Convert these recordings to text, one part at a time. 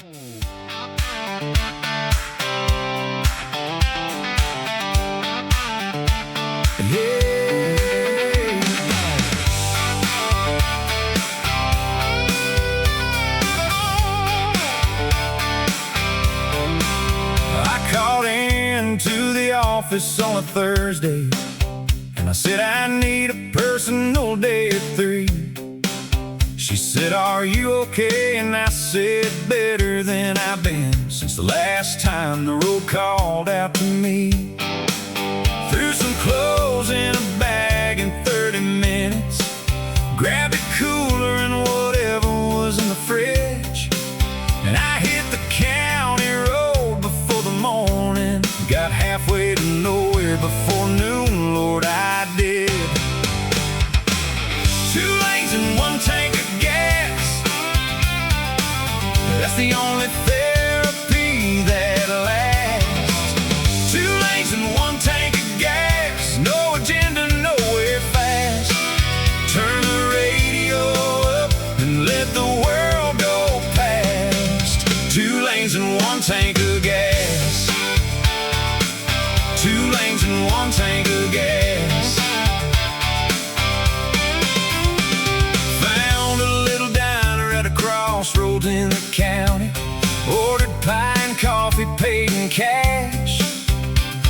I called into the office on a Thursday, and I said I need a personal day at 3. She said, "Are you okay?" And I said, "Better than I've been since the last time the road called out to me." Threw some clothes in a bag in 30 minutes, grabbed a cooler and whatever was in the fridge, and I hit the county road before the morning. Got halfway to nowhere before noon, Lord, I did. 2 lanes and 1 tank of gas, that's the only therapy that lasts. 2 lanes and 1 tank of gas, no agenda, nowhere fast. Turn the radio up and let the world go past. 2 lanes and 1 tank of gas. 2 lanes and 1 tank of gas. Found a little diner at a crossroads in the county, ordered pie and coffee, paid in cash.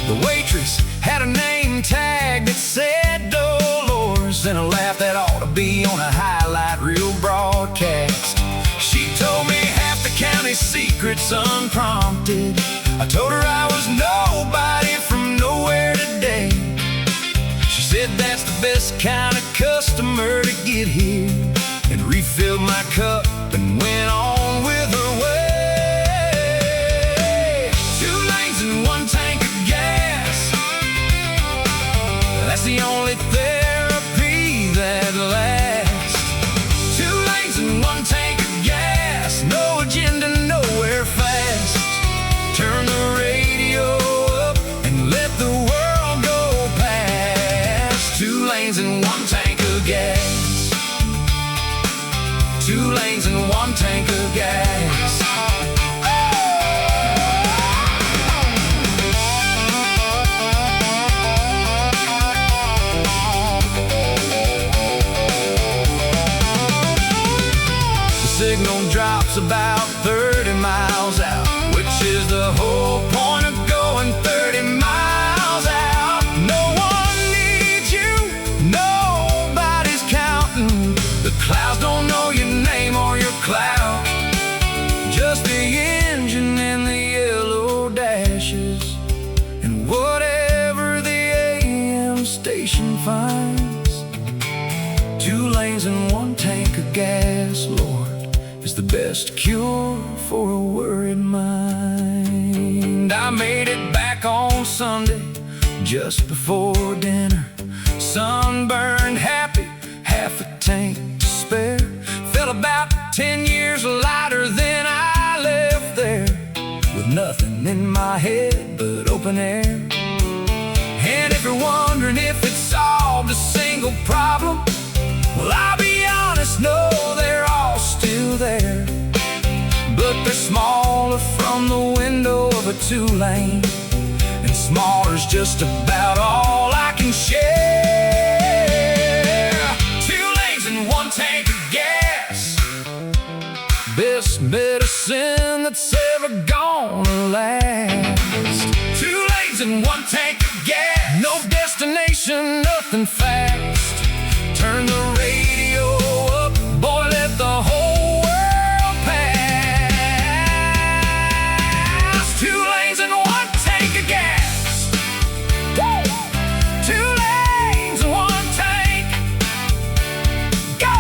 The waitress had a name tag that said Dolores, and a laugh that ought to be on a highlight reel broadcast. She told me half the county's secrets unprompted. I told her I was nobody from nowhere today. She said that's the best kind of customer to get here, and refilled my cup and went on with her way. 2 lanes and 1 tank of gas, that's the only therapy that lasts. 2 lanes and 1 tank of gas, no agenda, nowhere fast. Turn the radio up and let the world go past. 2 lanes and 1 tank of gas. 2 lanes and 1 tank of gas. The signal drops about 30 miles out, which is the whole point of going 30 miles out. No one needs you, nobody's counting. The clouds don't know your name or your clout, just the engine and the yellow dashes, and whatever the AM station finds. 2 lanes and 1 tank of gas, Lord, is the best cure for a worried mind. I made it back on Sunday just before dinner, sunburned, happy, half a tank to spare. Felt about 10 years lighter than I left there, with nothing in my head but open air. And if you're wondering if it solved a single problem, well, I'll be honest, no, they're all still there, but they're smaller from the window of a 2-lane, and smaller's just about all I can share. 2 lanes and 1 tank of gas, best medicine that's ever gonna last. 2 lanes and 1 tank of gas, no destination, nothing fast. Turn the radio up, boy, let the whole world pass. 2 lanes and 1 tank of gas. Woo! 2 lanes and 1 tank. Go!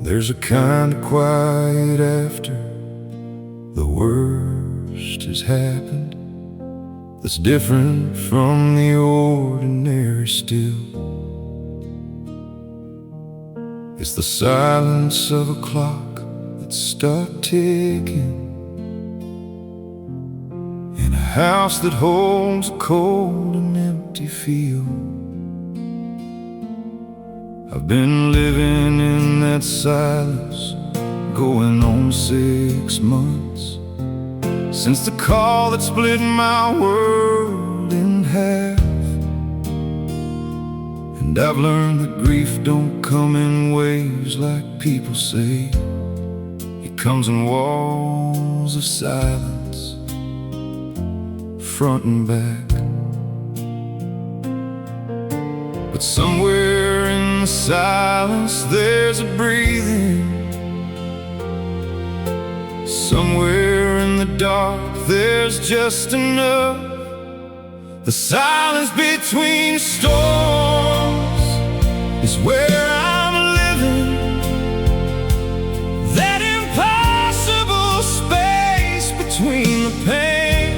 There's a kind of quiet after the worst has happened, that's different from the ordinary still. It's the silence of a clock that's stopped ticking in a house that holds a cold and empty feel. I've been living in that silence going on 6 months, since the call that split my world in half. And I've learned that grief don't come in waves like people say. It comes in walls of silence, front and back. But somewhere in the silence there's a breathing. Somewhere in the dark there's just enough. The silence between storms is where I'm living. That impossible space between the pain.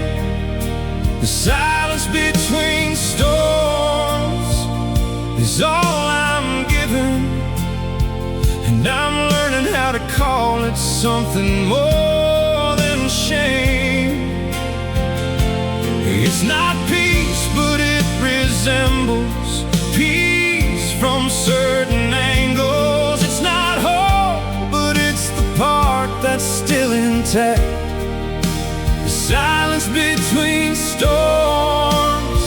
The silence between storms is all I'm given. And I'm learning how to call it something more than shame. It's not peace, but it resembles peace from certain angles. It's not hope, but it's the part that's still intact. The silence between storms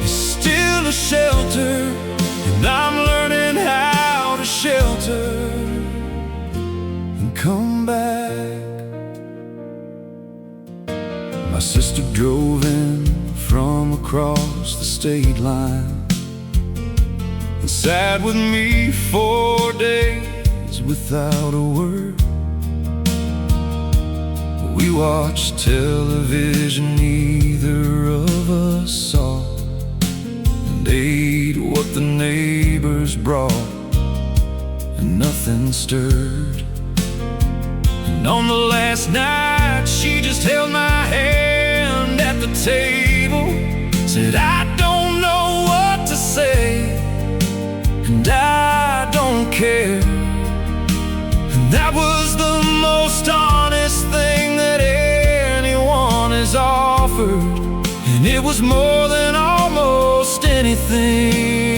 is still a shelter, and I'm learning how to shelter and come back. My sister drove in from across the state line and sat with me 4 days without a word. We watched television neither of us saw, and ate what the neighbors brought, and nothing stirred. And on the last night she just held my hand at the table, said, I don't know what to say, and I don't care. And that was the most honest thing that anyone has offered, and it was more than almost anything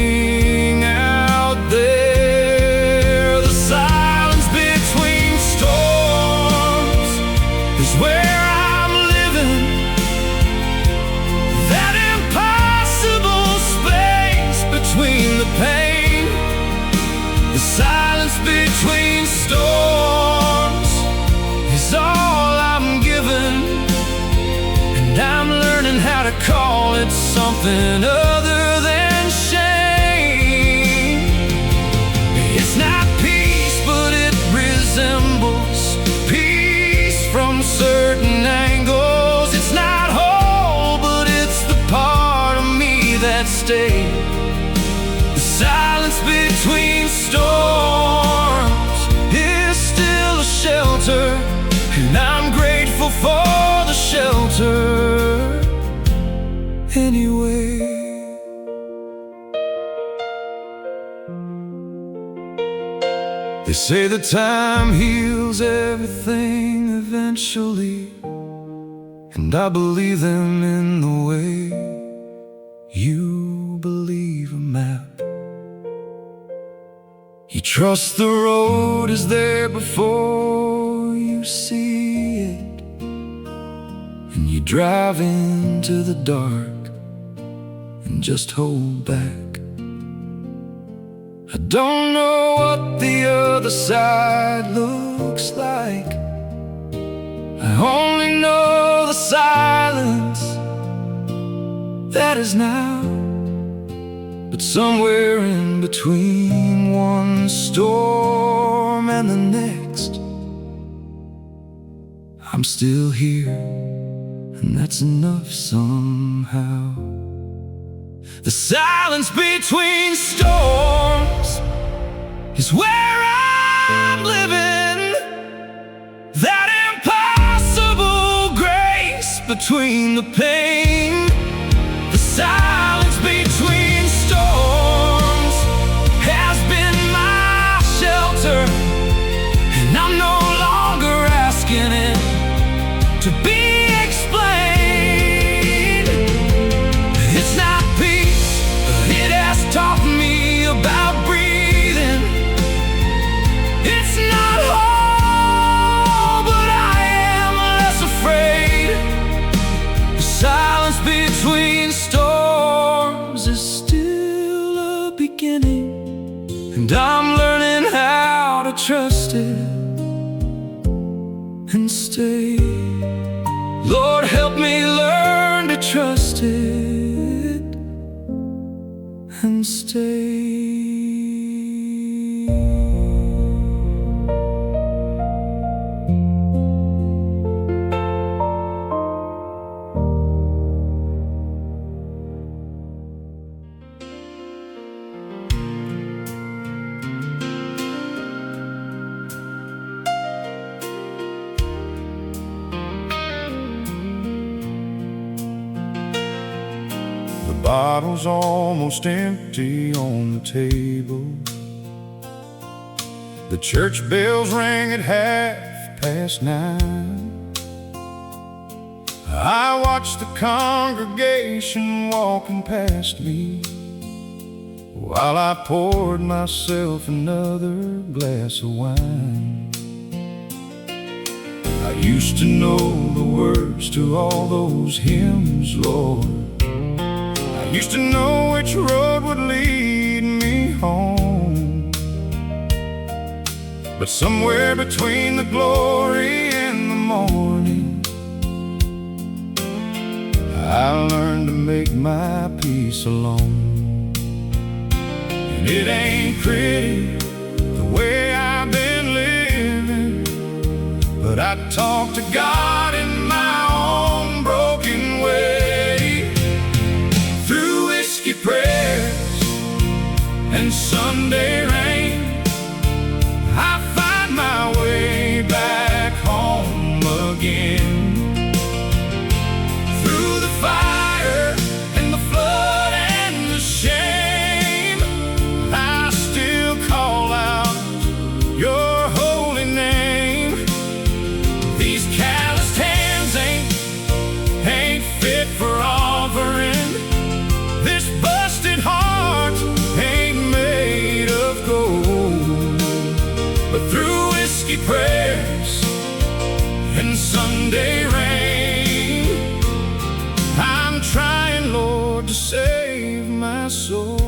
out there. The silence between storms is where I'm living. That impossible space between the pain. The silence between storms is all I'm given, and I'm learning how to call it something other than shame. It's not peace, but it resembles peace from certain angles. It's not whole, but it's the part of me that stayed. The silence between storms is still a shelter, and I'm grateful for the shelter anyway. They say that time heals everything eventually, and I believe them in the way you believe a map. You trust the road is there before you see it, and you drive into the dark and just hold back. I don't know what the other side looks like. I only know the silence that is now. But somewhere in between one storm and the next, I'm still here, and that's enough somehow. The silence between storms is where I I'm living, that impossible grace between the pain, the silence between storms has been my shelter, and I'm no longer asking it to be explained. It's not peace, but it has taught me about breathing. It's not hope, but I am less afraid. The silence between storms is still a beginning, and I'm learning how to trust it and stay. Lord, help me learn to trust it and stay. The bottle's almost empty on the table. The church bells ring at 9:30. I watch the congregation walking past me while I poured myself another glass of wine. I used to know the words to all those hymns, Lord. I used to know which road would lead me home. But somewhere between the glory and the morning, I learned to make my peace alone. And it ain't pretty the way I've been living, but I talk to God in my own broken way. Through whiskey prayers and Sunday rain, I find my way back home again. Through the fire and the flood and the shame, I still call out your holy name. These calloused hands ain't fit for offering. This busted heart ain't made of gold. But through whiskey prayers and Sunday rain, I'm trying, Lord, to save my soul.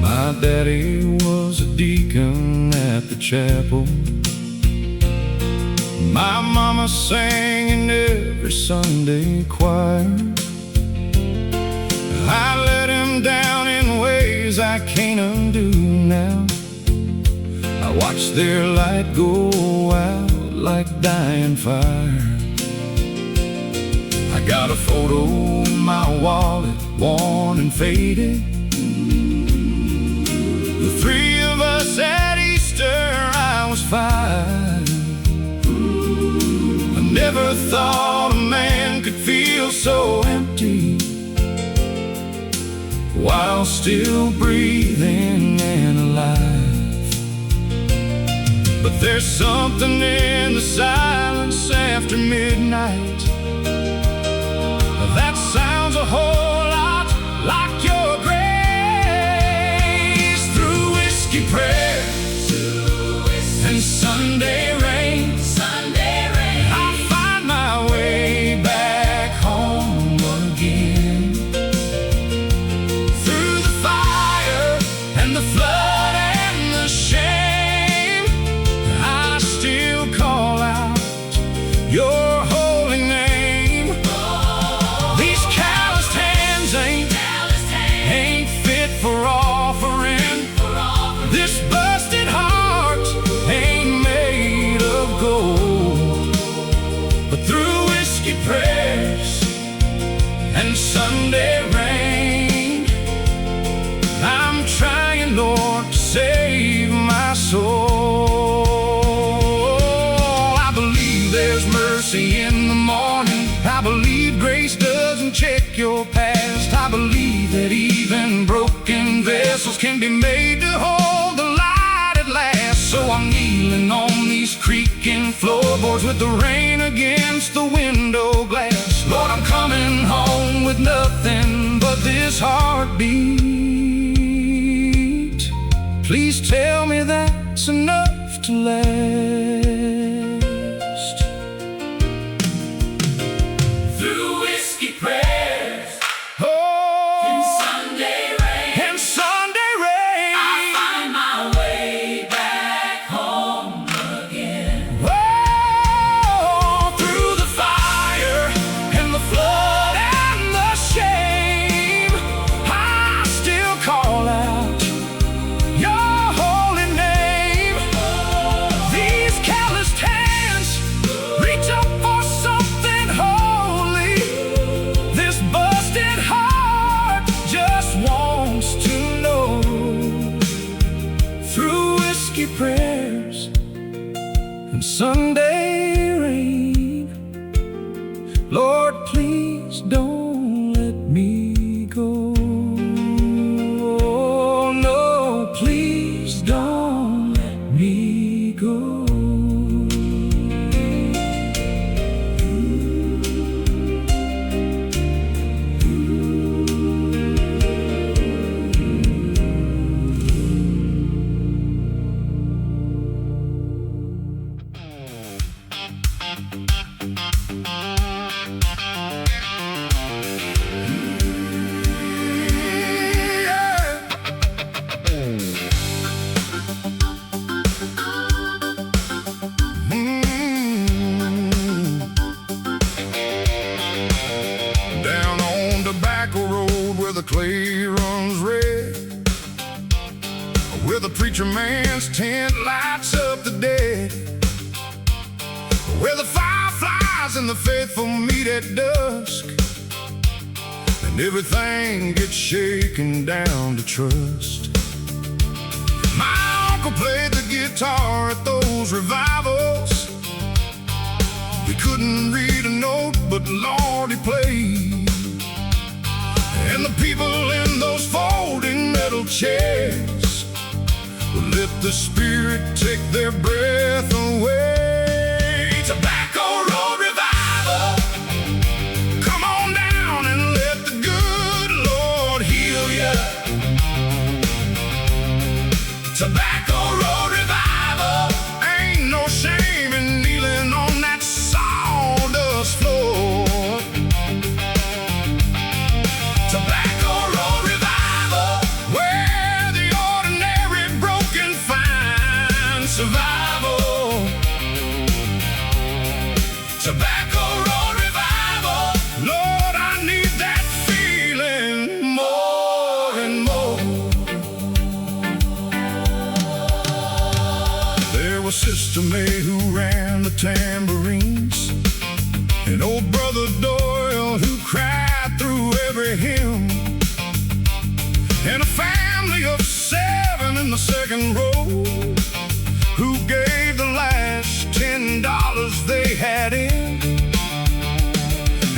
My daddy was a deacon at the chapel. My mama sang in every Sunday choir. I let him down in ways I can't undo now. I watch their light go out like dying fire. I got a photo in my wallet, worn and faded. The three of us at Easter, I was 5. I never thought a man could feel so empty while still breathing and alive. But there's something in the silence after midnight that sounds a whole lot like your grace. Through whiskey prayers and Sunday rain, I find my way back home again. Through the fire and the flood and the shame, I still call out your holy name. be made to hold the light at last. So I'm kneeling on these creaking floorboards with the rain against the window glass. Lord, I'm coming home with nothing but this heartbeat. Please tell me that's enough to last. Through whiskey prayers Oh, and Sunday rain, and Sunday rain, I find my way back home again. oh, through the fire and the flood and the shame, I still call out your holy name. These calloused hands reach up for something holy. This busted heart just wants to know. Through whiskey prayers and Sunday rain, Lord, please don't let me go. Oh, no, please don't let me go. Down on Tobacco Road where the clay runs red, where the preacher man's tent lights up the dead, where the fireflies and the faithful meet at dusk, and everything gets shaken down to trust. My uncle played the guitar at those revivals. He couldn't read a note, but Lord, he played. And the people in those folding metal chairs would let the Spirit take their breath away. Tobacco Road Revival, come on down and let the good Lord heal ya. Tobacco Road Revival, ain't no shame in kneeling on that sawdust floor. Tobacco Road Revival, where the ordinary broken find survival. Tobacco Road Revival, Lord, I need that feeling more and more. There was Sister May who ran the tambourines, and old Brother Doyle who cried through every hymn, and a family of 7 in the second row who gave the last $10 they had in.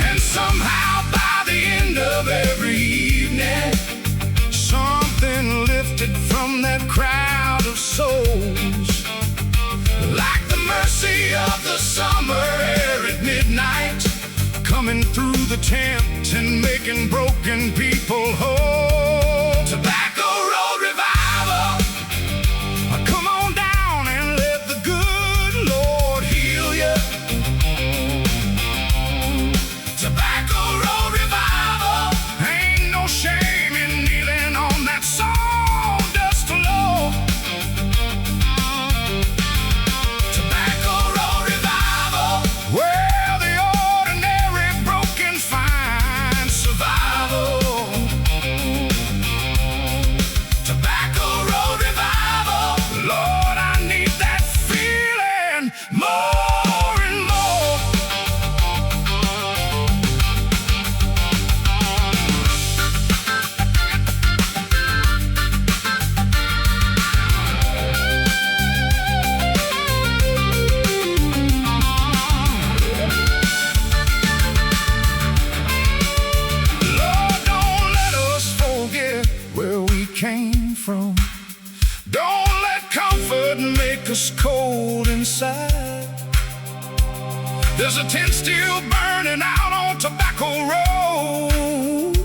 And somehow by the end of every evening, something lifted from that crowd of souls, like the mercy of the summer air at midnight, coming through the tent and making broken people whole. Tobacco Road Revival, come on down and let the good Lord heal ya. Tobacco Road Revival, ain't no shame in kneeling on that sawdust floor. Tobacco Road Revival, where the ordinary broken find survival. Tobacco Road Revival, Lord, I need that feeling more and more. Lord, don't let us forget where we came from. make us cold inside. There's a tent still burning out on Tobacco Road,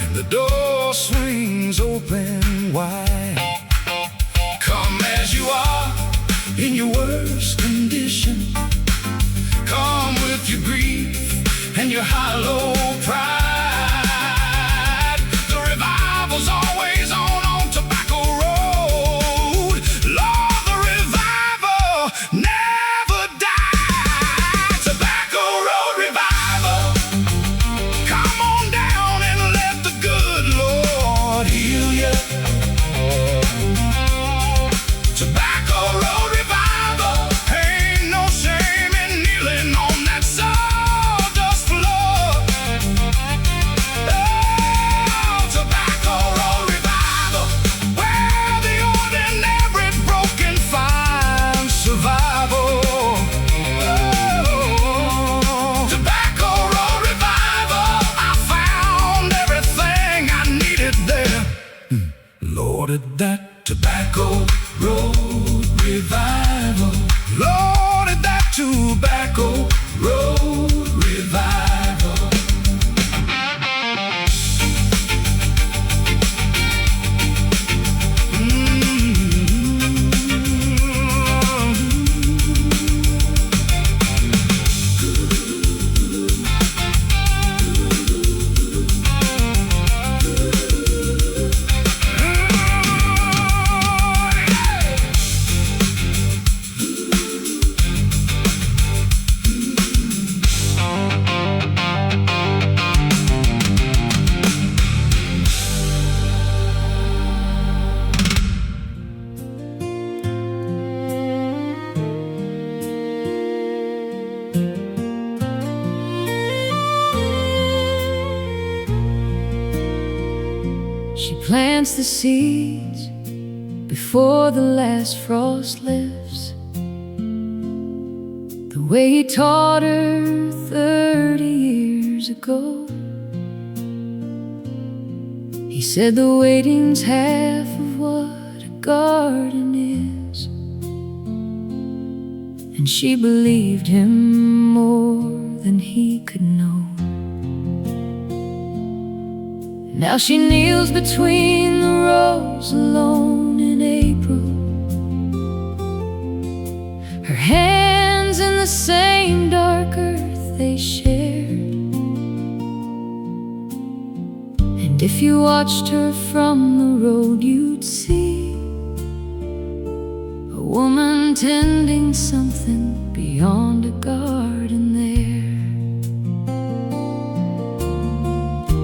and the door swings open wide. Come as you are, in your worst condition. Come with your grief and your high-low pride. The revival's always on Tobacco Road. Lord, the revival never dies. Tobacco Road Revival. Come on down and let the good Lord heal you. Tobacco Road Revival. Ain't no shame in kneeling on that sawdust floor. Oh, Tobacco Road Revival, where the ordinary broken find survival. Oh, Tobacco Road Revival, I found everything I needed there. Lord, at that Tobacco Road Revival. Lord, at that Tobacco Road Revival. She plants the seeds before the last frost lifts, the way he taught her 30 years ago. He said the waiting's half of what a garden is, and she believed him more than he could know. Now she kneels between the rows alone in April, her hands in the same dark earth they shared. And if you watched her from the road, you'd see a woman tending something beyond a garden there.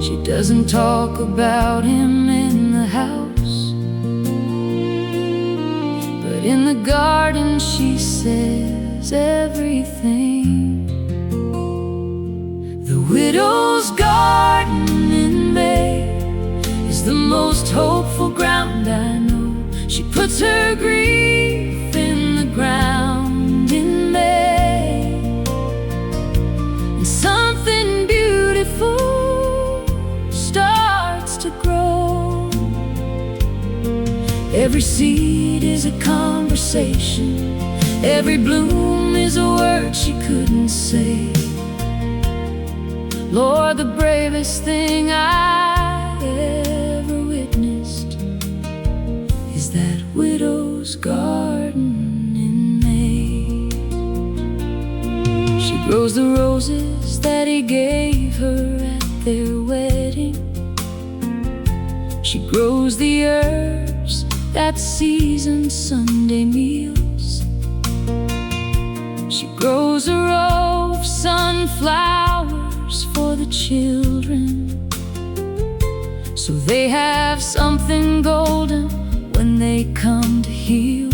She doesn't talk about him in the house, but in the garden she says everything. The widow's garden in May is the most hopeful ground I know. She puts her grief in the ground in May, and something beautiful starts to grow. Every seed is a conversation, every bloom is a word she couldn't say. Lord, the bravest thing I ever witnessed is that widow's garden in May. She grows the roses that he gave her at their wedding. She grows the herbs that season Sunday meals. She grows a row of sunflowers for the children, so they have something golden when they come to heal.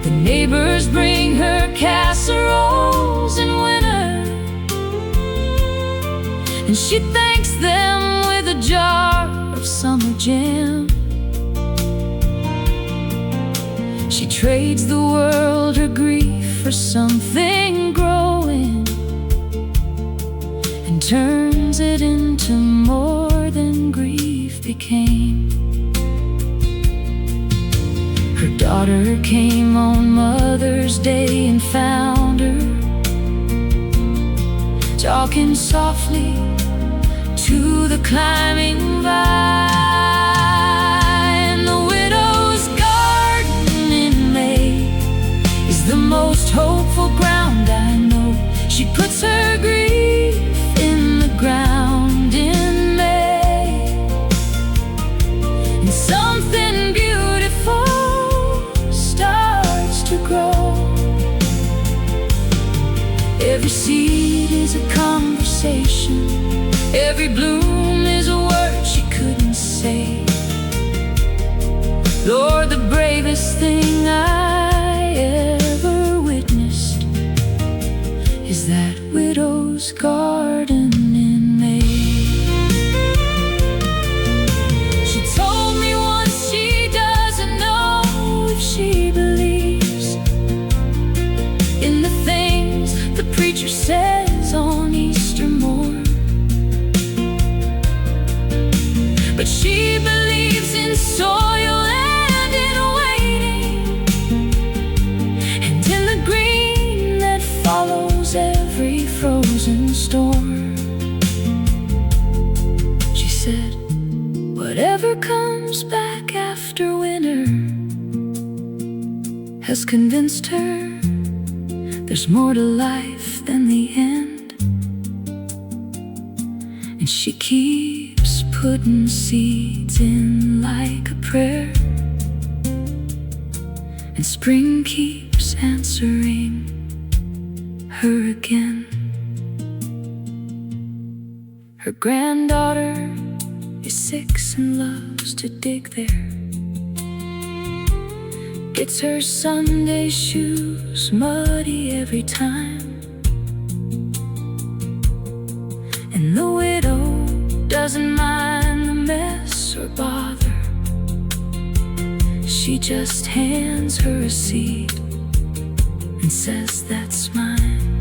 The neighbors bring her casseroles in winter, and she thanks them with a jar of summer jam. She trades the world her grief for something growing, and turns it into more than grief became. daughter came on Mother's Day and found her talking softly to the climbing vine. The widow's garden in May is the most hopeful ground I know. She puts her grief in the ground in May, and something beautiful starts to grow. Every seed is a conversation, every bloom is a word she couldn't say. Lord, the bravest thing I ever witnessed is that widow's garden in May. She told me once she doesn't know if she believes in the things the preacher says on Easter morn, but she believes in soil and in waiting, and in the green that follows every frozen storm. She said, whatever comes back after winter has convinced her there's more to life than the end, and she keeps putting seeds in like a prayer, and spring keeps answering her again. Her granddaughter is 6 and loves to dig there, gets her Sunday shoes muddy every time, and the widow doesn't mind the mess or bother. She just hands her a seed and says, that's mine.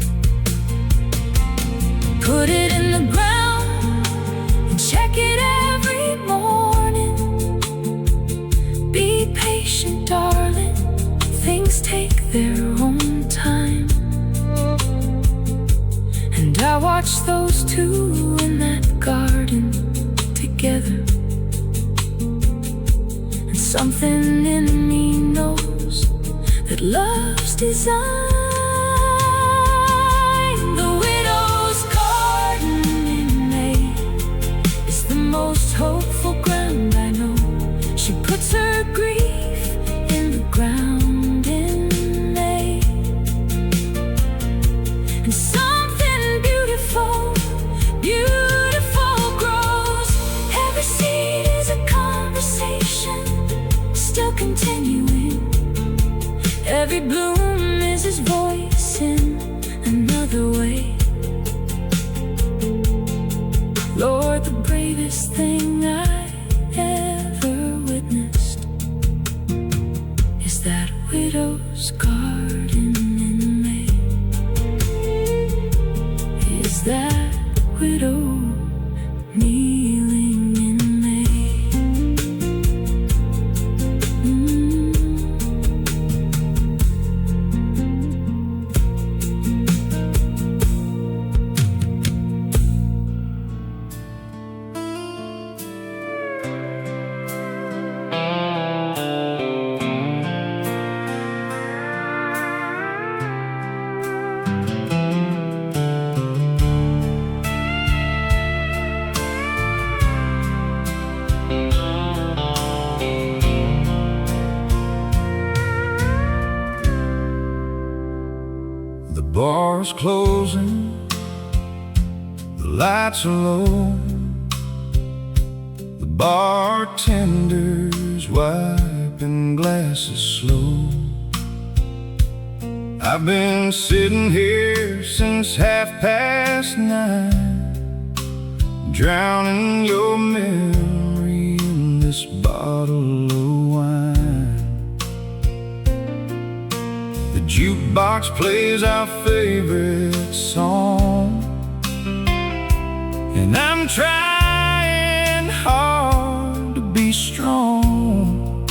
Put it in the ground and check it every morning. Be patient, darling, things take their own time. And I watch those two in that garden together, and something in me knows that love's design. The widow's garden in May is the most hopeful ground I know. She puts her grief in the ground in May, and something beautiful, beautiful grows. Every seed is a conversation, still continuing. Every bloom is his voice in another way. Lord, the bravest thing I ever witnessed is that widow's garden in May. Is that widow kneeling in May? The bar's closing, the lights are low, the bartender's wiping glasses slow. I've been sitting here since 9:30, drowning your memory in this bottle of wine. The jukebox plays our favorite song, and I'm trying hard to be strong,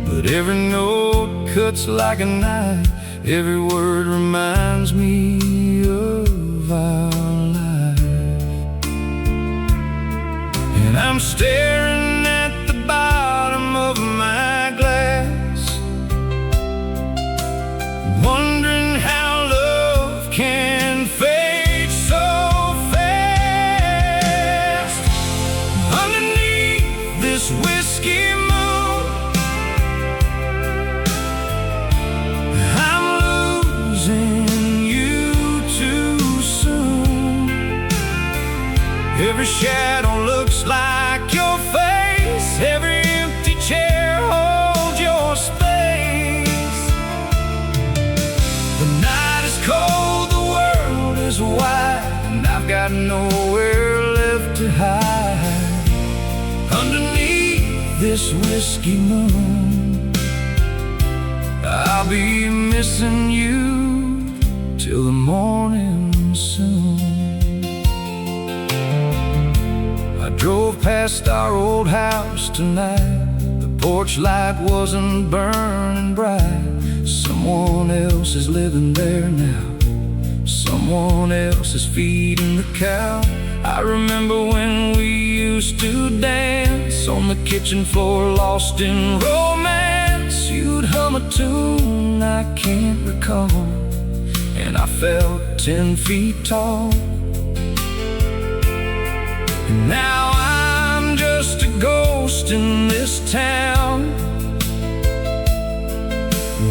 but every note cuts like a knife. Every word reminds me of our life. And I'm staring at the bottom of my glass, wondering how love can fade so fast. Underneath this whiskey moon, I'm losing you too soon. Every shadow looks like your face, every empty chair holds your space. The night is cold, the world is wide, and I've got nowhere left to hide. Underneath this whiskey moon, I'll be missing you till the morning soon. I drove past our old house tonight. The porch light wasn't burning bright. Someone else is living there now. Someone else is feeding the cow. I remember when we used to dance on the kitchen floor, lost in romance. You'd hum a tune I can't recall, and I felt 10 feet tall. And now I'm just a ghost in this town,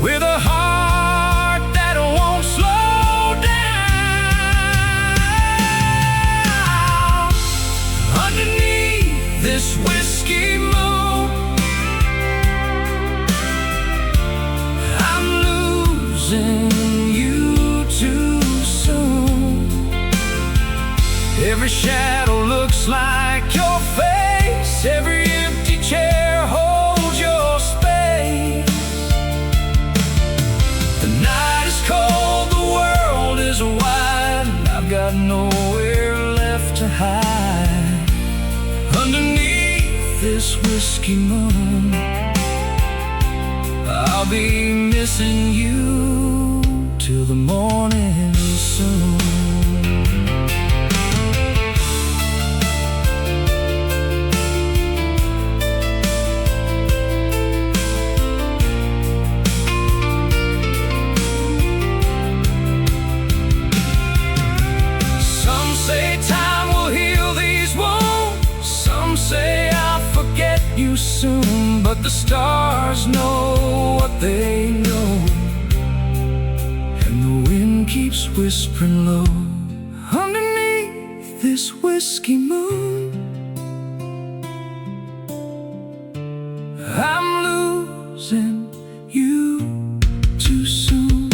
with a heart that won't slow down. Underneath this whiskey moon, I'm losing you too soon. Every shadow looks like your face, every empty chair holds your space. The night is cold, the world is wide, and I've got nowhere left to hide. Underneath this whiskey moon, I'll be missing you till the morning soon. Say I'll forget you soon, but the stars know what they know, and the wind keeps whispering low. Underneath this whiskey moon, I'm losing you too soon.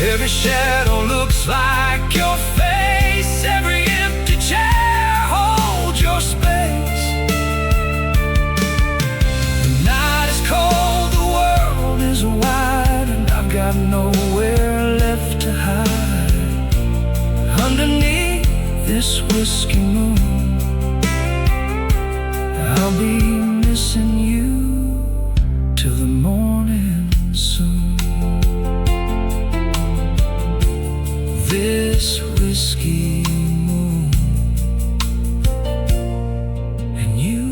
Every shadow looks like your face, every empty chair holds your space. The night is cold, the world is wide, and I've got nowhere left to hide. Underneath this whiskey moon, I'll be missing you till the morning soon. This whiskey moon and you.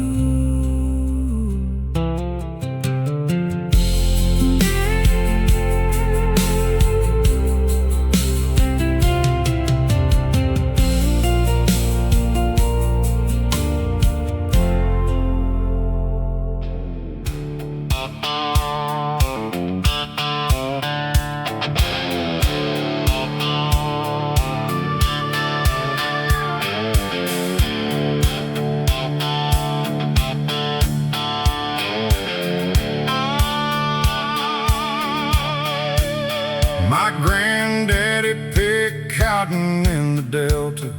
My granddaddy picked cotton in the Delta,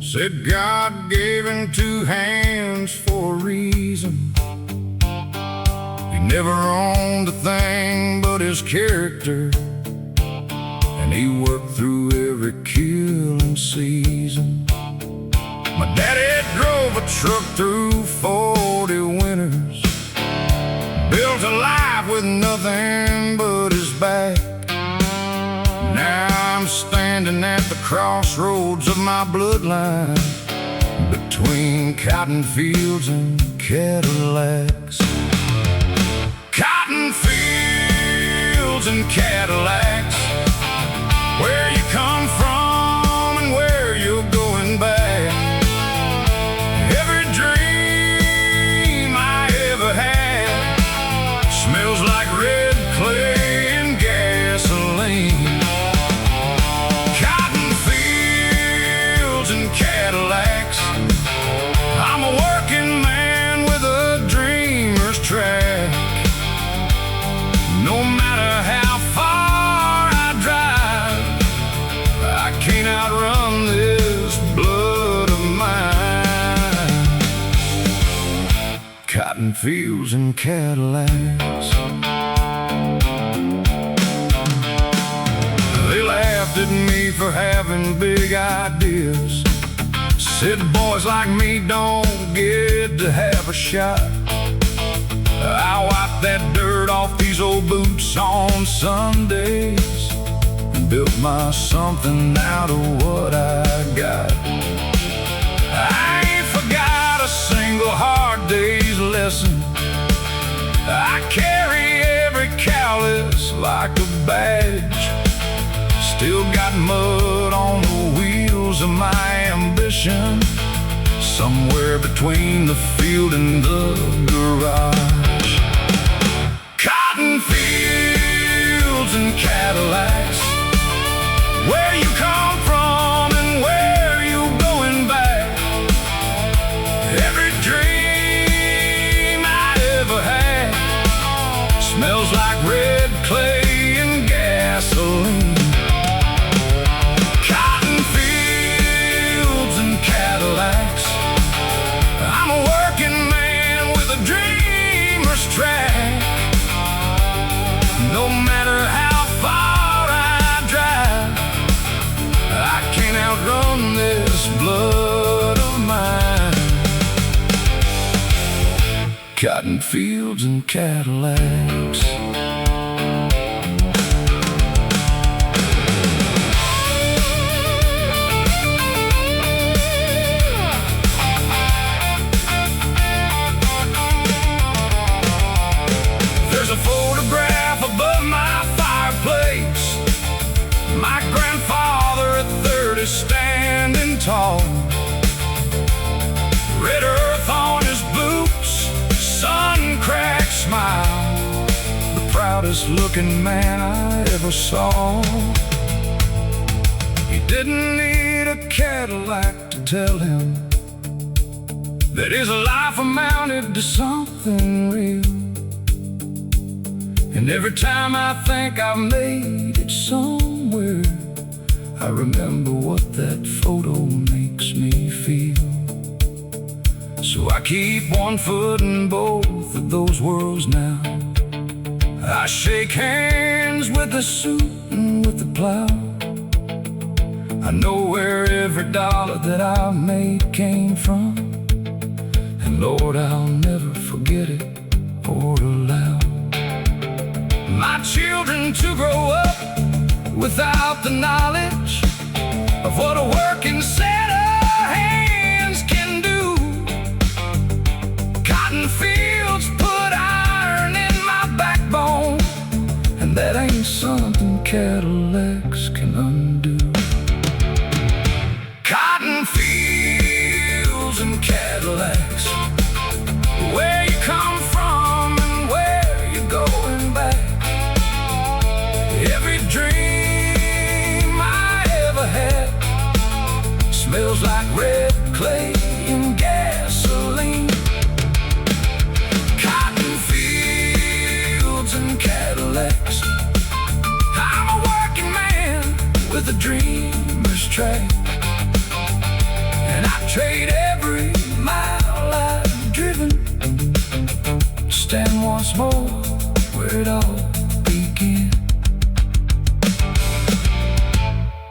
said God gave him two hands for a reason. He never owned a thing but his character, and he worked through every killing season. My daddy drove a truck through 40 winters, to life with nothing but his back. Now I'm standing at the crossroads of my bloodline, between cotton fields and Cadillacs. Cotton fields and Cadillacs, where you come from and where you're going back. Every dream I ever had smells like red clay and gasoline. Cotton fields and Cadillacs, I'm a working man with a dreamer's track. No matter how far I drive, I can't outrun this blood of mine. Cotton fields and Cadillacs. They laughed at me for having big ideas, said boys like me don't get to have a shot. I wiped that dirt off these old boots on Sundays and built my something out of what I got. I ain't forgot a single hard day's lesson. I carry every callous like a badge. Still got mud on the wheels of my ambition, somewhere between the field and the garage. Cotton fields and Cadillacs, where you come from and where you're going back. Every dream I ever had smells like red clay and gasoline. Cotton fields and Cadillacs, I'm a working man with a dreamer's track. No matter how far I drive, I can't outrun this blood of mine. Cotton fields and Cadillacs. There's a photograph above my fireplace. My grandfather at 30 standing tall. Red earth on his boots, sun-cracked smile. The proudest looking man I ever saw. He didn't need a Cadillac to tell him that his life amounted to something real. And every time I think I've made it somewhere, I remember what that photo makes me feel. So I keep one foot in both of those worlds now. I shake hands with the suit and with the plow. I know where every dollar that I made came from, and Lord, I'll never forget it or allow my children to grow up without the knowledge of what a working set of hands can do. Cotton fields put iron in my backbone, and that ain't something Cadillacs can undo. Cotton fields and Cadillacs, where you come from and where you're going back. Every dream I ever had smells like red clay and gasoline. Cotton fields and Cadillacs, I'm a working man with a dreamer's track. And I trade every mile I've driven to stand once more where it all began.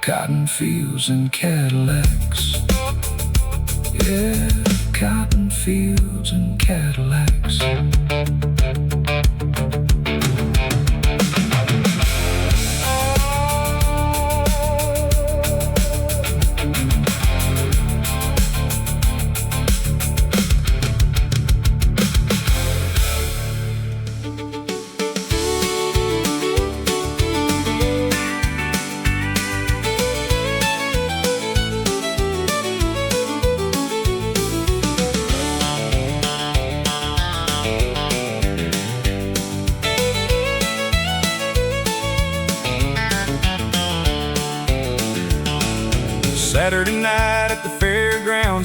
Cotton fields and Cadillacs, yeah, cotton fields and Cadillacs.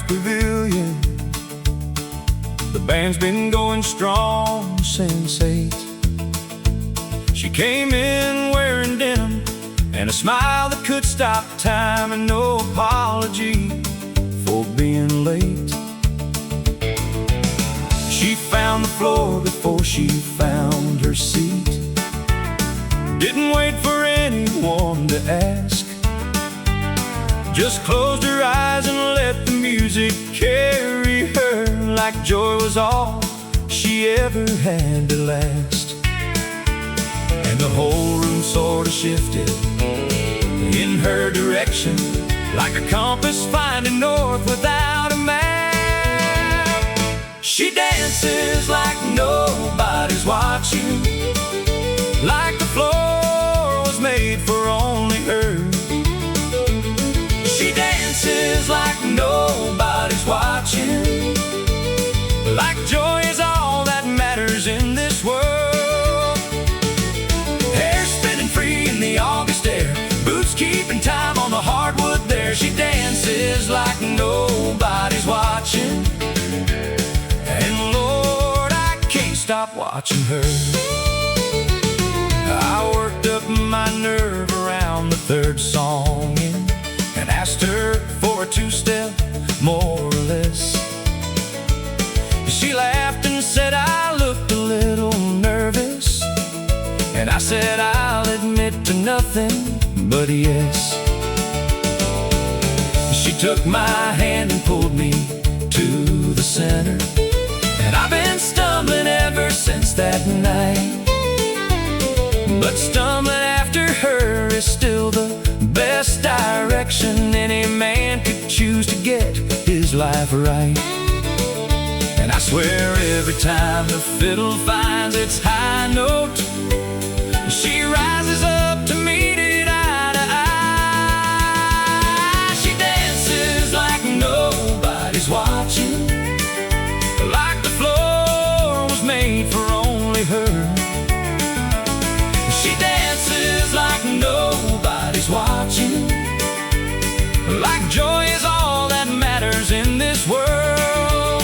Fairgrounds Pavilion. The band's been going strong since 8. She came in wearing denim and a smile that could stop time, and no apology for being late. She found the floor before she found her seat. Didn't wait for anyone to ask, just closed her eyes and let the music carry her, like joy was all she ever had to last. And the whole room sort of shifted in her direction, like a compass finding north without a map. She dances like nobody's watching, like the floor was made for only her. She dances like nobody's watching, like joy is all that matters in this world. Hair spinning free in the August air, boots keeping time on the hardwood there. She dances like nobody's watching, and Lord, I can't stop watching her. I worked up my nerve around the third song and asked her for a two-step, more or less. She laughed and said I looked a little nervous, and I said I'll admit to nothing but yes. She took my hand and pulled me to the center, and I've been stumbling ever since that night. But stumbling after her is still the best direction any man could choose to get his life right. And I swear every time the fiddle finds its high note, she rises up to meet it eye to eye. She dances like nobody's watching, like the floor was made for only her. She dances like nobody's watching, like joy is all that matters in this world.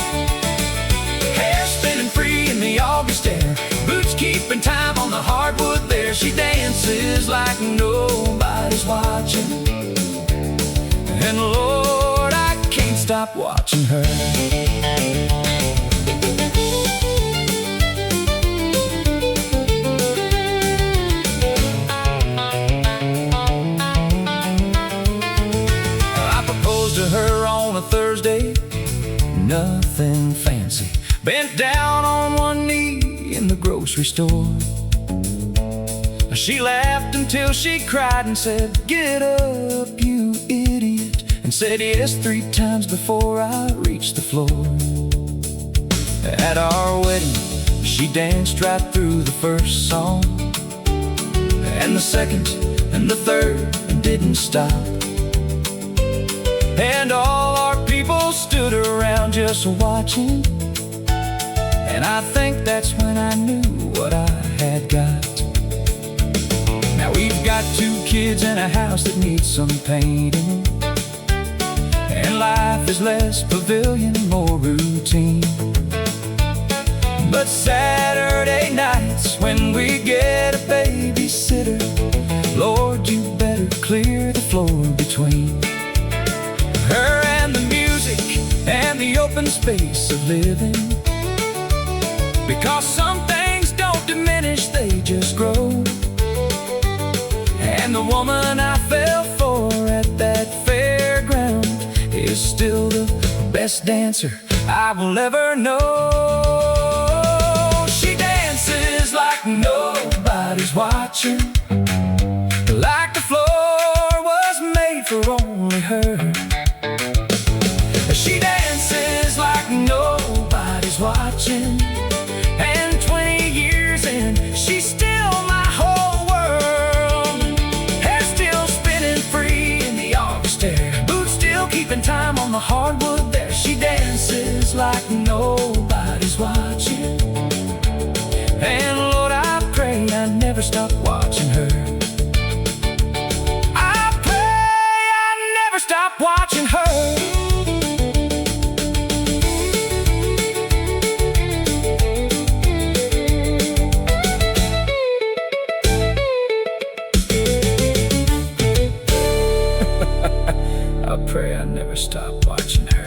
Hair spinning free in the August air, boots keeping time on the hardwood there. She dances like nobody's watching, and Lord, I can't stop watching her. Thursday, nothing fancy, bent down on one knee in the grocery store. She laughed until she cried and said, "Get up, you idiot," and said yes 3 times before I reached the floor. At our wedding, she danced right through the first song, and the second, and the third, and didn't stop. And all our people stood around just watching, and I think that's when I knew what I had got. Now we've got 2 kids and a house that needs some painting, and life is less pavilion, more routine. But Saturday nights when we get a babysitter, Lord, you better clear the floor between her and the music and the open space of living. Because some things don't diminish, they just grow. And the woman I fell for at that fairground is still the best dancer I will ever know. She dances like nobody's watching, like the floor was made for only her. She dances like nobody's watching, and 20 years in, she's still my whole world. Hair still spinning free in the August air, boots still keeping time on the hardwood there. She dances like nobody's watching, and Lord, I pray I never stop watching her. I pray I never stop watching her. touching her.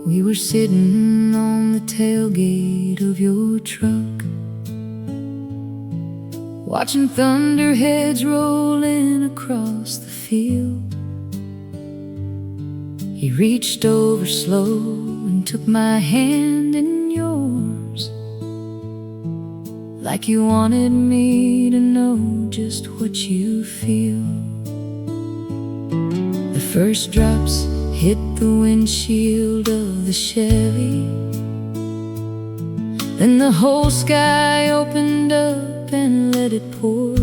We were sitting on the tailgate of your truck, watching thunderheads rolling across the field. He reached over slow and took my hand in yours, like you wanted me to know just what you feel. The first drops hit the windshield of the Chevy, then the whole sky opened up and let it pour.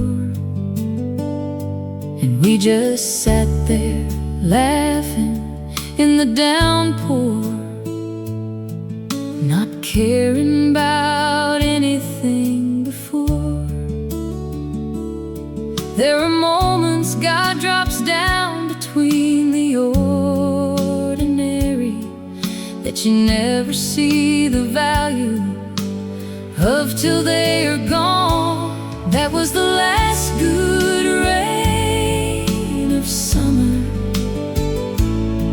And we just sat there laughing in the downpour, not caring about anything before. There are moments God drops down between the ordinary that you never see the value of till they are gone. That was the last good rain of summer,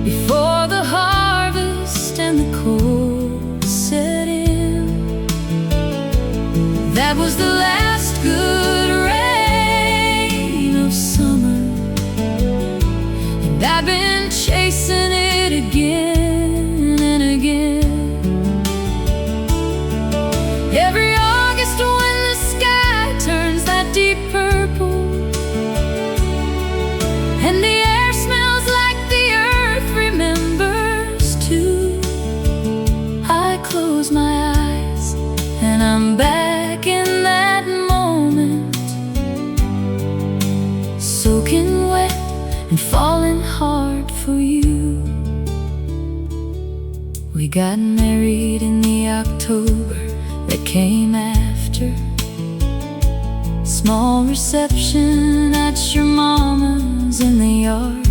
before the harvest and the cold set in. That was the last good rain of summer, and I've been chasing it again and again. Every August when the sky turns that deep purple and the air smells like the earth remembers too, I close my eyes and I'm back in that moment, soaking wet and falling hard for you. We got married in the October that came after. Small reception at your mama's in the yard.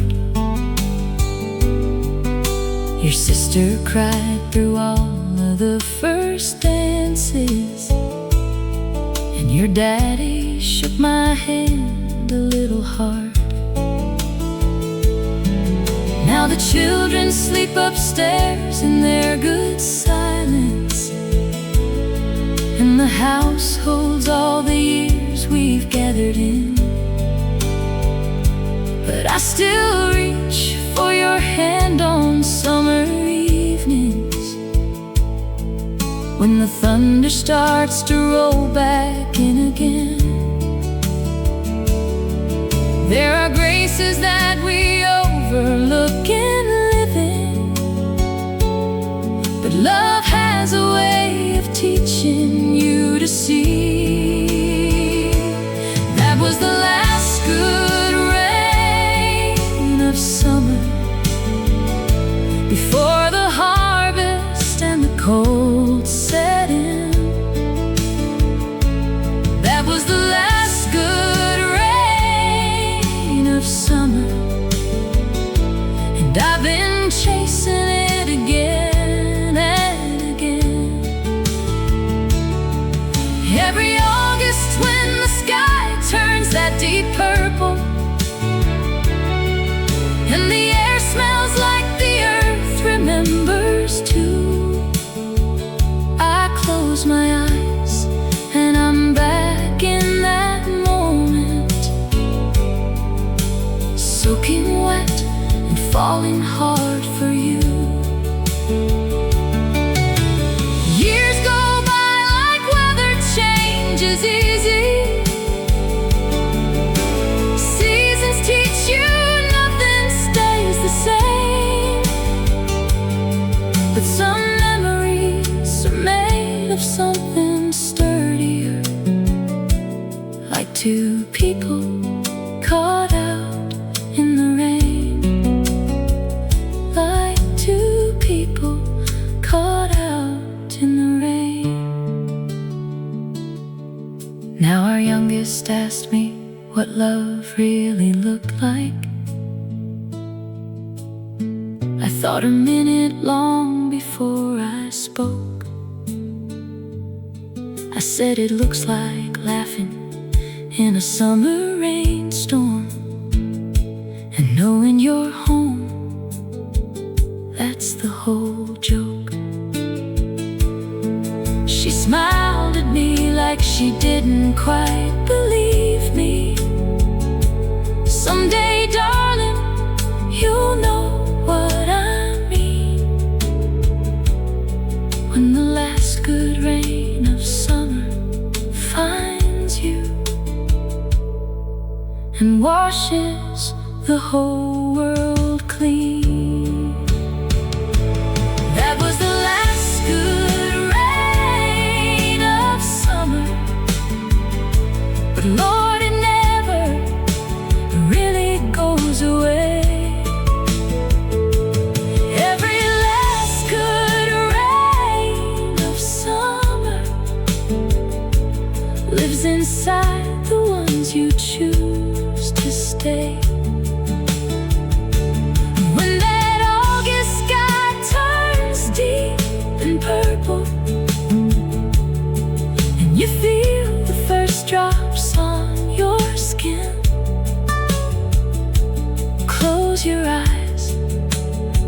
Your sister cried through all of the first dances, and your daddy shook my hand a little hard. Now the children sleep upstairs in their good silence, and the house holds all the years we've gathered in. But I still reach for your hand on summer evenings, when the thunder starts to roll back in again. There are graces that we overlook in living, but love has a way of teaching you to see. That was the last good rain of summer, before the harvest and the cold set in. That was the last good rain of summer, and I've been chasing it again and again. Every August when the sky turns that deep purple and the air smells like the earth remembers too, I close my eyes and I'm back in that moment, soaking wet and falling hard for you. Years go by like weather changes easy. Seasons teach you nothing stays the same, but some memories are made of something sturdier, like two people caught out in the rain, like two people caught out in the rain. Now our youngest asked me what love really looked like, thought a minute long before I spoke. I said it looks like laughing in a summer rainstorm, and knowing you're home, that's the whole joke. She smiled at me like she didn't quite believe me. Someday, darling, you'll know what I mean, when the last good rain of summer finds you and washes the whole world clean. That was the last good rain of summer, but Lord, it never really goes away. Every last good rain of summer lives inside the ones you choose to stay. When that August sky turns deep and purple, and you feel the first drops on your skin, close your eyes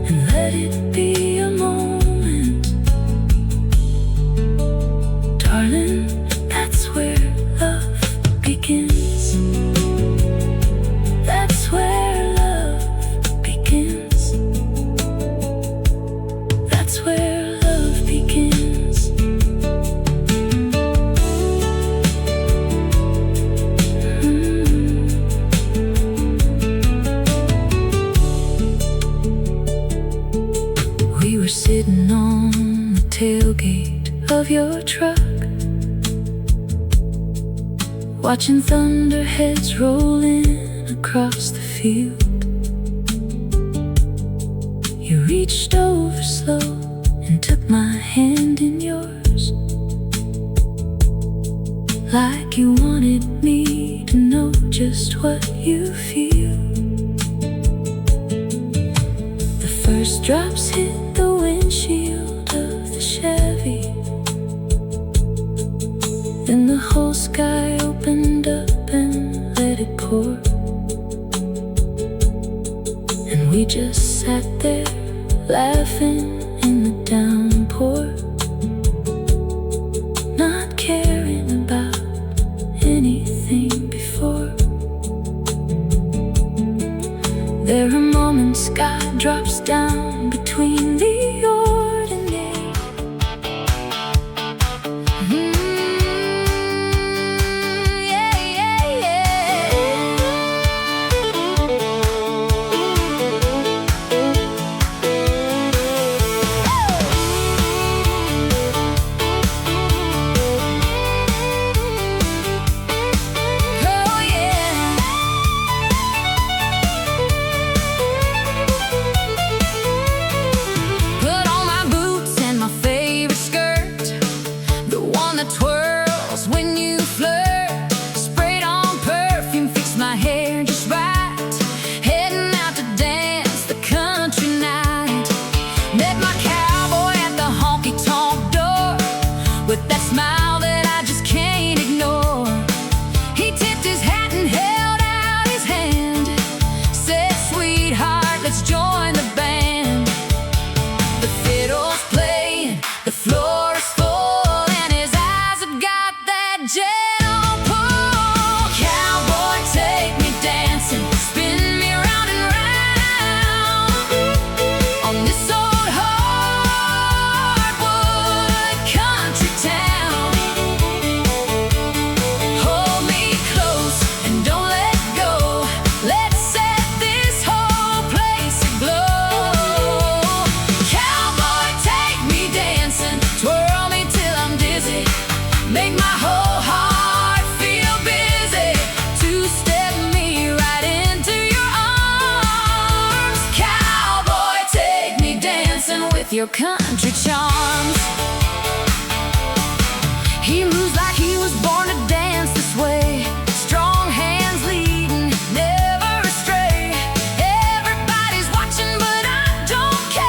and let it be a moment. Darling, that's where love begins. That's where love begins. That's where love begins. We were sitting on the tailgate of your truck, watching thunderheads rolling across the field. You reached over slow and took my hand in yours, like you wanted me to know just what you feel. The first drops hit the windshield of the Chevy, then the whole sky opened up and let it pour, and we just sat there laughing in the downpour, not caring about anything before. There are moments God drops down between the ordinary. Yeah, yeah, yeah. Oh, yeah. Put on my boots and my favorite skirt, the one that twirls when you flirt. Sprayed on perfume, fixed my hair just right, heading out to dance the country night. Met my cowboy at the honky-tonk door with that smile that I just can't ignore. He tipped his hat and held out his hand, said, "Sweetheart, let's join the band." The fiddle's playing, the floor is full, and his eyes have got that gentle pull. Cowboy, take me dancing, spin me round and round on this old hardwood country town. Hold me close and don't let go. Let's set this whole place aglow. Cowboy, take me dancing, twirl me till I'm dizzy, make my whole heart feel busy. Two-step me right into your arms. Cowboy, take me dancing with your country charms. He moves like he was born to dance this way, strong hands leading, never astray. Everybody's watching, but I don't care.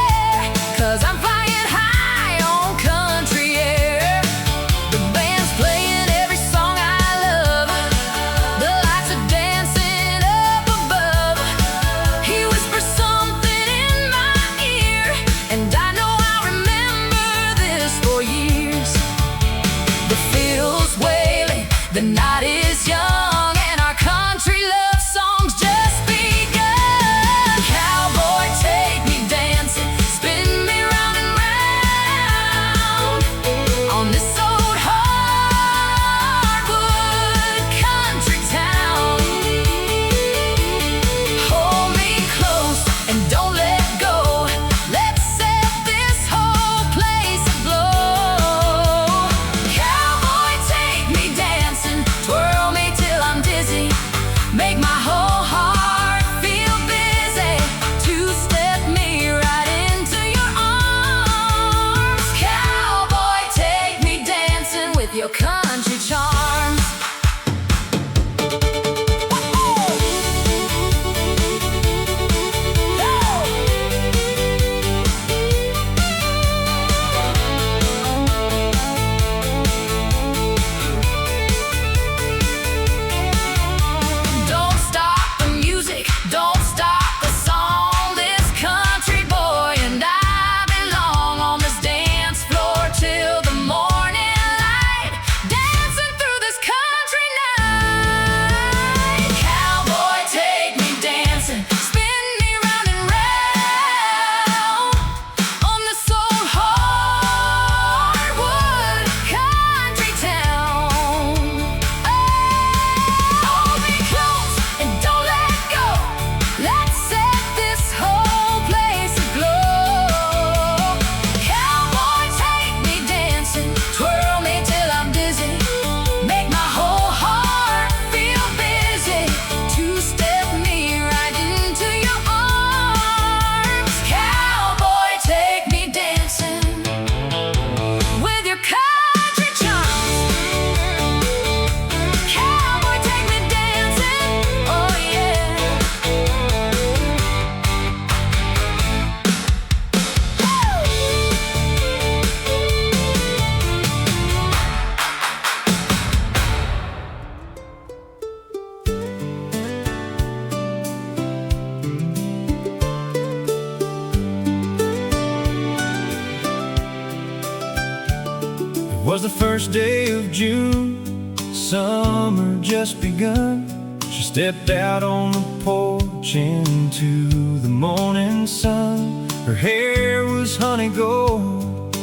'Twas the first day of June, summer just begun. She stepped out on the porch into the morning sun. Her hair was honey gold,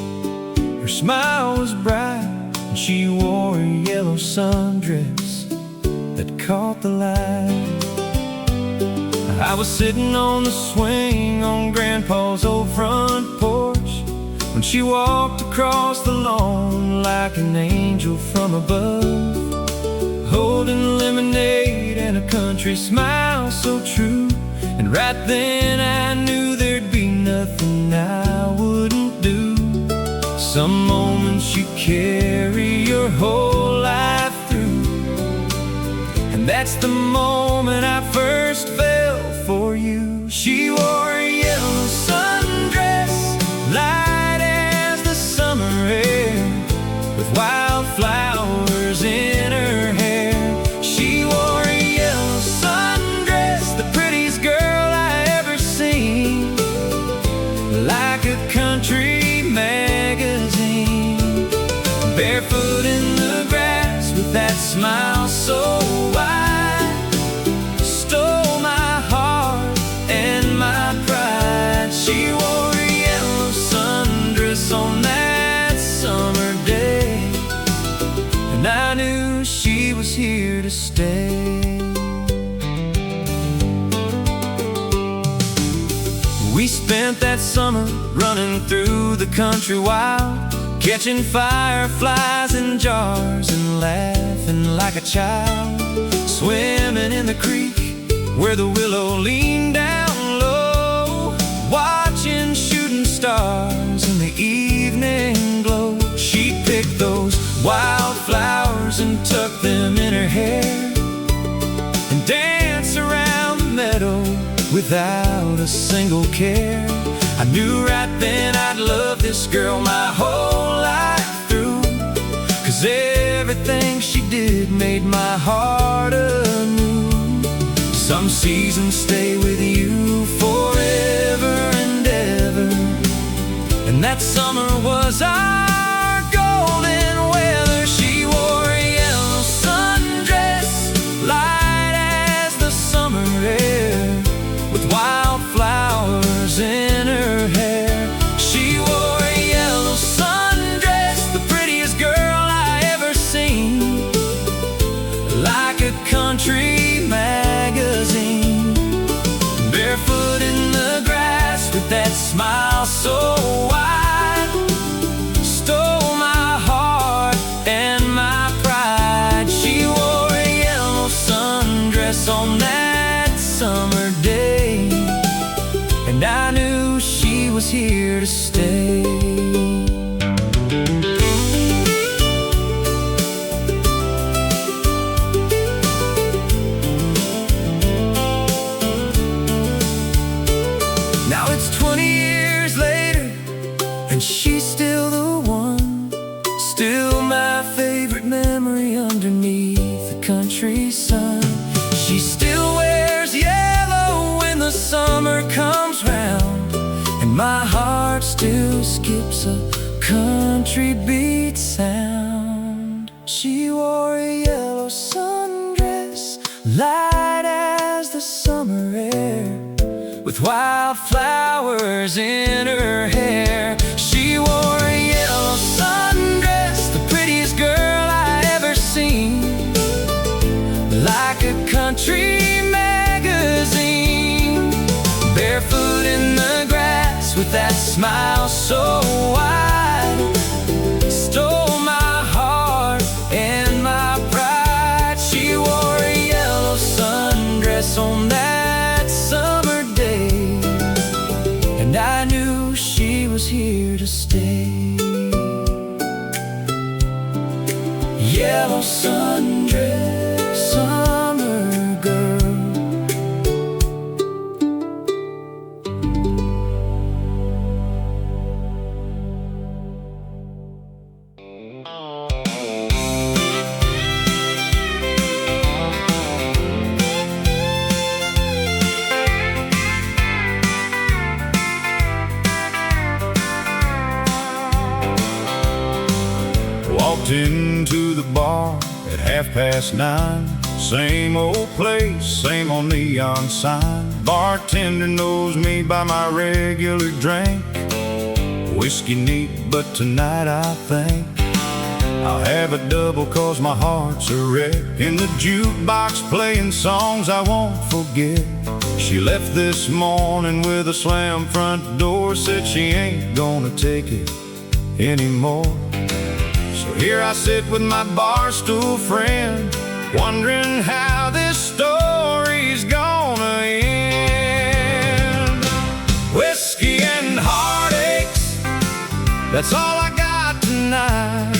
her smile was bright, and she wore a yellow sundress that caught the light. I was sitting on the swing on Grandpa's old front porch when she walked across the lawn like an angel from above, holding lemonade and a country smile so true. And right then I knew there'd be nothing I wouldn't do. Some moments you carry your whole life through, and that's the moment I first fell for you. She wore a yellow sundress, light as the summer air, with wildflowers in her hair. She wore a yellow sundress, the prettiest girl I ever seen, like a country magazine. Barefoot in the grass with that smile so wide, stole my heart and my pride. She wore a yellow sundress on that summer day, and I knew she was here to stay. We spent that summer running through the country wild, catching fireflies in jars and laughing like a child, swimming in the creek where the willow leaned down low, watching shooting stars in the evening glow. She'd pick those wildflowers and tuck them in her hair, and dance around the meadow without a single care. I knew right then I'd love this girl my whole life through, 'cause everything she did made my heart anew. Some seasons stay with you forever and ever, and that summer was our golden weather. She wore a yellow sundress, light as the summer air, with wildflowers in her hair. She wore a yellow sundress, the prettiest girl I ever seen, like a country magazine. Barefoot in the grass with that smile so wide, stole my heart and my pride. She wore a yellow sundress on that summer day, and I knew she was here to stay. Now it's 20 years later, and she's still the one, still my favorite memory underneath the country sun. She still wears yellow when the summer comes round, and my heart still skips a country beat sound. She wore a yellow sundress, light as the summer air, with wildflowers in her hair. She wore a yellow sundress, the prettiest girl I ever seen, like a country magazine. Barefoot in the grass with that smile so wide, stole my heart and my pride. She wore a yellow sundress on that summer day, and I knew she was here to stay. Yellow sundress, summer girl. Walked into the bar at 9:30. Same old place, same old neon sign. Bartender knows me by my regular drink. Whiskey neat, but tonight I think I'll have a double, 'cause my heart's a wreck. In the jukebox playing songs I won't forget. She left this morning with a slam front door. Said she ain't gonna take it anymore. So here I sit with my barstool friend, wondering how this story's gonna end. Whiskey and heartaches, that's all I got tonight.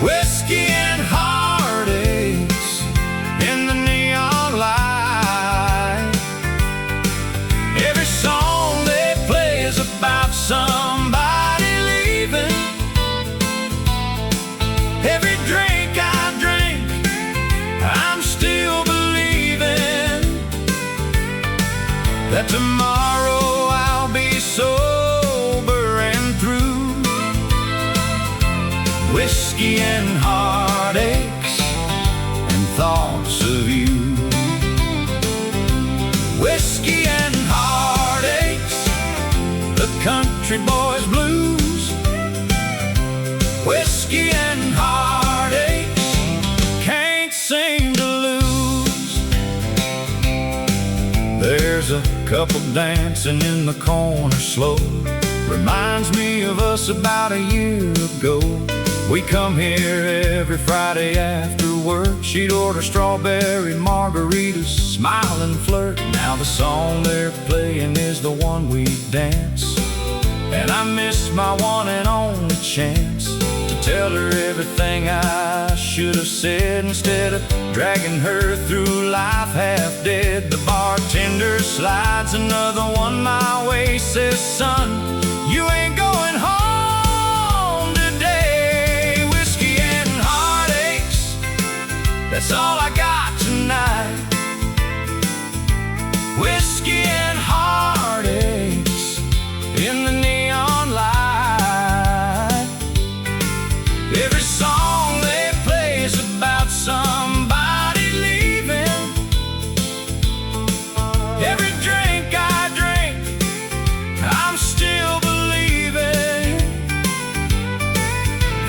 Whiskey and heartaches in the neon light. Every song they play is about somebody leaving. Every drink I drink, I'm still believing that tomorrow I'll be sober and through. Whiskey and heartaches and thoughts of you. Whiskey and heartaches, the country boys blues. Whiskey and heartaches, can't seem to lose. There's a couple dancing in the corner slow. Reminds me of us about a year ago. We come here every Friday after work. She'd order strawberry margaritas, smile and flirt. Now the song they're playing is the one we dance, and I miss my one and only chance to tell her everything I should have said, instead of dragging her through life half dead. The bartender slides another one my way, says, "Son, you ain't going home today." Whiskey and heartaches, that's all I got tonight. Whiskey and heartaches in the neon light. Every song they play is about somebody leaving. Every drink I drink, I'm still believing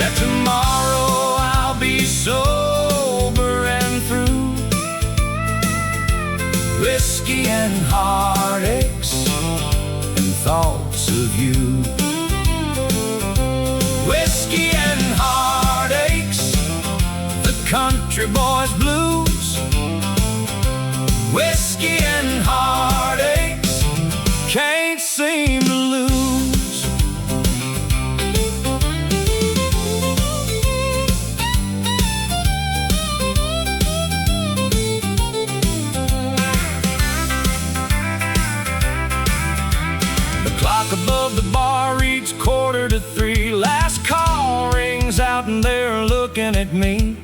that tomorrow I'll be sober and through. Whiskey and heartaches and thoughts of you. Whiskey and heartaches, the country boys blues. Whiskey and heartaches, can't seem to lose. The clock above the bar reads 2:45. Last call rings out and they're looking at me.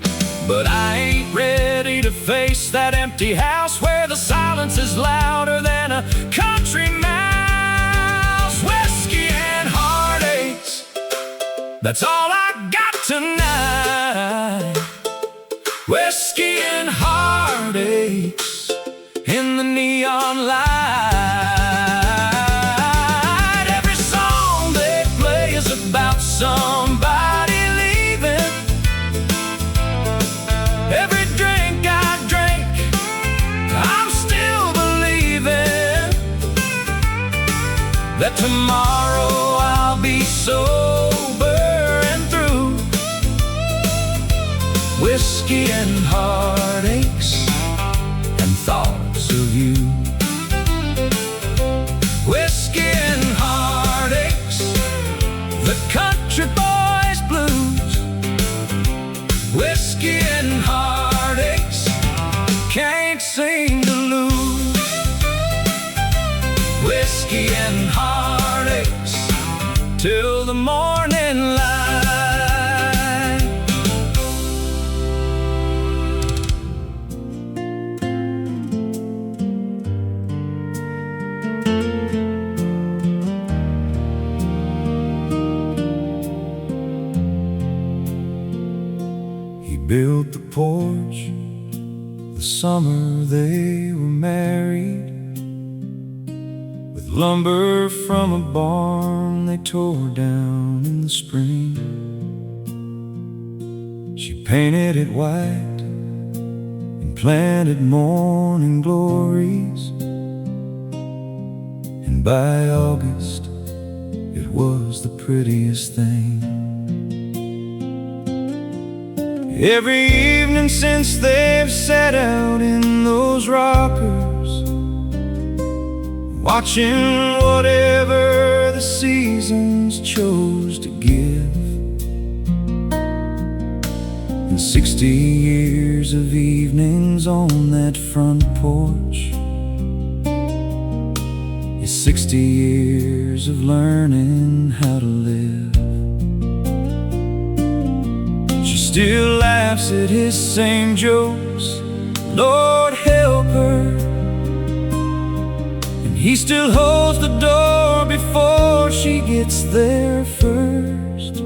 But I ain't ready to face that empty house where the silence is louder than a country mouse. Whiskey and heartaches, that's all I got tonight. Whiskey and heartaches in the neon light. Every song they play is about somebody leaving. Every drink I drink, I'm still believing that tomorrow I'll be sober and through. Whiskey and heartaches and thoughts of you. Whiskey and heartaches, the country boys blues. Whiskey and heartaches, can't seem to lose. Whiskey and heartaches till the morning light. porch the summer they were married. With lumber from a barn they tore down in the spring. She painted it white and planted morning glories, and by August it was the prettiest thing. Every evening since they've sat out in those rockers, watching whatever the seasons chose to give, and 60 years of evenings on that front porch is 60 years of learning how to live. She still laughs at his same jokes, Lord help her, and he still holds the door before she gets there first.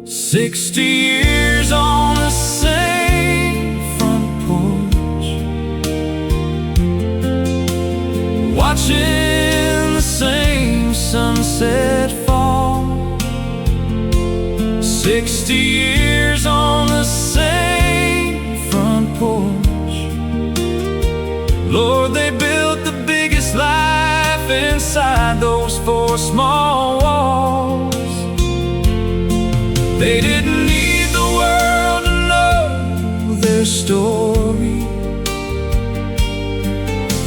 60 years on the same front porch, watching the same sunset fall. 60 years on the same front porch. Lord, they built the biggest life inside those four small walls. They didn't need the world to know their story.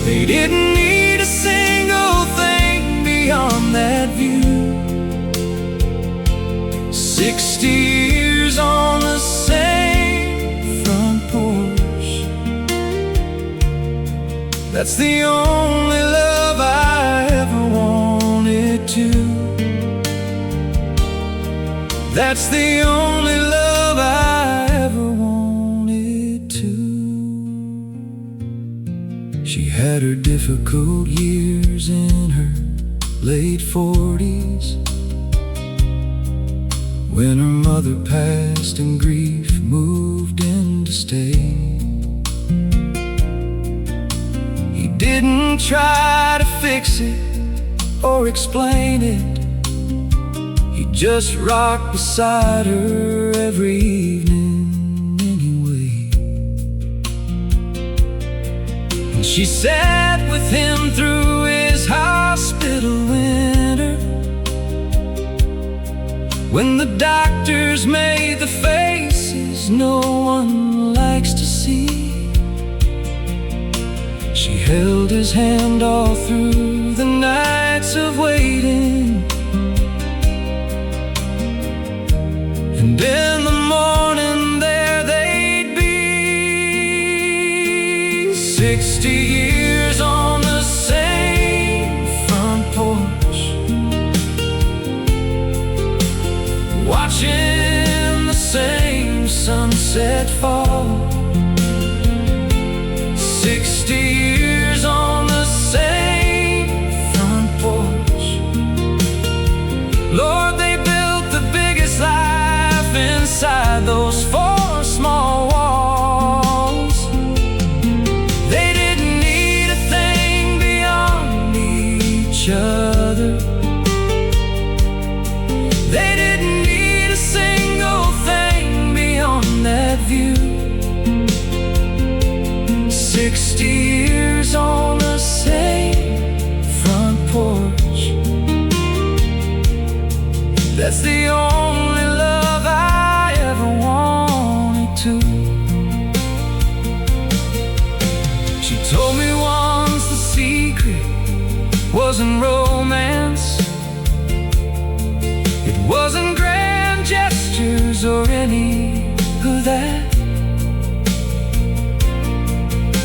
They didn't need a single thing beyond that view. 60 years on the same front porch. That's the only love I ever wanted to. That's the only love I ever wanted to. She had her difficult years in her late 40s, when her mother passed and grief moved in to stay. He didn't try to fix it or explain it. He just rocked beside her every evening anyway. And she sat with him through his hospital winter, when the doctors made the faces no one likes to see. She held his hand all through the nights of waiting, and in the morning there they'd be. 60 years on the same front porch, watching the same sunset fall. 60 years on the same front porch. Lord, they built the biggest life inside those four small walls. They didn't need a thing beyond each other. They didn't need a single thing beyond that view. 60 years on the same front porch. That's the only love I ever wanted to. She told me once the secret wasn't romance, it wasn't grand gestures or any of that.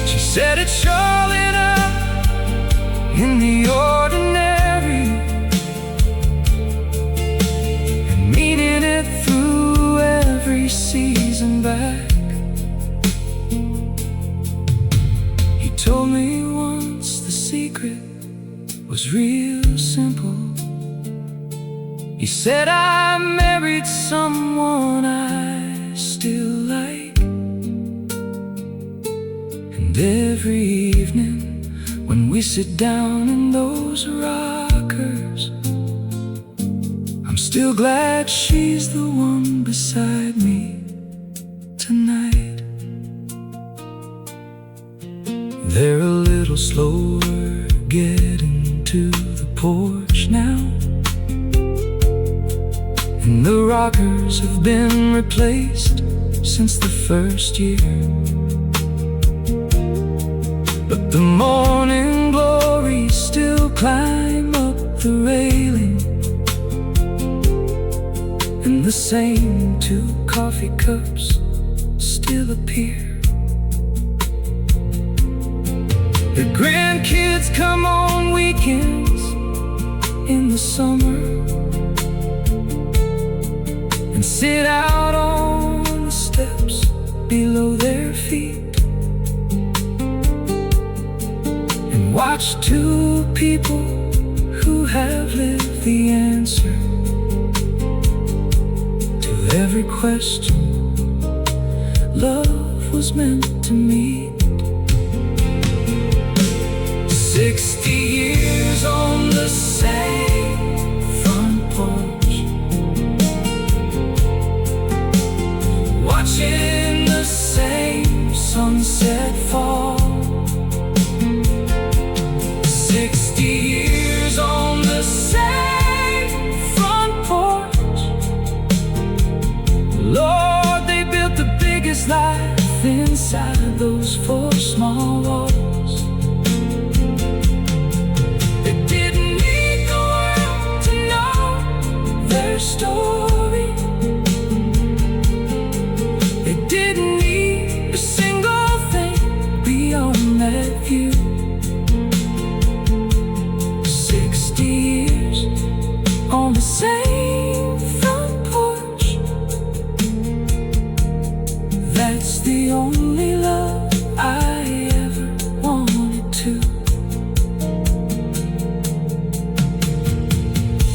She said it's showing up in the ordinary, and meaning it through every season back. He told me once the secret was real simple. He said I married someone I still like. every evening when we sit down in those rockers, I'm still glad she's the one beside me tonight. They're a little slower getting to the porch now, and the rockers have been replaced since the first year. But the morning glories still climb up the railing, and the same 2 coffee cups still appear. The grandkids come on weekends in the summer and sit out on the steps below their feet and watch 2 people who have lived the answer to every question love was meant to meet. 60 years on the same front porch, watching the same sunset fall. 60 years on the same front porch. Lord, they built the biggest life inside those 4 small walls. Story. They didn't need a single thing beyond that view. 60 years on the same front porch. That's the only love I ever wanted to.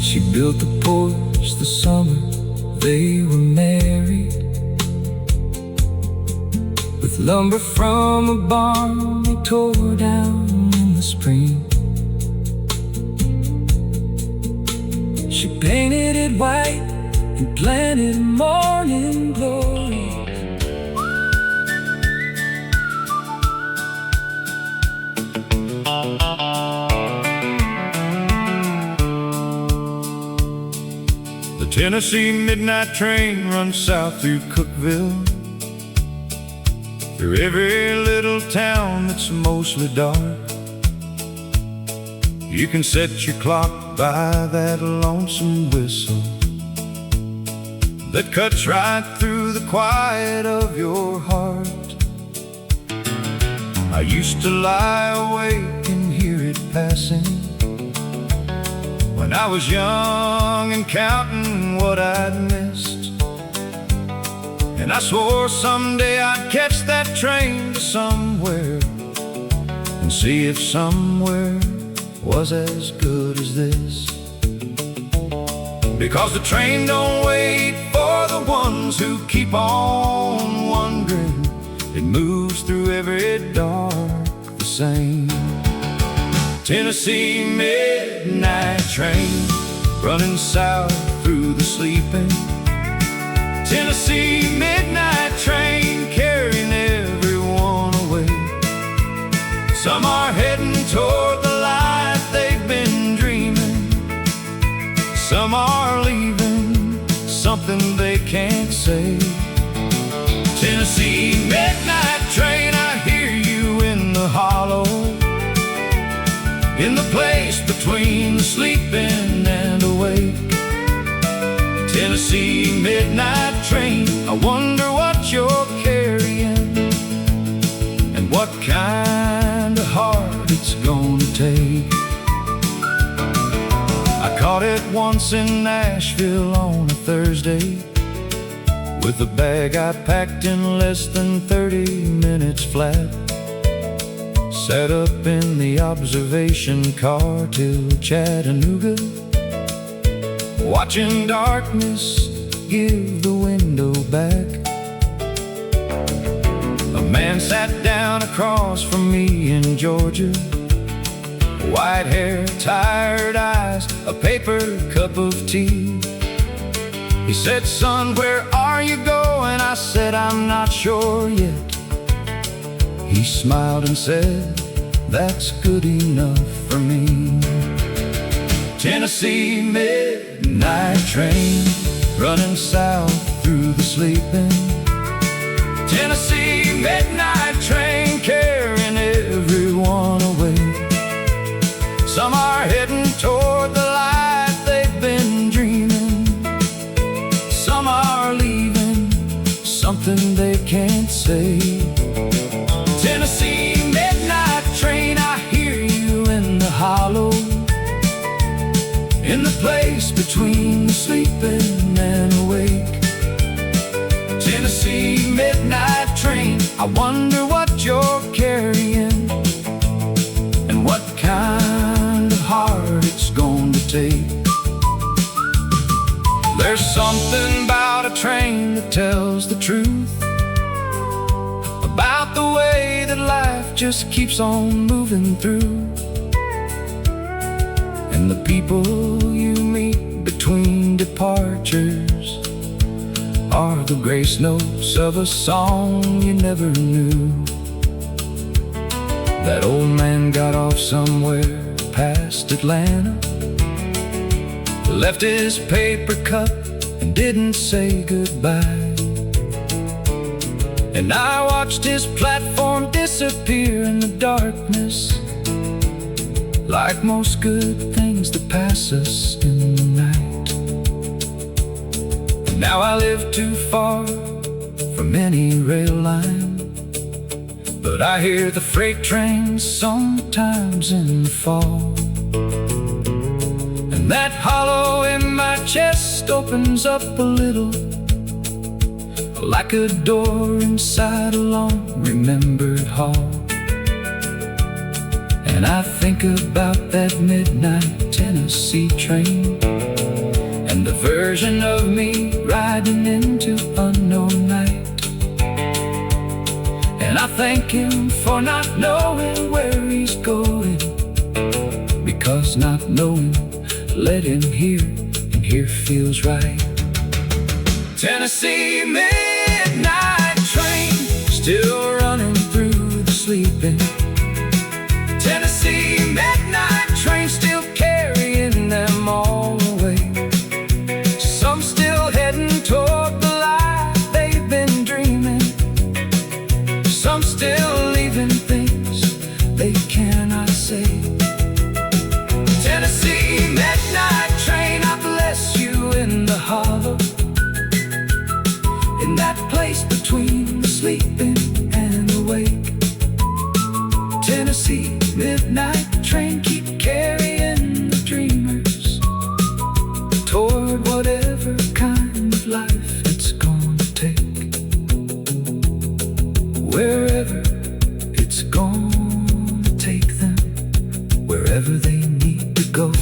She built the porch the summer they were married, with lumber from a barn they tore down in the spring. She painted it white and planted morning glory. Tennessee midnight train runs south through Cookeville, through every little town that's mostly dark. You can set your clock by that lonesome whistle that cuts right through the quiet of your heart. I used to lie awake and hear it passing when I was young and counting what I'd missed. And I swore someday I'd catch that train to somewhere and see if somewhere was as good as this. Because the train don't wait for the ones who keep on wondering. It moves through every dark the same. Tennessee midnight train running south through the sleeping. Tennessee midnight train carrying everyone away. Some are heading toward the life they've been dreaming. Some are leaving something they can't say. Tennessee midnight train, I hear you in the hollow, in the place between the sleeping and awake. Tennessee midnight train, I wonder what you're carrying and what kind of heart it's gonna take. I caught it once in Nashville on a Thursday, with a bag I packed in less than 30 minutes flat. Sat up in the observation car till Chattanooga, watching darkness give the window back. A man man sat down across from me in Georgia. White hair, tired eyes, a paper cup of tea. He said, "Son, where are you going?" I said, "I'm not sure yet." He smiled and said, "That's good enough for me." Tennessee midnight train, running south through the sleeping. Tennessee midnight train, carrying everyone away. Some are heading toward the life they've been dreaming. Some are leaving something they can't say. Tennessee midnight train, I hear you in the hollow, in the place between the sleeping and awake. Tennessee midnight train, I wonder what you're carrying, and what kind of heart it's going to take. There's something about a train that tells the truth about the way that life just keeps on moving through. And the people you meet between departures are the grace notes of a song you never knew. That old man got off somewhere past Atlanta, left his paper cup and didn't say goodbye. And I watched his platform disappear in the darkness, like most good things that pass us in the night. And now I live too far from any rail line, but I hear the freight trains sometimes in the fall. And that hollow in my chest opens up a little, like a door inside a long remembered hall. And I think about that midnight Tennessee train, and the version of me riding into unknown night. And I thank him for not knowing where he's going, because not knowing led him here, and here feels right. Tennessee midnight train, still running through the sleeping. Tennessee midnight train, still carrying them all away. Some still heading toward the life they've been dreaming. Some still leaving things they cannot say. Tennessee midnight train, I bless you in the hollow, in that place between the sleeping and awake. Tennessee midnight train, keep carrying the dreamers toward whatever kind of life it's gonna take, wherever it's gonna take them, wherever they need to go.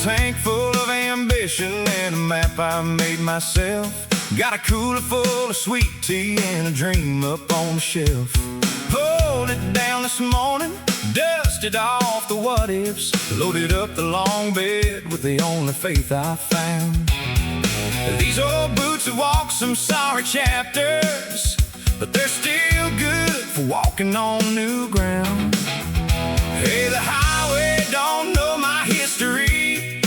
Tank full of ambition and a map I made myself. Got a cooler full of sweet tea and a dream up on the shelf. Pulled it down this morning, dusted off the what-ifs, loaded up the long bed with the only faith I found. These old boots have walked some sorry chapters, but they're still good for walking on new ground. Hey, the highway don't know my history,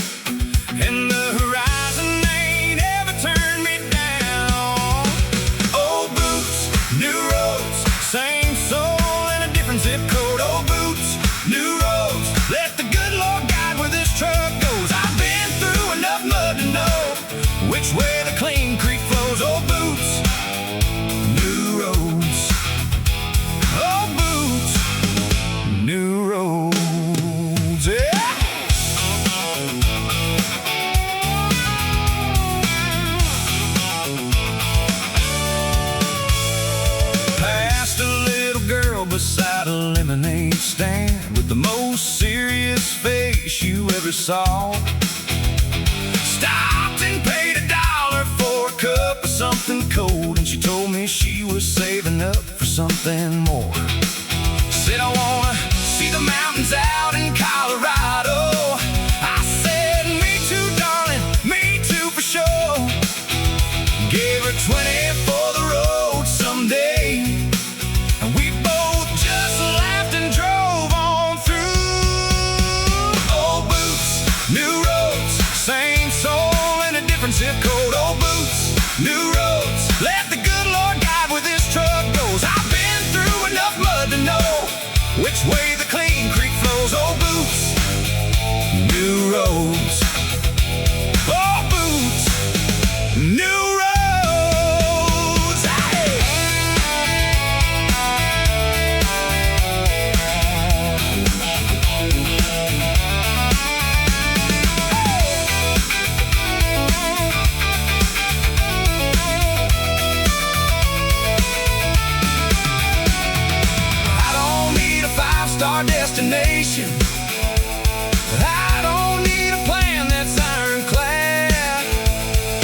and the horizon ain't ever turned me down. Old boots, new roads, same soul in a different zip code. Old boots, new roads, let the good Lord guide where this truck goes. I've been through enough mud to know which way the clean creek flows. Old boots, new roads. service all. Stopped and paid $1 for a cup of something cold, and she told me she was saving up for something more. Said, I wanna see the mountains out in Colorado. I said, me too, darling, me too for sure. Gave her 20 for the road someday, and we both just laughed and drove on through. Old boots, new roads, same soul in a different zip code. Old boots, new roads, let the good Lord guide where this truck goes. I've been through enough mud to know which way the clean creek flows. Old boots, new roads. Old boots, new roads. Hey! I don't need a five-star destination. I don't need a plan that's ironclad.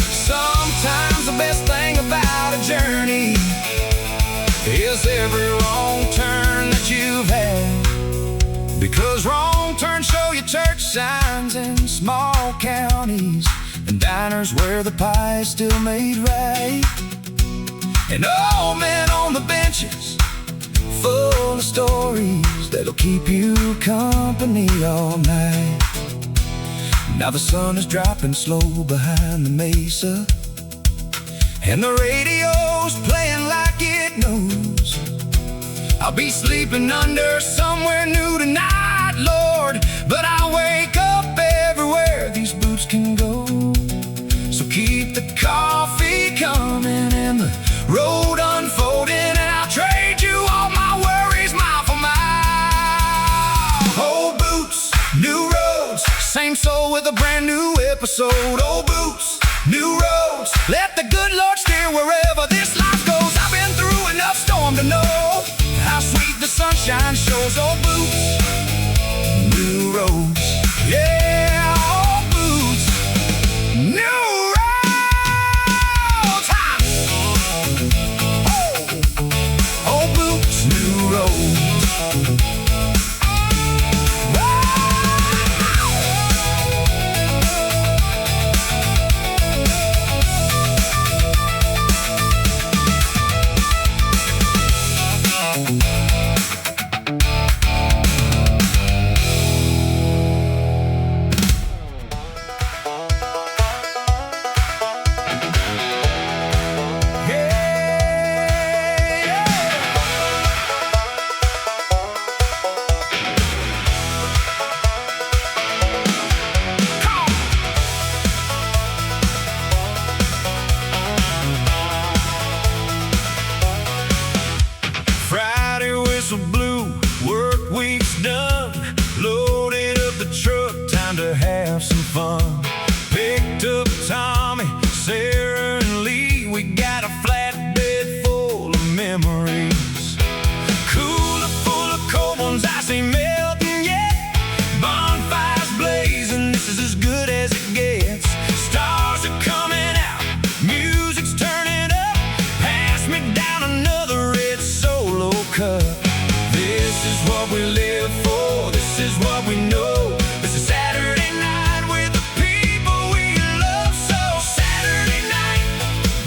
Sometimes the best thing about a journey is every wrong turn that you've had. Because wrong turns show you church signs in small counties, and diners where the pie is still made right, and old men on the benches full of stories that'll keep you company all night. Now the sun is dropping slow behind the mesa, and the radio's playing like it knows I'll be sleeping under somewhere new tonight, Lord. But I wake up everywhere these boots can go. So keep the coffee coming and the road unfolding, and I'll trade you all my worries mile for mile. Old boots, new roads, same soul with a brand new episode. Old boots, new roads, let the good Lord steer wherever this life goes. I've been through enough storm to know how sweet the sunshine shows. Old boots, new roads. Yeah, old boots, new roads. Ha! Oh, old boots, new roads. Friday whistle blew, work week's done. Loaded up the truck, time to have some fun. Picked up Tommy, Sarah, and Lee. We got a flatbed full of memories. Cooler full of cold ones, I see melting yet. Bonfires blazing, this is as good as it gets. Stars are coming out, music's turning up. Pass me down another red Solo cup. This is what we live for, this is what we know. This is Saturday night with the people we love so. Saturday night,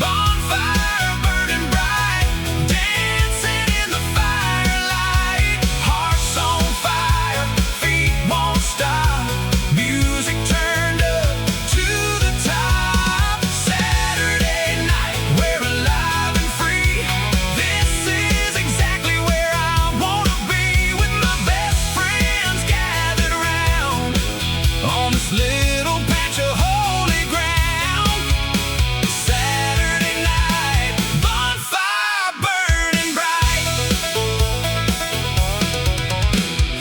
bonfire burning bright, dancing in the firelight. Hearts on fire, feet won't stop, music turned up to the top. Saturday night, we're alive and free. This is exactly where I wanna be, with my best friends gathered around on this little patch of holy ground. Saturday night, bonfire burning bright.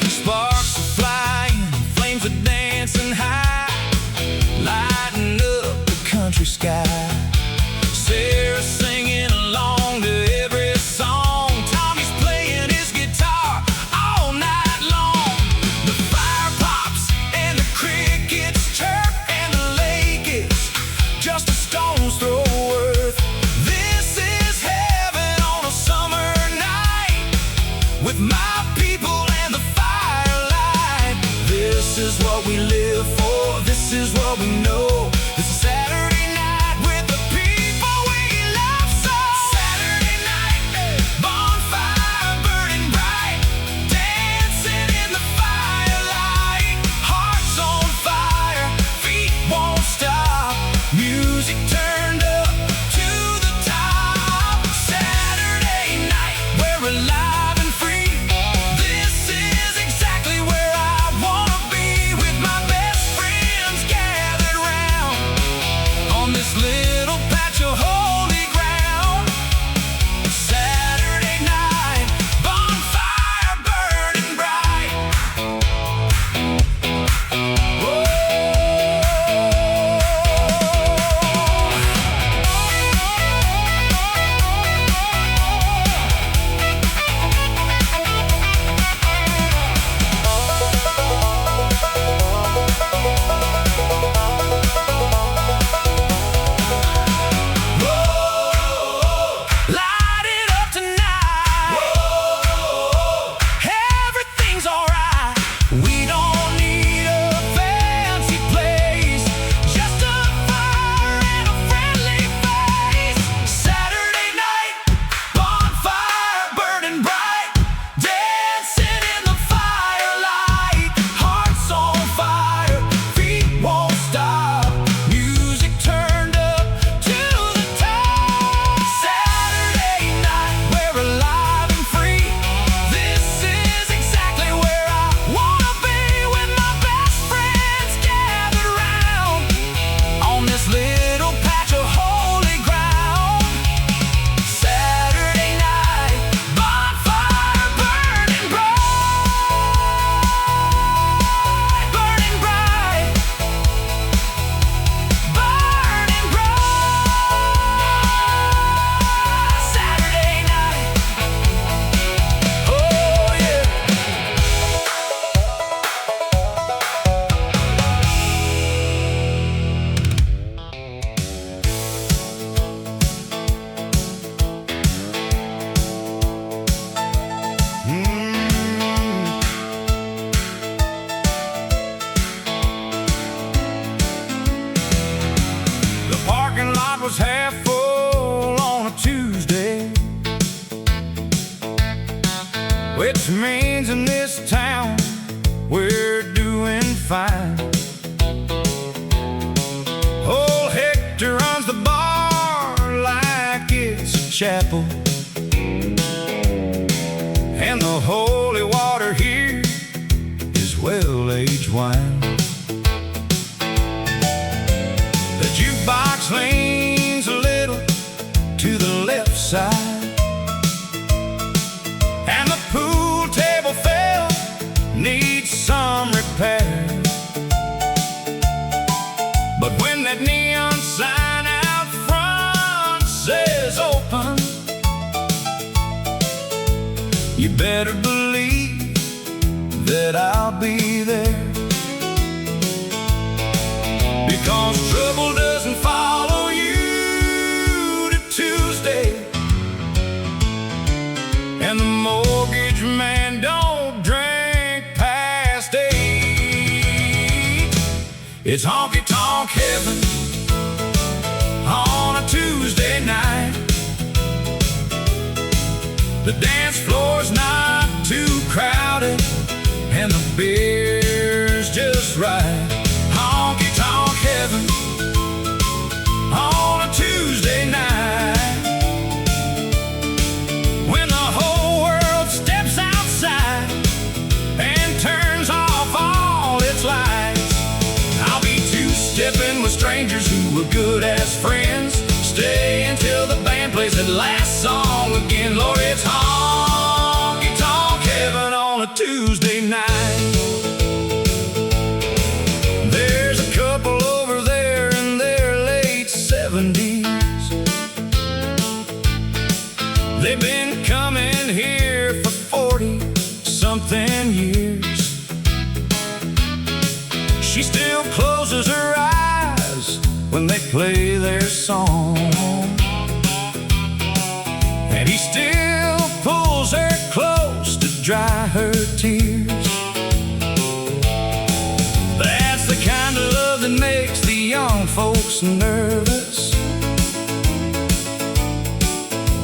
Sparks are flying, flames are dancing high, lighting up the country sky. Sarah singing along to every song. Tommy's playing his guitar all night long. The fire pops and the crickets before. This is what we know. This is Saturday night with the people we love so. Saturday night, bonfire burning bright, dancing in the firelight, hearts on fire, feet won't stop, music turned up to the top. Saturday night, we're alive and free. This is exactly where I wanna be, with my best friends gathered round on this little patch of holy ground. Saturday night, bonfire burning bright. Whoa. Light it up tonight. Everything's alright. We don't need a fancy place, just a fire and a friendly face. Saturday night, bonfire burning bright, dancing in the firelight, hearts on fire, feet won't stop, music turned up to the top. Saturday night, we're alive and free. This is exactly where I wanna be, with my best friends gathered round on this little patch of holy ground. Saturday night, bonfire burning bright, burning bright, burning bright. Saturday night, oh yeah. The parking lot was half full on a Tuesday, which means in this town we're doing fine. Old Hector runs the bar like it's a chapel, and the holy water here is well-aged wine. The jukebox leans a little to the left side, and the pool table fell, needs some repair. But when that neon sign out front says open, you better believe that I'll be there. Because trouble doesn't follow you to Tuesday, and the mortgage man don't drink past 8. It's honky-tonk heaven on a Tuesday night. The dance floor's not too crowded, and the beer's just right. Honky-tonk heaven on a Tuesday night, when the whole world steps outside and turns off all its lights. I'll be two-stepping with strangers who were good as friends, stay until the band plays that last song again. Lord, it's honky-tonk heaven on a Tuesday night. There's a couple over there in their late 70s. They've been coming here for 40-something years. She still closes her eyes when they play their song, and he still pulls her close to dry her tears. That's the kind folks nervous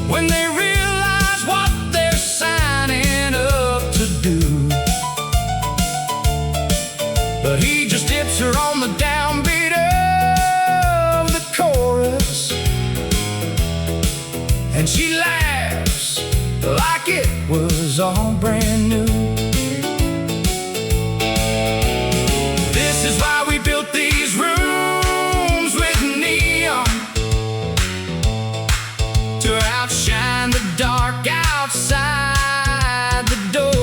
when they realize what they're signing up to do. But he just dips her on the downbeat of the chorus, and she laughs like it was all brand new. This is why we built these rooms with neon, to outshine the dark outside the door.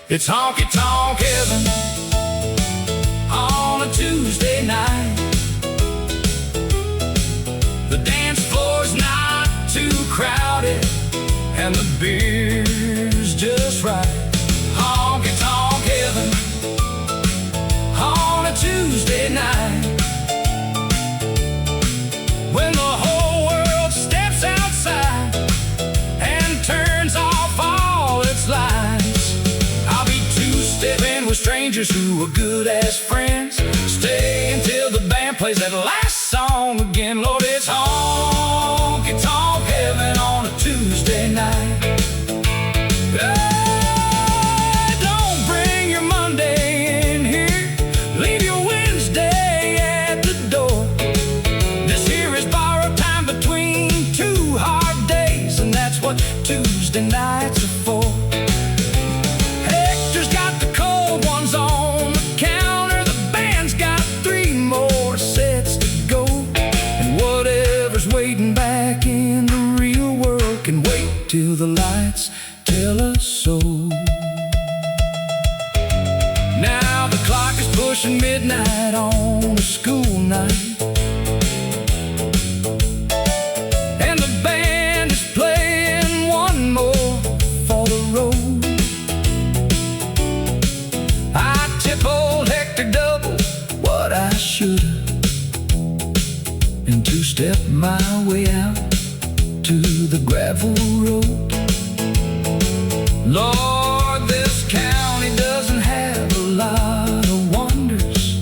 It's honky-tonk heaven on a Tuesday night. The dance floor's not too crowded and the beer's just right. Honky-tonk heaven on a Tuesday night, when the whole world steps outside and turns off all its lights. I'll be two-stepping with strangers who are good as friends. Stay until the band plays that last song again. Lord, it's honky-tonk heaven on a Tuesday night. Don't bring your Monday in here, leave your Wednesday at the door. This here is borrowed time between two hard days, and that's what Tuesday nights are for. Hector's got the cold ones on the counter, the band's got 3 more sets to go, and whatever's waiting back in the real world can wait till the lights tell us so. Now the clock is pushing midnight on a school night, and the band is playing one more for the road. I tip old Hector double what I should've, and two-step my way out to the gravel road. Lord, this county doesn't have a lot of wonders,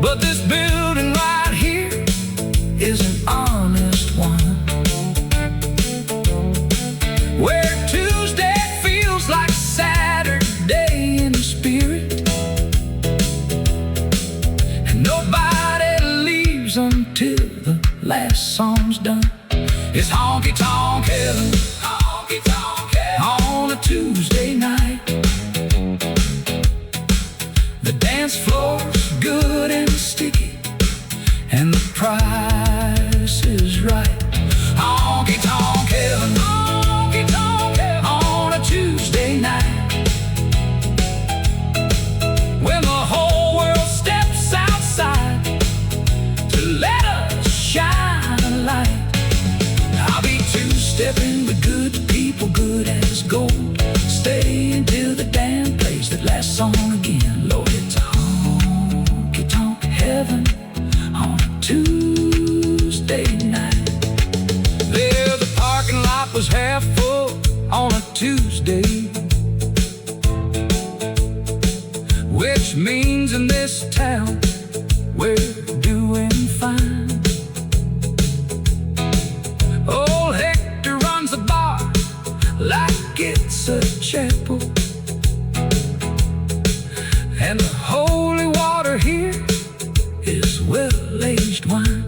but this building right here is an honest one, where Tuesday feels like Saturday in the spirit, and nobody leaves until the last song's done. It's honky-tonk heaven, honky-tonk heaven on a Tuesday night. The dance floor's good and sticky, and the price is right. Honky-tonk heaven, honky-tonk heaven on a Tuesday night, when the whole world steps outside to let us shine a light. I'll be two-stepping with good people, good as gold. Stay until the band plays that last song again. Lord, it's honky-tonk heaven on a Tuesday night. There, the parking lot was half full on a Tuesday, which means in this town we're doing fine. Old Hector runs a bar like it's a chapel, and the holy water here is well-aged wine.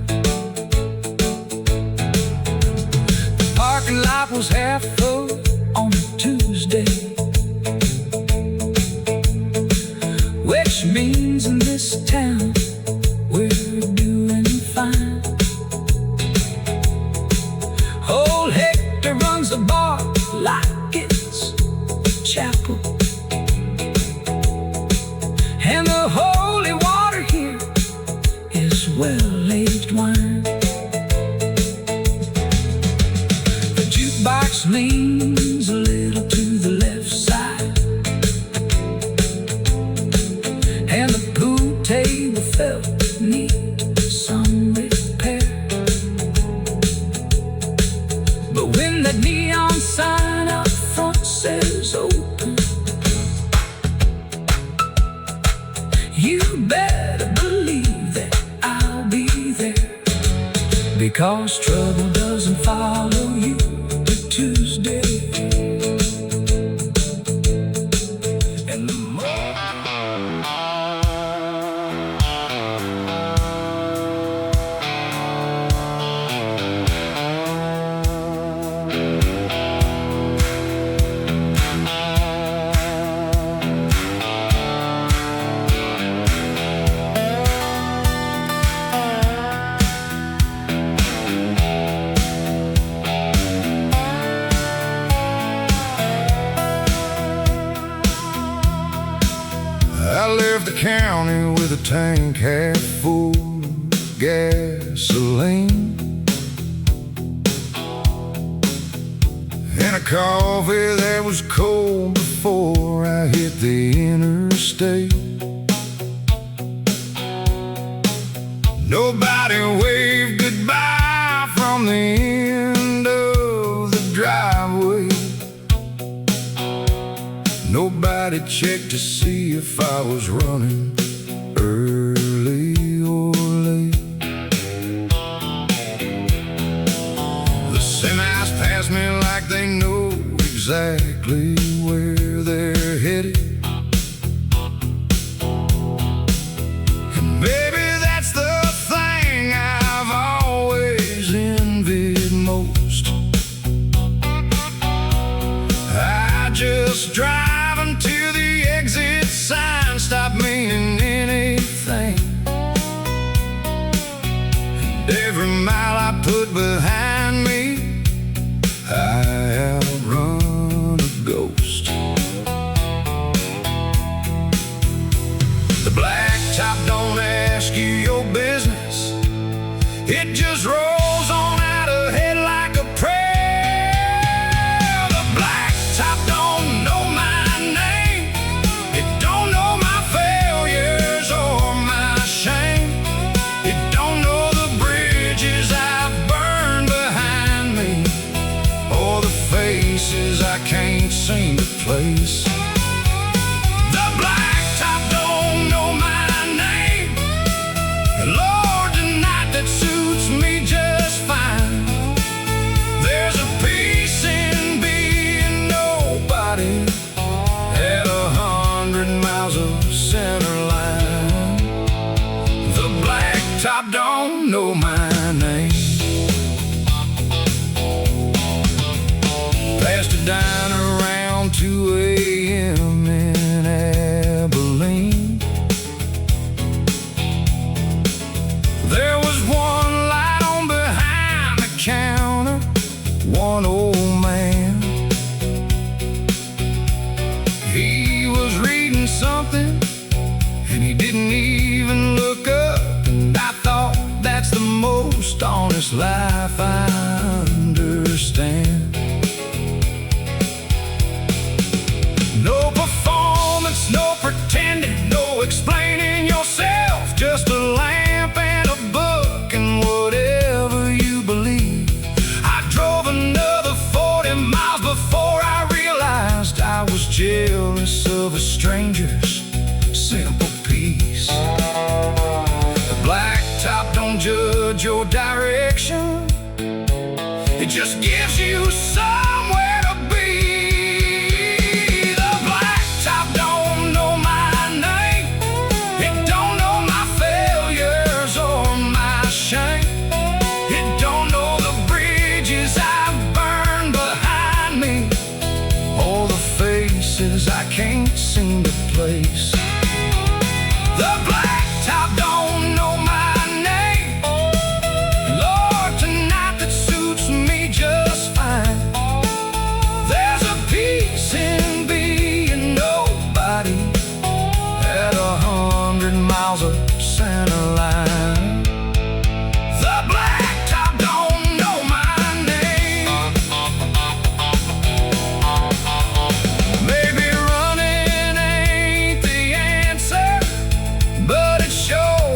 The parking lot was half full on a Tuesday, which means in this town we're doing fine. Old Hector runs a bar like it's a chapel, and the holy water here is well-aged wine. The jukebox leans a little to the left side, and the pool table felt need some repair. But when that neon sign out front says open, You better believe that I'll be there, because trouble doesn't follow you to Tuesday. And the I left the county with a tank half full of gasoline and a coffee that was cold before I hit the interstate. Nobody waved goodbye from the end of the driveway. Nobody checked to see if I was running early or late. The semis pass me like they know exactly where they're headed. And baby, that's the thing I've always envied most. I just drive until the exit sign stop meaning anything. And every mile I put behind me, I outrun a ghost. The blacktop don't ask you your business, it just rolls on out ahead like a prayer. The blacktop don't know my name, it don't know my failures or my shame. It don't know the bridges I've burned behind me, or the faces I can't seem to place. The blacktop don't know my name, Lord, tonight that suits me just fine. There's a peace in being nobody at 100 miles of center line. The blacktop don't know my name. Passed it down around 2 a.m. in Abilene. There was one light on behind the counter, one old man. He was reading something and he didn't even look up. And I thought, that's the most honest life I understand. No performance, no pretending, no explaining yourself, just a lamp and a book and whatever you believe. I drove another 40 miles before I realized I was jealous of a stranger's simple peace. The blacktop don't judge your direction, it just gives you somewhere to be. The blacktop don't know my name, it don't know my failures or my shame. It don't know the bridges I've burned behind me, or the faces I can't seem to place. The blacktop don't know my name, Lord, tonight that suits me just fine. There's a peace in being nobody at 100 miles of center line. The blacktop don't know my name. Maybe running ain't the answer, but it sure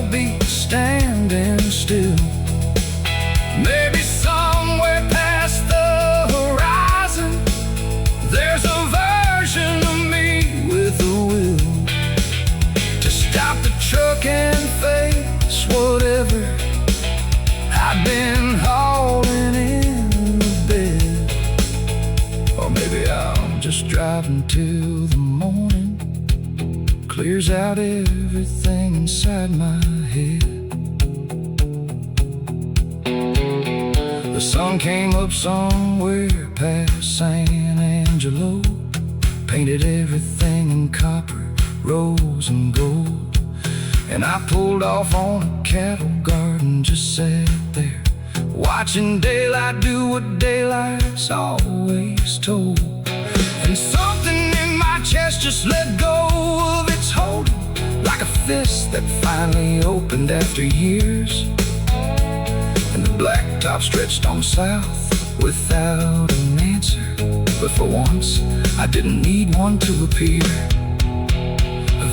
until the morning clears out everything inside my head. The sun came up somewhere past San Angelo, painted everything in copper, rose and gold. And I pulled off on a cattle guard and just sat there, watching daylight do what daylight's always told. And something in my chest just let go of its hold, like a fist that finally opened after years. And the blacktop stretched on south without an answer, but for once I didn't need one to appear.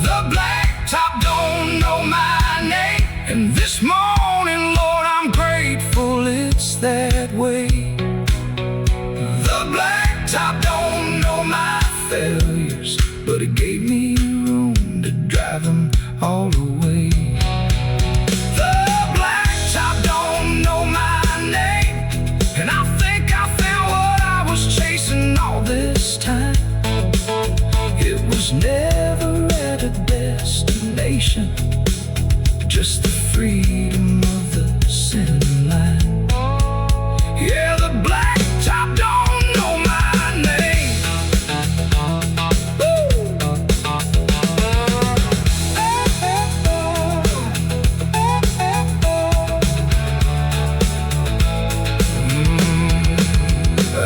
The blacktop don't know my name, and this morning, Lord, I'm grateful it's that way. The blacktop don't know my failures, but it gave me room to drive them all away. The blacktop don't know my name, and I think I found what I was chasing all this time. It was never at a destination, just the freedom of the center line. Yeah, the blacktop don't know my name.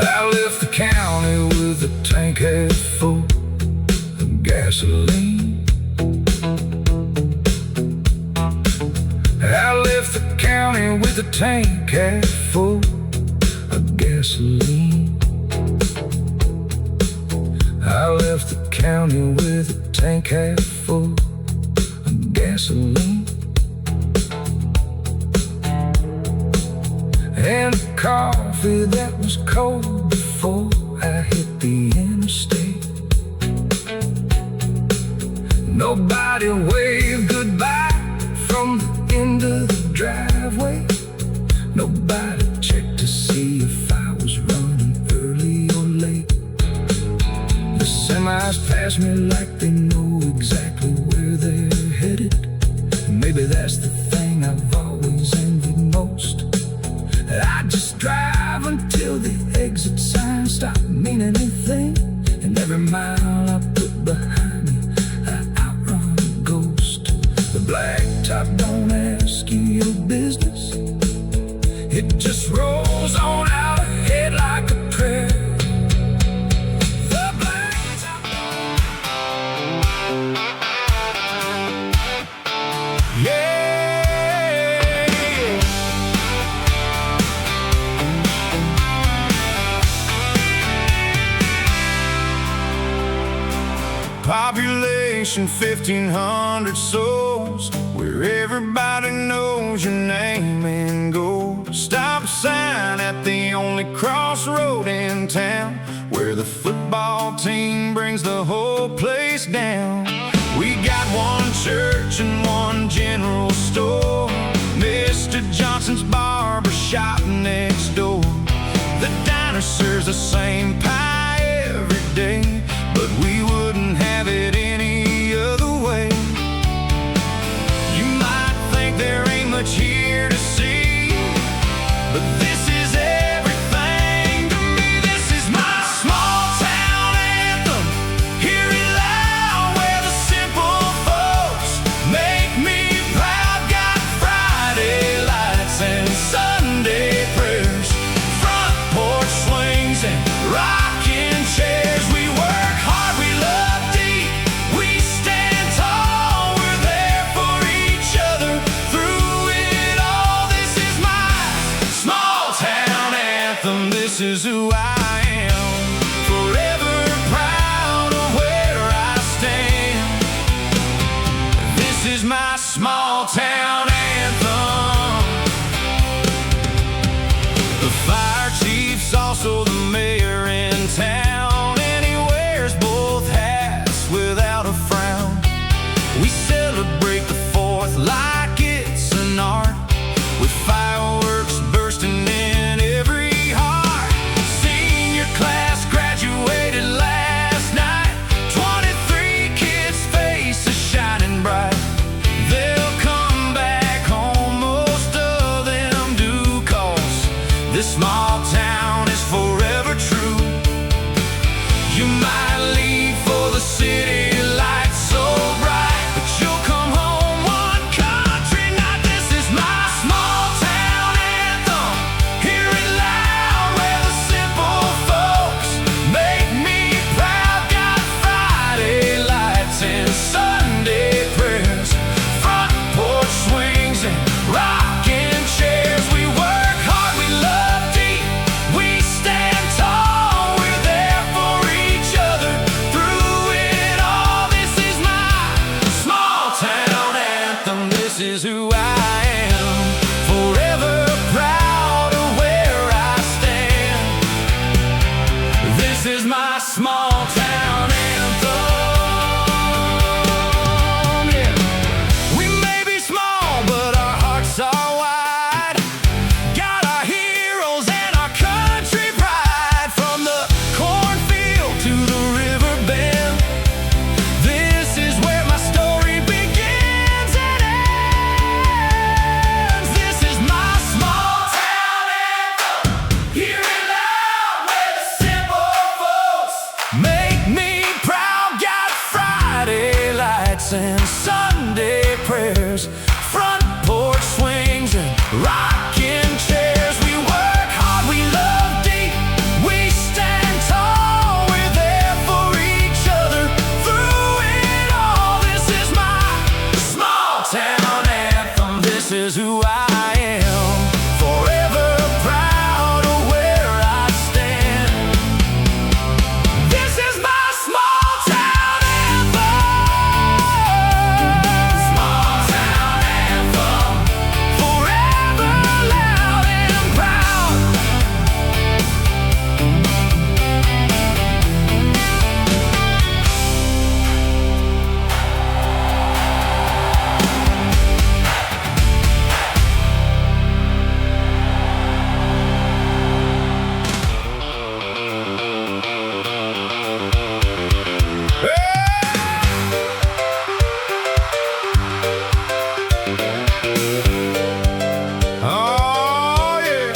I left the county with a tank half full of gasoline. I left the county with a tank half full of gasoline. I left the county with a tank half full of gasoline. And a coffee that was cold before I hit the interstate. Nobody waved goodbye from the end of the driveway. Nobody checked to see if I was running early or late. The semis pass me like they know exactly where they're headed. Maybe that's the thing I've always envied most. I just drive until the exit sign stop meaning anything, and every mile I put behind me, I outrun a ghost. The blacktop don't ask you your business, it just rolls on out ahead like a prayer. The blacktop yeah. Population 1,500 souls, where everybody knows your name and goes. Stop sign at the only crossroad in town, where the football team brings the whole place down. We got one church and one general store, Mr. Johnson's barber shop next door. The diner serves the same pie every day, but we wouldn't have it any other way. You might think there ain't much here to see, but this is everything to me. This is my small town anthem. Hear it loud where the simple folks make me proud. Got Friday lights and Sunday prayers, front porch swings and rocking chairs. We work hard, we love deep, we stand tall, we're there for each other through it all. This is my small town anthem. This is who I am, forever proud of where I stand. This is my small town anthem. The fire chief's also the mayor in town, and he wears both hats without a frown. We celebrate the 4th like it's an art, with fireworks bursting in every heart. Senior class graduated last night, and Sunday prayers, front porch swings and rocking chairs. We work hard, we love deep, we stand tall. We're there for each other through it all. This is my small town anthem. This is who I am, forever proud of where I stand. This is my small town anthem. Small town anthem, forever loud and proud. Oh, yeah.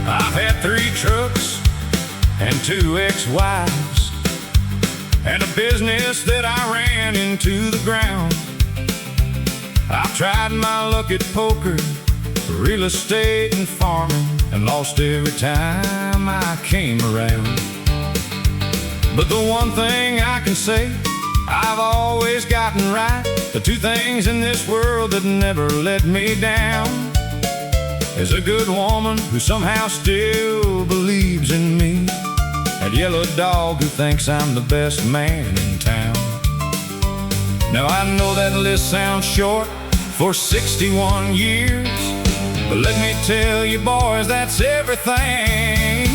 I've had 3 trucks and 2 ex-wives, and a business that I ran into the ground. I've tried my luck at poker, real estate and farming, and lost every time I came around. But the one thing I can say I've always gotten right, the 2 things in this world that never let me down, is a good woman who somehow still believes in me, and yellow dog who thinks I'm the best man in town. Now I know that list sounds short for 61 years, but let me tell you boys, that's everything.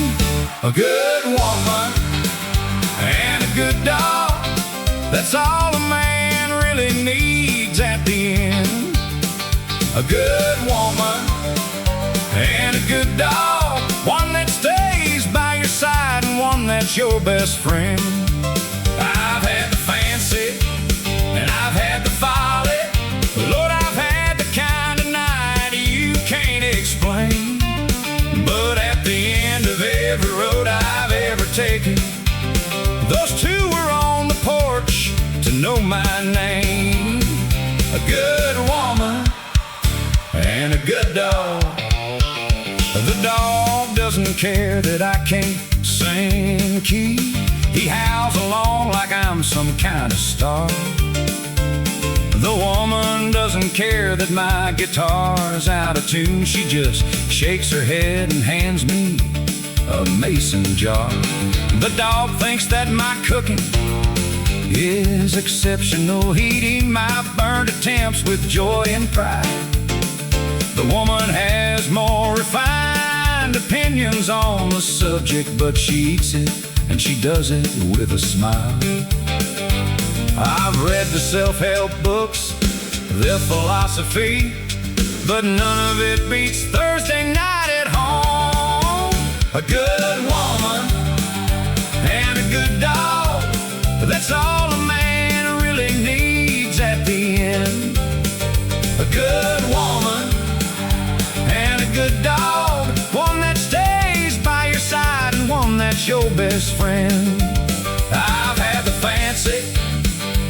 A good woman and a good dog, that's all a man really needs at the end. A good woman and a good dog, one that stays by your side and one that's your best friend. I've had the fancy and I've had the folly, but Lord, I've had the kind of night you can't explain. But at the end of every road I've ever taken, those 2 were on the porch to know my name. A good woman and a good dog. The dog doesn't care that I can't sing key. He howls along like I'm some kind of star. The woman doesn't care that my guitar's out of tune. She just shakes her head and hands me a mason jar. The dog thinks that my cooking is exceptional, eating my burnt attempts with joy and pride. The woman has more refined opinions on the subject, but she eats it and she does it with a smile. I've read the self-help books, their philosophy, but none of it beats Thursday night at home. A good woman and a good dog, that's all a man really needs at the end. A good woman and a good dog, one that stays by your side and one that's your best friend. I've had the fancy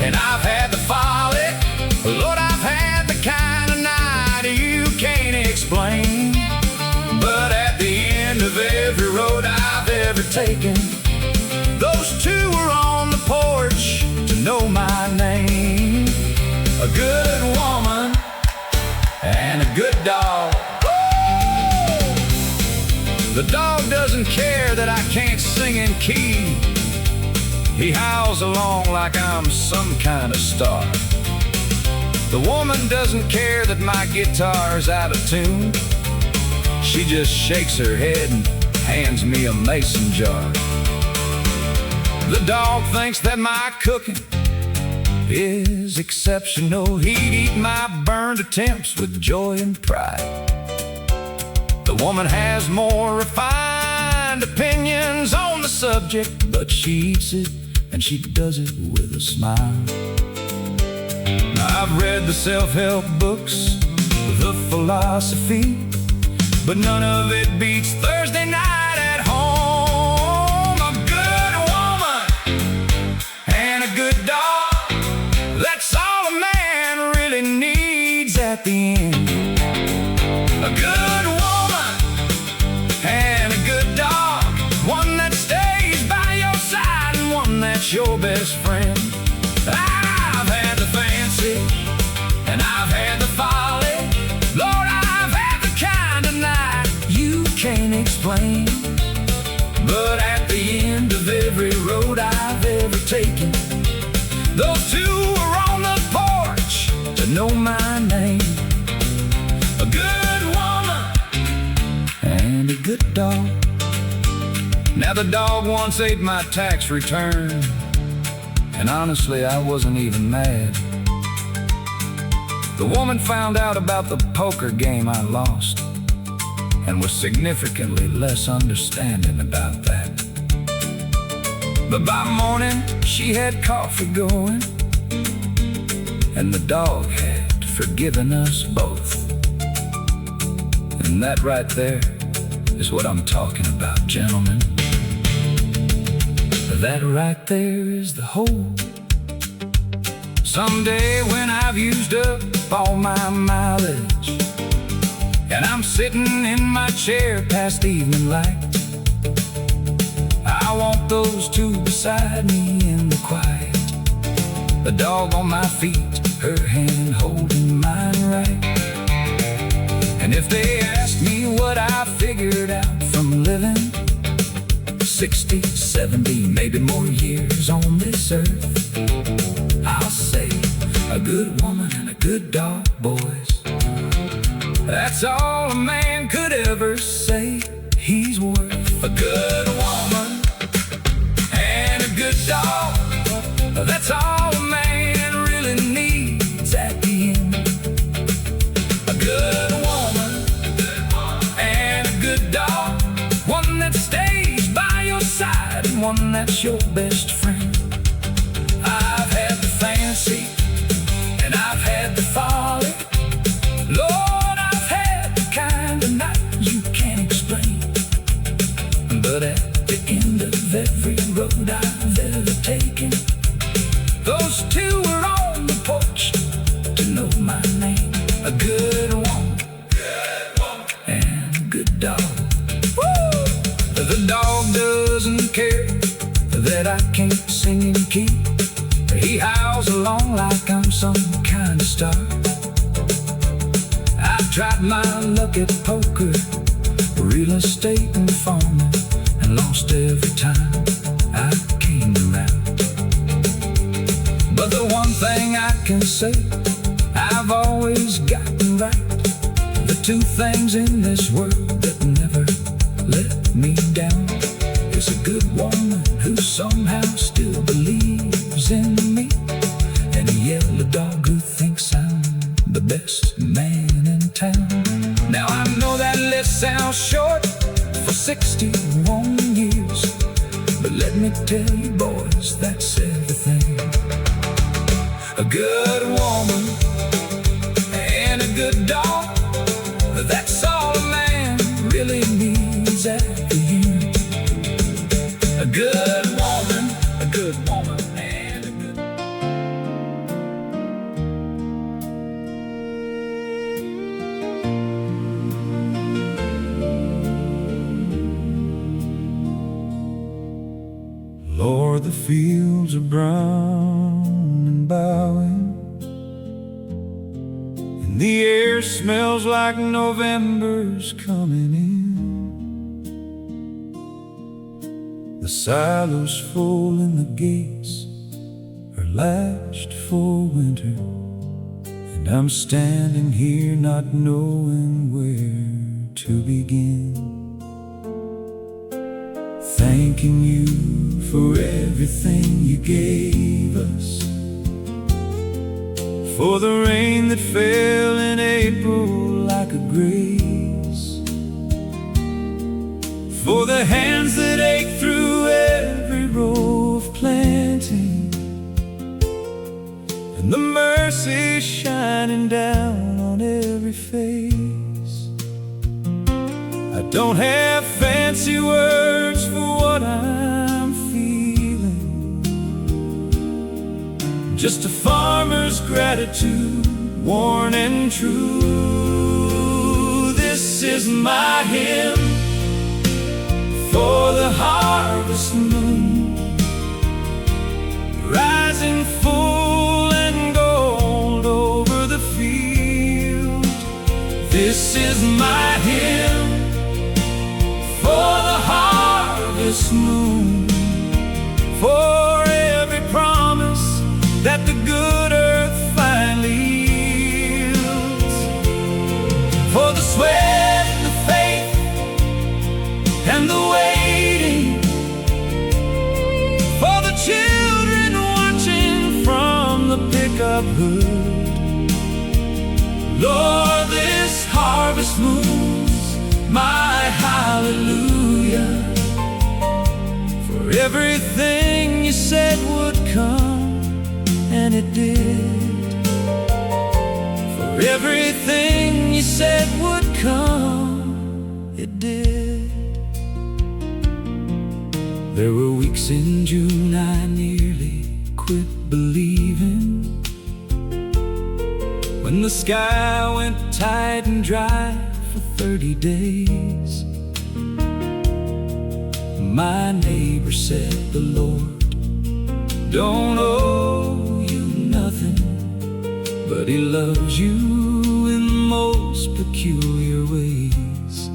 and I've had the folly, Lord, I've had the kind of night you can't explain. But at the end of every road I've ever taken, those 2 were on the porch to know my name. A good woman and a good dog. The dog doesn't care that I can't sing in key. He howls along like I'm some kind of star. The woman doesn't care that my guitar's out of tune. She just shakes her head and hands me a mason jar. The dog thinks that my cooking is exceptional. He'd eat my burned attempts with joy and pride. The woman has more refined opinions on the subject, but she eats it and she does it with a smile. I've read the self-help books, the philosophy, but none of it beats Thursday night at home. A good woman and a good dog, that's all a man really needs at the end. A good woman and a good dog, one that stays by your side and one that's your best friend. I've had the fancy and I've had the folly, Lord, I've had the kind of night you can't explain. But at the end of every road I've ever taken, those two were on the porch to know my name. A good woman and a good dog. Now the dog once ate my tax return, and honestly I wasn't even mad. The woman found out about the poker game I lost and was significantly less understanding about that. But by morning she had coffee going, and the dog had forgiven us both. And that right there is what I'm talking about, gentlemen. That right there is the whole. Someday when I've used up all my mileage and I'm sitting in my chair past the evening light, I want those two beside me in the quiet, the dog on my feet, her hand holding mine right. And if they ask me what I figured out from living 60, 70, maybe more years on this earth, I'll say a good woman and a good dog, boys. That's all a man could ever say he's worth. A good woman and a good dog, that's all a man really needs at the end. A good woman and a good dog, one that stays by your side and one that's your best friend. I've had the fancy and I've had the folly, Lord, I've had the kind of night you can't explain. But at the end of every road I've ever taken, those two were on the porch to know my name. A good woman and a good dog. Woo! The dog doesn't care that I can't sing in key. He howls along like I'm some kind of star. I've tried my luck at poker, real estate and farming, and lost every time I came around. But the one thing I can say I've always gotten right, the two things in this world that never let me down, is a good woman who somehow still believes in me, and a yellow dog who thinks I'm the best man in town. Now I know that list sounds short for 61 years, but let me tell you boys, that's everything. A good woman and a good dog, that's all a man really needs at the end. A good woman, a good woman, and a good... Lord, the fields are brown and bowing, and the air smells like November's coming in. The silos full and the gates are latched for winter, and I'm standing here not knowing where to begin. Thanking you for everything you gave us, for the rain that fell in April like a grace, for the hands that ache through every row of planting, and the mercy shining down on every face. I don't have fancy words for what I'm feeling, just a farmer's gratitude, worn and true. This is my hymn for the harvest moon, rising full and gold over the field. This is my hymn for the harvest moon, for every promise that the good earth finally yields, for the sweat and the faith and the waiting, for the children watching from the pickup hood. Lord, this harvest moon's my hallelujah, for everything you said would come, and it did. For everything you said would come, it did. There were weeks in June I nearly quit believing, when the sky went tight and dry for 30 days. My neighbor said the Lord don't owe you nothing, but He loves you in the most peculiar ways.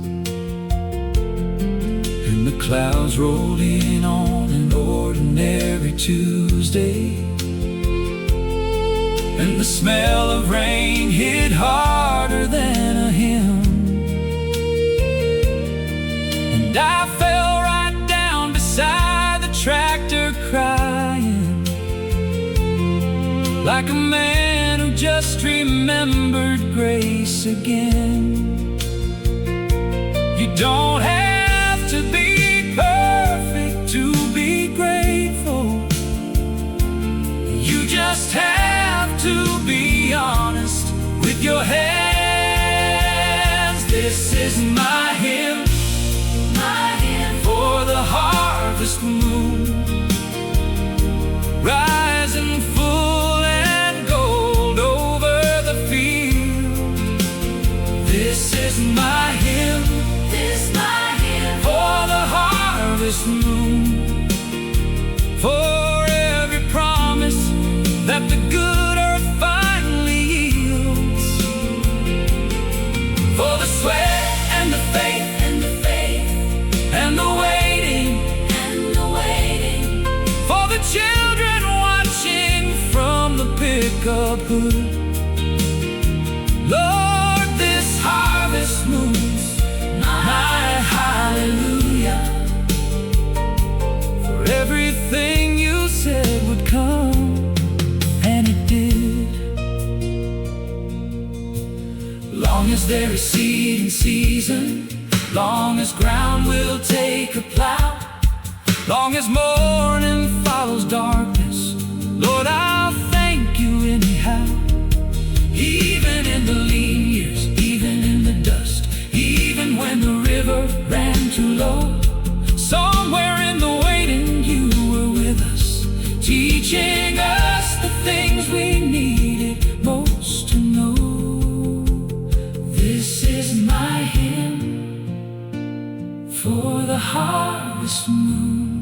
And the clouds rolled in on an ordinary Tuesday, and the smell of rain hit harder than a hymn, and I fell right down beside the tractor crying, like a man who just remembered grace again. You don't have to be perfect to be grateful, you just have to be honest with your hands. This is my hymn for the harvest moon, rising full and gold over the field. This is my hymn for the harvest moon, for every promise that the good earth finally yields, for the sweat and the faith and the waiting, for the children watching from the pickup hood. Lord, this harvest moon's my hallelujah, for everything you said would come, and it did. Long as there is seed in season, long as ground will take a plow, long as morning follows darkness, Lord, I'll thank you anyhow. Even in the lean years, even in the dust, even when the river ran too low, somewhere in the waiting you were with us, teaching us the things we needed most to know. This is my hymn for the harvest moon,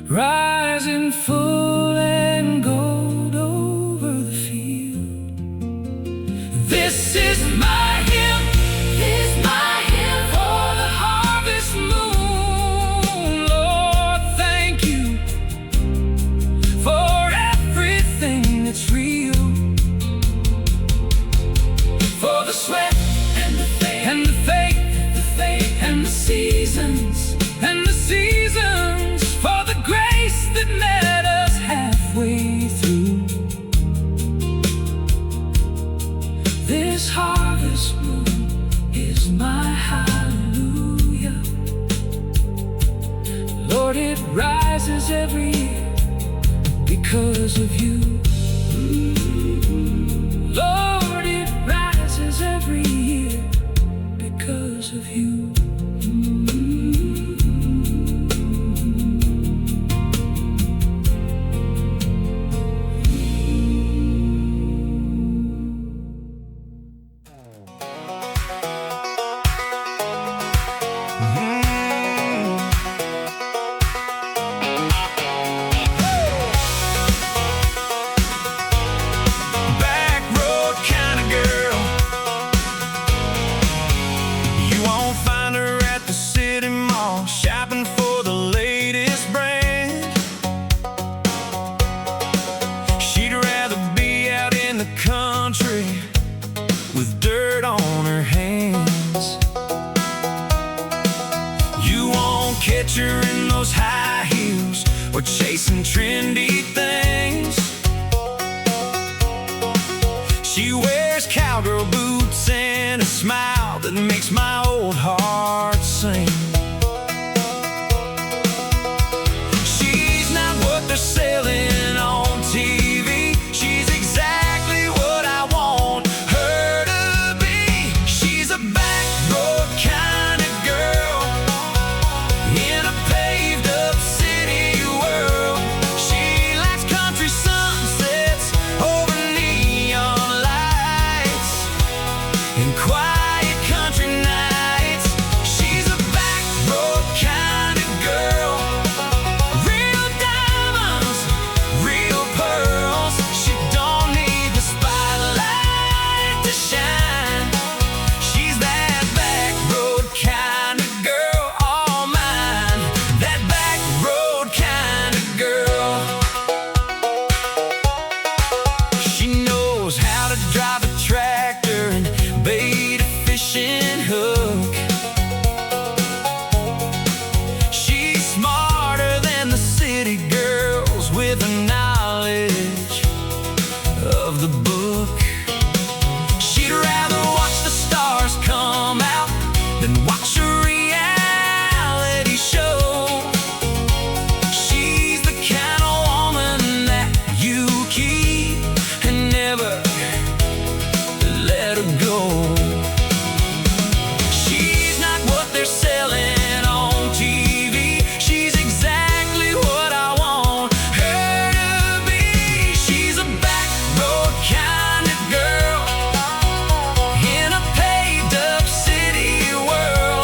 rising full and gold over the field. This is my hymn for the harvest moon. Lord, thank you for everything that's real, for the sweat and the faith and the seasons, for the grace that met us halfway through. This harvest moon is my hallelujah. Lord, it rises every year because of you. Lord, it rises every year because because of you. Back road kind of girl. You won't find her at the city mall shopping for the latest brand. She'd rather be out in the country with dirt on her hands. You won't catch her in those high heels or chasing trendy things. She wears cowgirl boots and a smile that makes my old heart sing. She's not what they're selling on TV. She's exactly what I want her to be. She's a back road kind of girl in a paved up city world. She likes country sunsets over neon lights and quiet country nights. She's a back road kind of girl. Real diamonds, real pearls. She don't need the spotlight to shine. She's that back road kind of girl, all mine. That back road kind of girl. She knows how to drive a tractor and bait a fishing hook. She's smarter than the city girls with a knowledge of the book. She'd rather watch the stars come out than watch a reality show. She's the kind of woman that you keep and never let her go. She's not what they're selling on TV. She's exactly what I want her to be. She's a back road kind of girl in a paved up city world.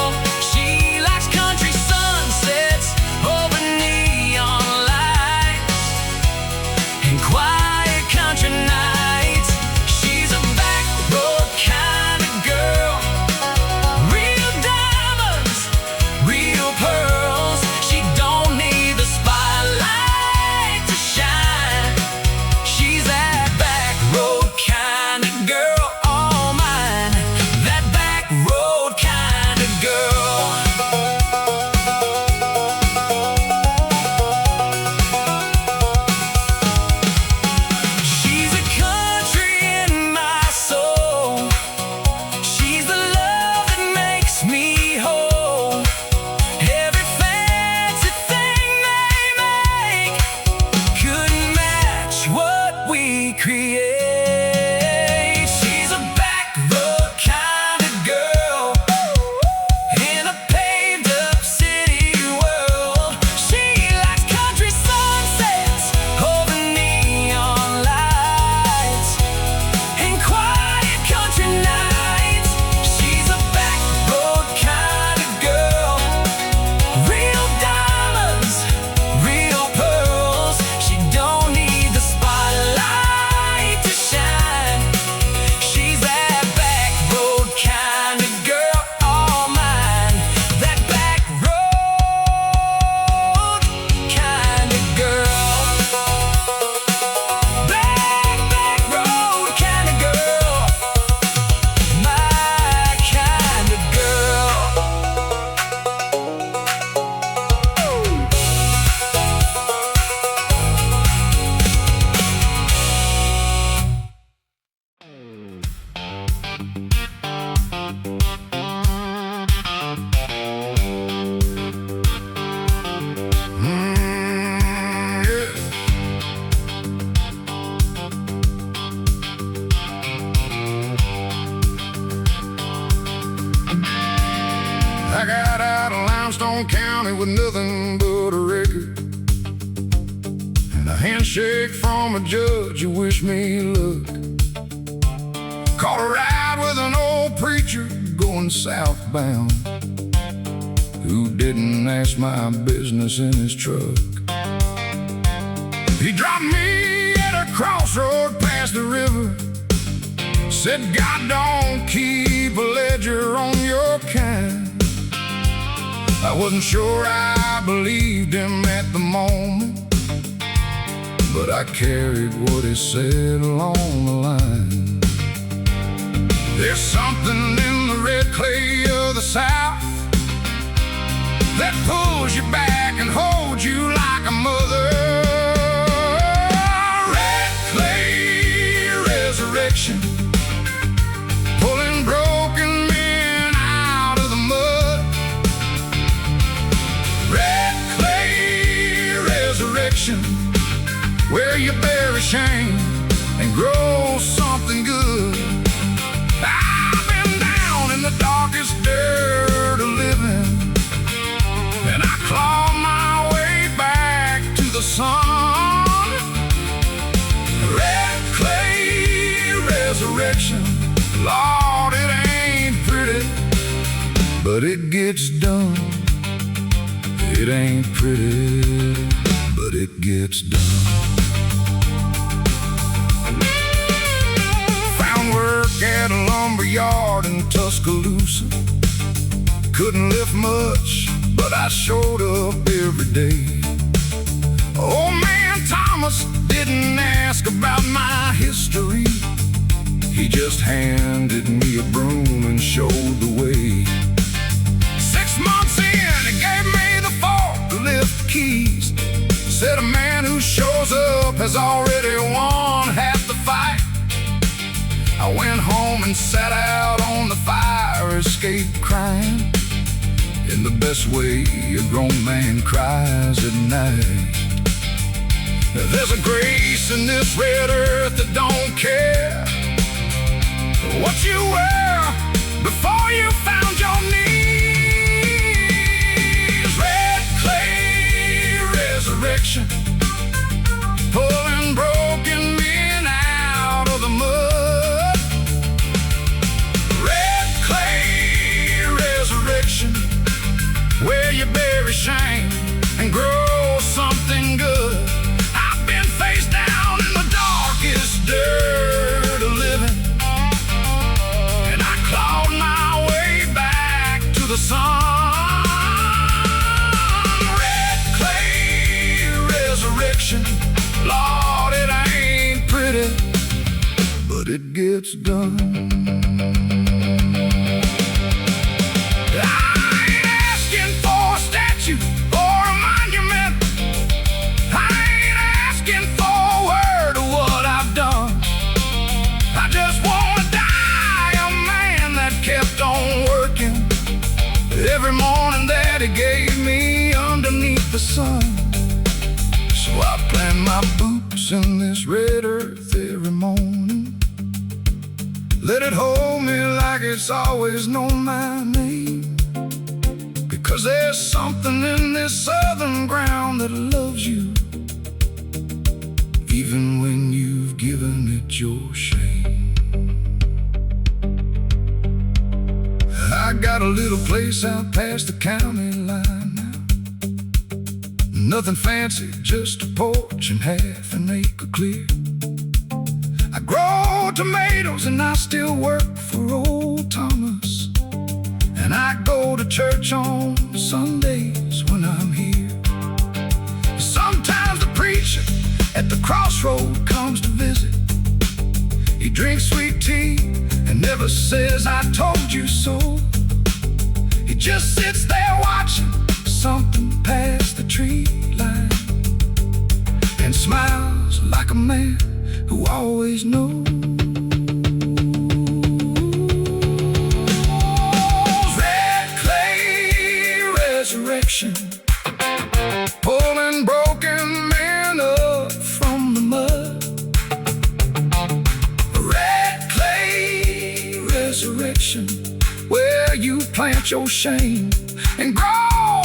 Limestone County with nothing but a record and a handshake from a judge who wished me luck. Caught a ride with an old preacher going southbound who didn't ask my business in his truck. He dropped me at a crossroad past the river, said, God don't keep a ledger on your kind. I wasn't sure I believed him at the moment, but I carried what he said along the line. There's something in the red clay of the South that pulls you back and holds you like a mother. Red clay resurrection, pulling broken men out of the mud. Red clay resurrection, where you bury shame and grow something good. I've been down in the darkest dirt of living, and I clawed my way back to the sun. Red clay resurrection, Lord, it ain't pretty, but it gets done. It ain't pretty, but it gets done. Found work at a lumber yard in Tuscaloosa. Couldn't lift much, but I showed up every day. Old man Thomas didn't ask about my history. He just handed me a broom and showed the way. 6 months in, he gave me the forklift keys. Said a man who shows up has already won half the fight. I went home and sat out on the fire escape crying, in the best way a grown man cries at night. There's a grace in this red earth that don't care what you were before you found your knees. Red clay resurrection, pulling broken men out of the mud. Red clay resurrection, where you bury shame and grow something good. I've been face down in the darkest dirt of living, and I clawed my way back to the sun. Red clay resurrection, Lord, it ain't pretty, but it gets done. Every morning that he gave me underneath the sun. So I plant my boots in this red earth every morning. Let it hold me like it's always known my name, because there's something in this southern ground that loves you, even when you've given it your shame. I got a little place out past the county line now. Nothing fancy, just a porch and half an acre clear. I grow tomatoes and I still work for old Thomas, and I go to church on Sundays when I'm here. Sometimes the preacher at the crossroad comes to visit. He drinks sweet tea and never says I told you so. He just sits there watching something past the tree line and smiles like a man who always knows. Red clay resurrection, pulling broken men up from the mud. Red clay resurrection, where you plant your shame and grow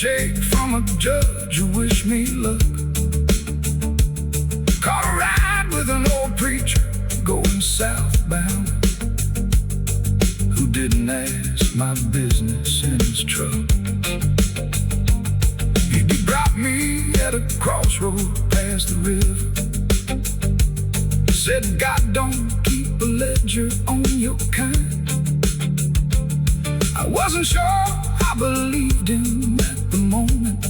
handshake from a judge who wished me luck. Caught a ride with an old preacher going southbound, who didn't ask my business in his truck. He dropped me at a crossroad past the river. Said, God don't keep a ledger on your kind. I wasn't sure I believed him at the moment,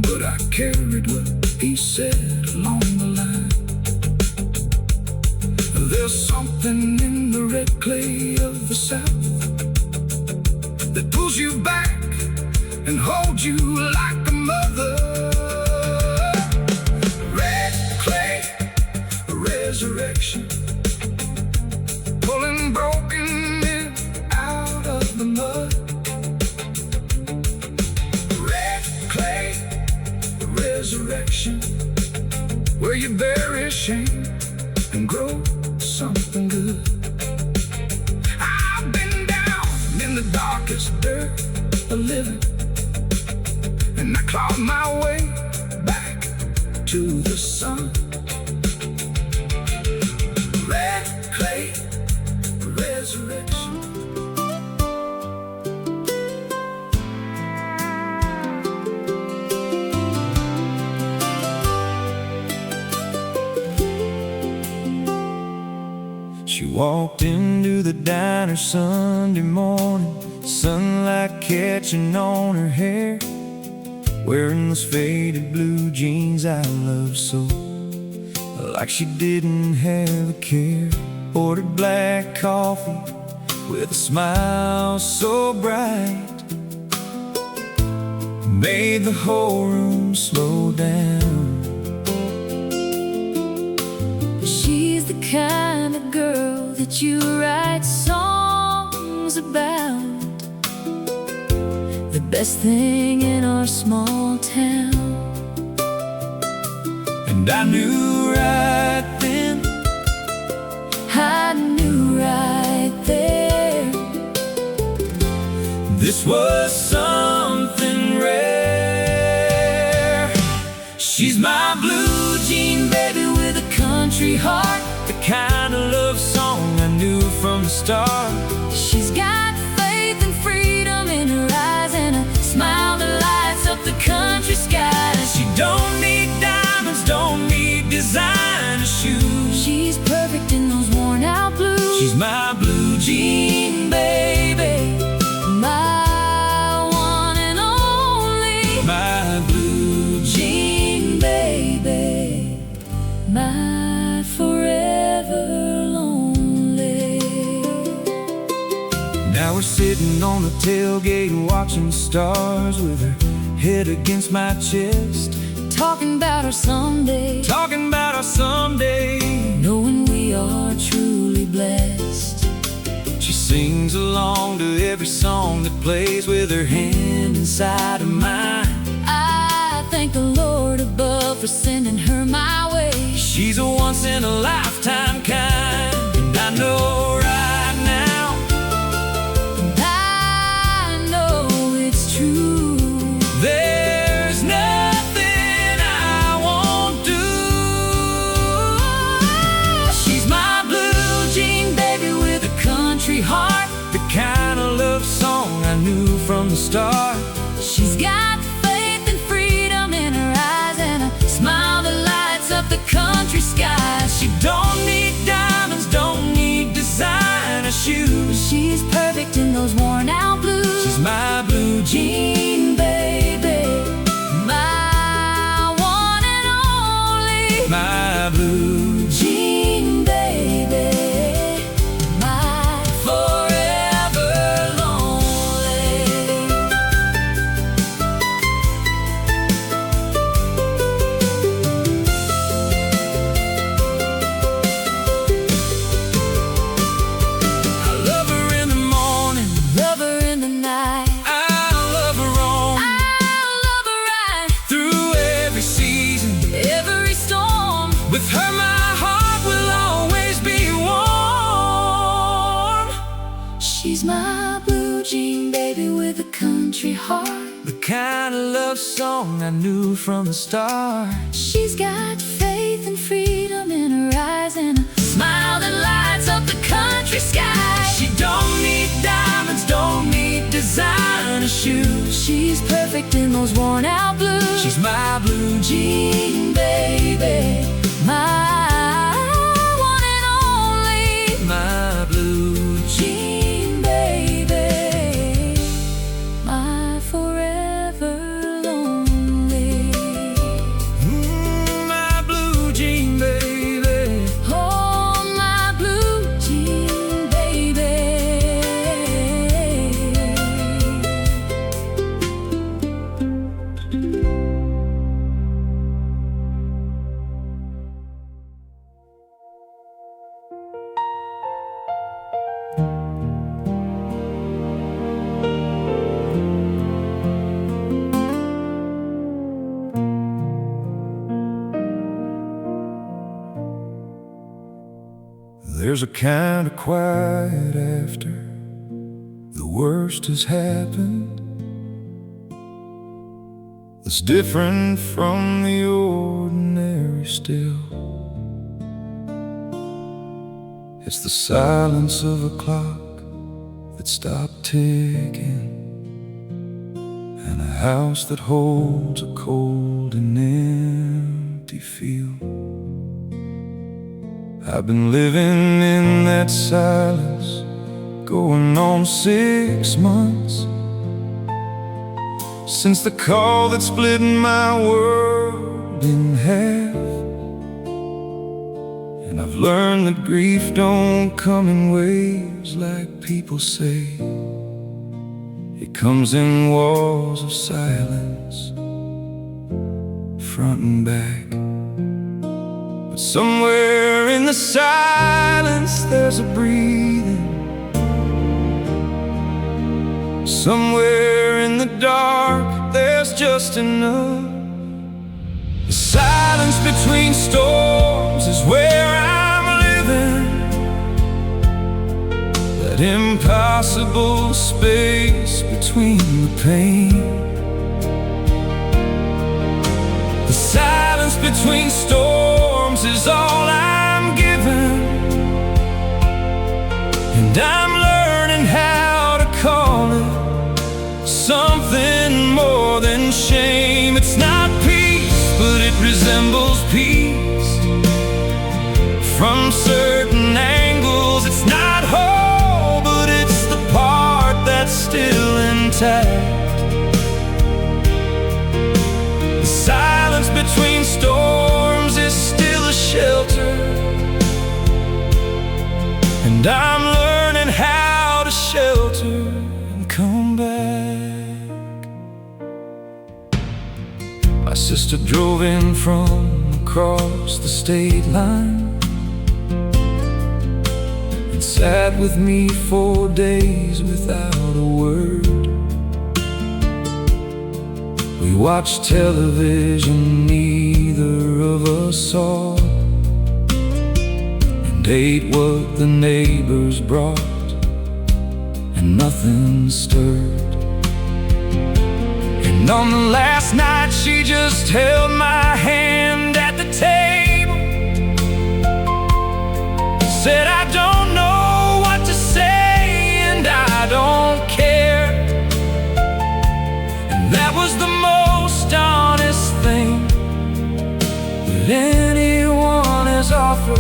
but I carried what he said along the line. There's something in the red clay of the South that pulls you back and holds you like a mother. Red clay, a resurrection, pulling broken men out of the mud. Red clay, a resurrection, where you bury shame and grow something good. I've been down in the darkest dirt of living, and I clawed my way back to the sun. Red clay, resurrection. She walked into the diner Sunday morning, sunlight catching on her hair, wearing those faded blue jeans I love so, like she didn't have a care. Ordered black coffee with a smile so bright, made the whole room slow down. She's the kind of girl that you write songs about, the best thing in our small town. And I knew right then, I knew right there, this was something rare. She's my blue jean baby with a country heart, the kind of love song I knew from the start. she's got faith and freedom in her eyes, and a smile that lights up the country skies. She don't need diamonds, don't need designer shoes. She's perfect in those worn out blues. She's my blue jean baby, my one and only, my blue jean baby, my forever lonely. Now we're sitting on the tailgate watching the stars, with her head against my chest, Talking about our someday, talking about our someday. knowing we are truly blessed. She sings along to every song that plays, with her hand inside of mine. I thank the Lord above for sending her my way. She's a once-in-a-lifetime kind, and I know right now, And I know it's true. there's nothing I won't do. She's my blue jean baby with a country heart, the kind of love song I knew from the start. She's got faith and freedom in her eyes, and a smile that lights up the country skies. She don't need diamonds, don't need designer shoes. She's perfect in those worn out blues. She's my blue jean baby, my one and only, my blue jean baby, my forever lonely. I love her in the morning, Love her in the night, I love her on I'll love her right through every season. every storm. With her my heart will always be warm. She's my blue jean baby with a country heart, The kind of love song I knew from the start. She's got faith and freedom in her eyes and a smile that lights up the country sky. She don't need diamonds, don't need designer shoes. She's perfect in those worn out blues. She's my blue Jean baby, my one and only, my blue Jean baby, my forever lonely. my blue Jean baby. Oh, my blue Jean baby. There's a kind of quiet after the worst has happened, that's different from the ordinary still. It's the silence of a clock that stopped ticking, and a house that holds a cold and empty feel. I've been living in that silence, going on 6 months, since the call that split my world in half. And I've learned that grief don't come in waves like people say. It comes in walls of silence, front and back. But somewhere in the silence there's a breathing. Somewhere in the dark there's just enough. The silence between storms is where I'm living. That impossible space between the pain. The silence between storms is all I'm given, and I'm learning how to call it something more than shame. It's not peace, but it resembles peace. From certain angles, it's not whole, but it's the part that's still intact. The silence between storms is still a shelter, and I'm learning how to shelter and come back. My sister drove in from across the state line and sat with me for days without a word. We watched television neither of us saw, and ate what the neighbors brought, and nothing stirred. And on the last night she just held my hand at the table, said, I don't know what to say and I don't care. And that was the most honest thing that anyone has offered,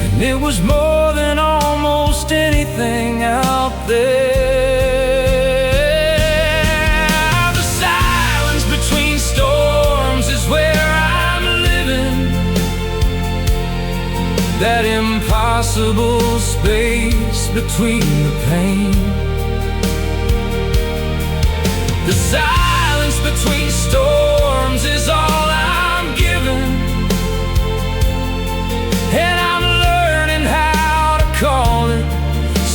and it was more than almost anything out there. The silence between storms is where I'm living. That impossible space between the pain. The silence between storms is all I'm given, and I'm learning how to call it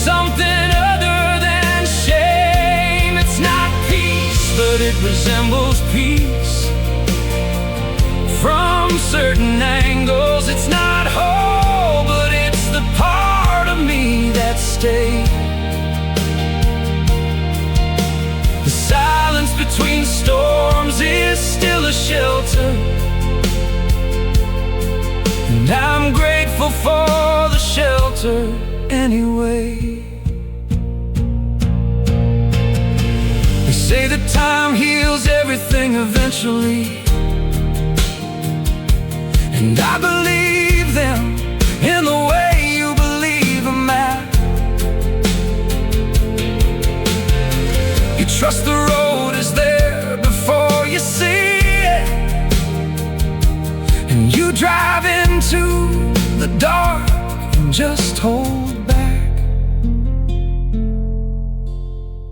something other than shame. It's not peace, but it resembles peace. From certain angles, it's not whole, but it's the part of me that stays. The silence between grateful for the shelter anyway. They say that time heals everything eventually, and I believe them in the way you believe a map. You trust the road is there before you see it, and you drive into the dark and just hold back.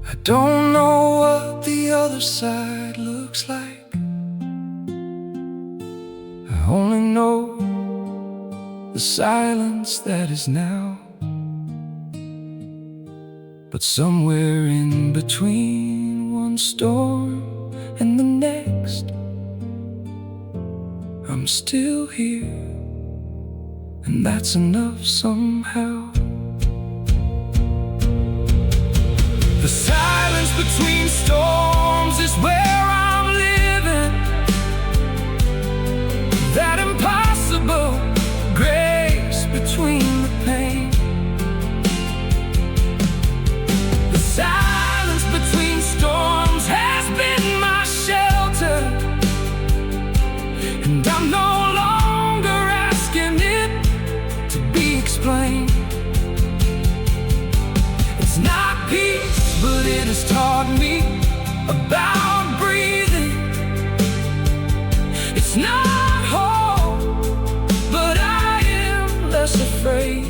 I don't know what the other side looks like. I only know the silence that is now. But somewhere in between one storm and the next, I'm still here, and that's enough somehow. The silence between storms is where I'm living. That impossible grace between the pain. The silence between storms has been my shelter, and I'm no longer asking it to be explained. It's not peace, but it has taught me about breathing. It's not hope, but I am less afraid.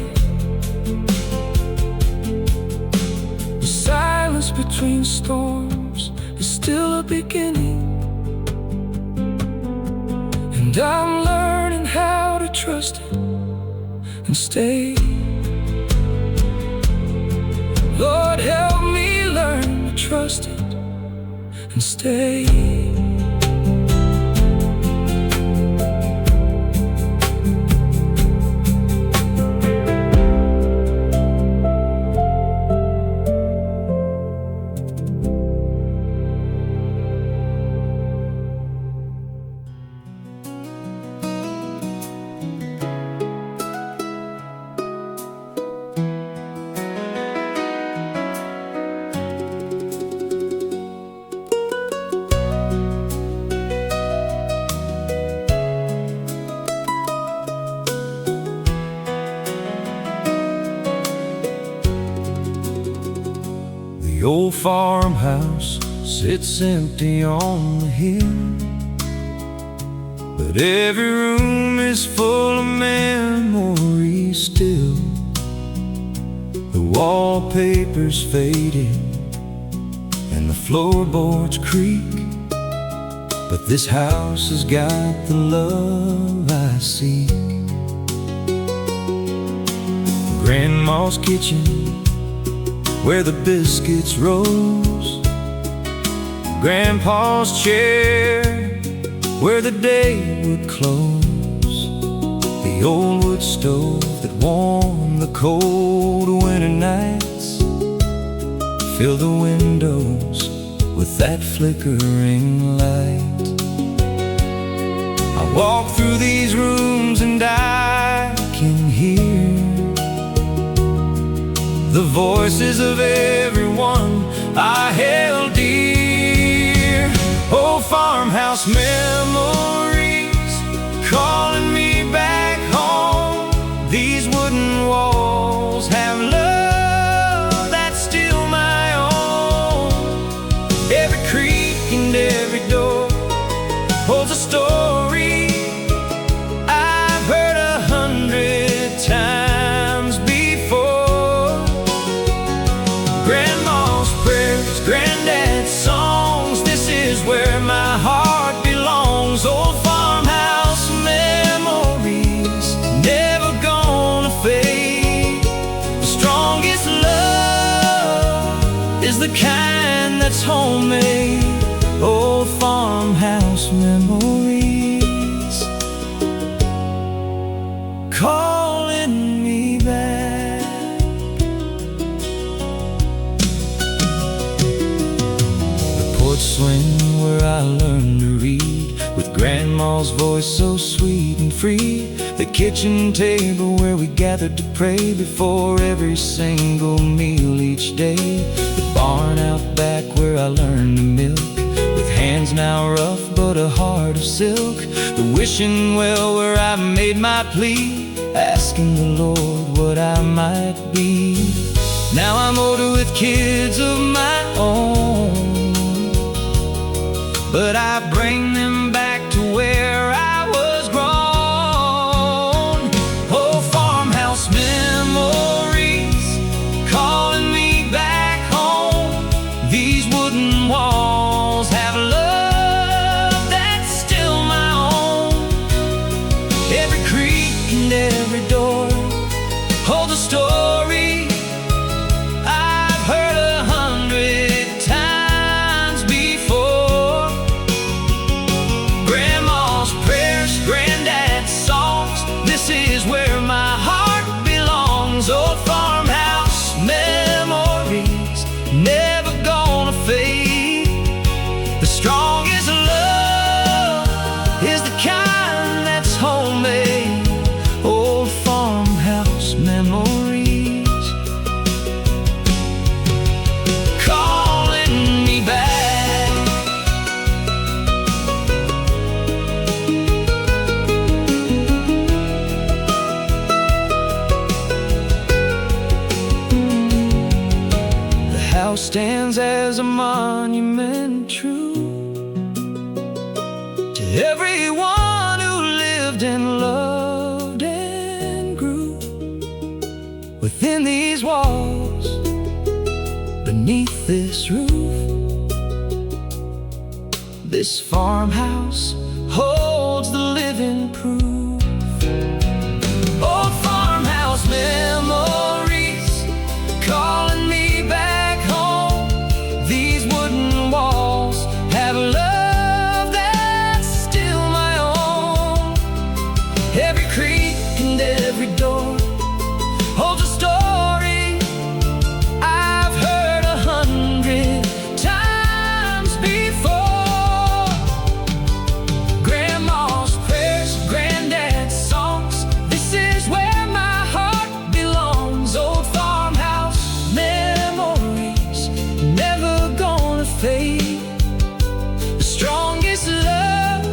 The silence between storms is still a beginning, and I'm learning how to trust it and stay. Lord, help me learn to trust it and stay. The old farmhouse sits empty on the hill, but every room is full of memories still. The wallpaper's faded and the floorboards creak, but this house has got the love I seek. Grandma's kitchen, where the biscuits rose, Grandpa's chair, where the day would close, the old wood stove that warmed the cold winter nights, fill the windows with that flickering light. I walk through these rooms and I can hear the voices of everyone I held dear. Old farmhouse memories calling me back home. These wooden walls have love that's still my own. Every creak and every door holds a story I've heard 100 times before. Grandma's prayers, granddad's songs, this is where my heart belongs. Old farmhouse memories, never gonna fade. The strongest love is the kind that's homemade. Old farmhouse memories calling me back. The porch swing where I learned to read with Grandma's voice so sweet and free, the kitchen table where we gathered to pray before every single meal each day, the barn out back where I learned to milk, with hands now rough but a heart of silk, the wishing well where I made my plea, asking the Lord what I might be. Now I'm older with kids of my own, but I bring them back to where I was grown. Oh, farmhouse memories calling me back home. These wooden walls have love that's still my own. Every creak and every door holds a story I've heard 100 times before. Grandma's prayers, granddad's songs, this is where my heart belongs. Old farmhouse memories, never gonna fade. The strongest love is the kind that's homemade. Old farmhouse memories calling me back. The house stands as a monument true to everyone who lived and loved and grew within these walls, beneath this roof. This farmhouse holds the living proof. Old farmhouse memories calling me back home. These wooden walls have love that's still my own. Every creak and every door holds a story I've heard 100 times before. Grandma's prayers, granddad's songs, this is where my heart belongs. Old farmhouse memories, never gonna fade. The strongest love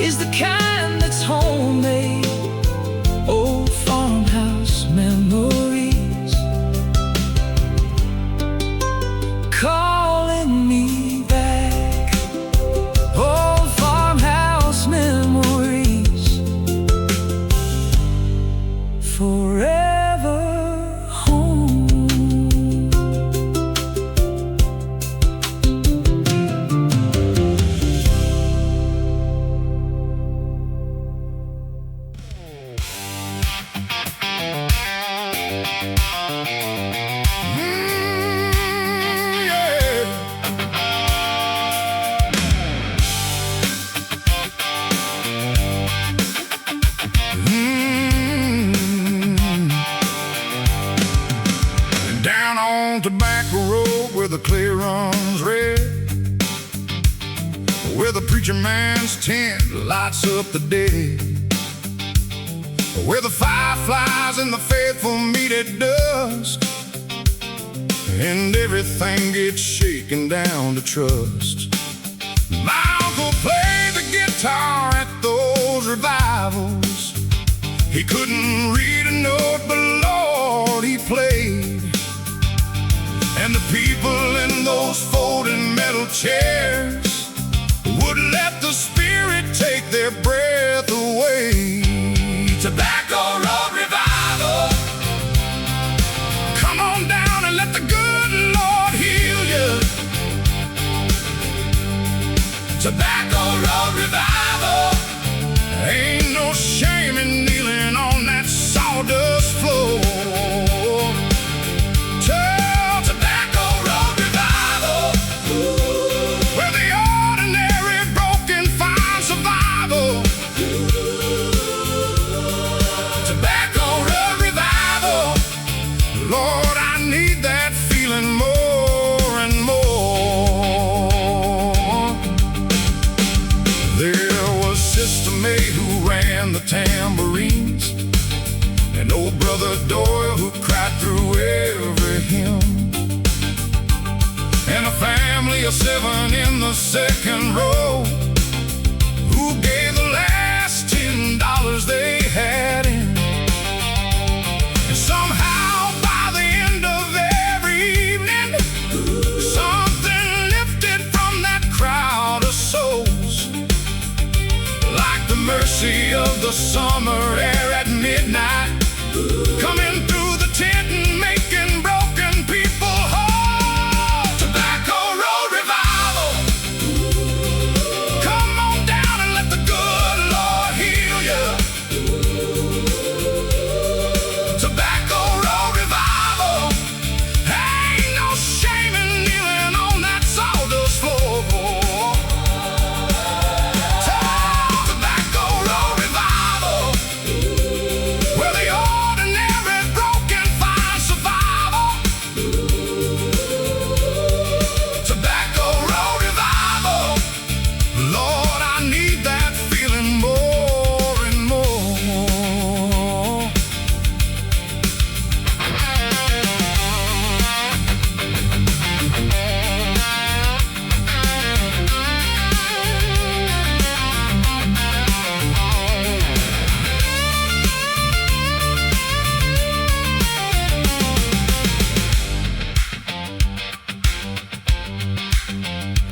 is the kind that's homemade. Old farmhouse memories calling me back. Old farmhouse memories forever home. Yeah. Down on Tobacco Road where the clay runs red, where the preacher man's tent lights up the dead, where the fireflies and the faithful meet at dusk, and everything gets shaken down to trust. My uncle played the guitar at those revivals. He couldn't read a note, but Lord, he played. And the people in those folding metal chairs would let the Spirit take their breath away. Tobacco Road Revival, come on down and let the good Lord heal you. Tobacco Road Revival, ain't no shame in kneeling on that sawdust floor. Tell Tobacco Road Revival, where the ordinary broken find survival. Tobacco Road Revival, Lord, I need that feeling more and more. There brother Doyle who cried through every hymn, and a family of 7 in the second row who gave the last $10 they had in. And somehow by the end of every evening, something lifted from that crowd of souls, like the mercy of the summer air at midnight, coming through the tent and making broken people whole. Tobacco Road Revival, come on down and let the good Lord heal you. Tobacco Road Revival, ain't no shame in kneeling on that sawdust floor. Tobacco Road Revival, where the ordinary broken find survival. Tobacco Road Revival, Lord, I need that feeling more and more.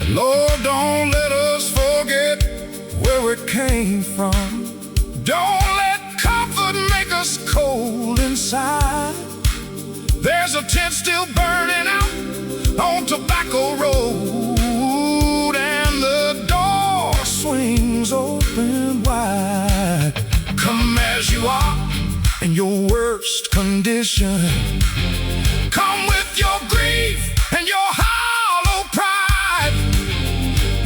Lord, don't let us forget where we came from. Don't let comfort make us cold inside. There's a tent still burning out on Tobacco Road, and the door swings open wide. Come as you are in your worst condition. Come with your grief and your hollow pride.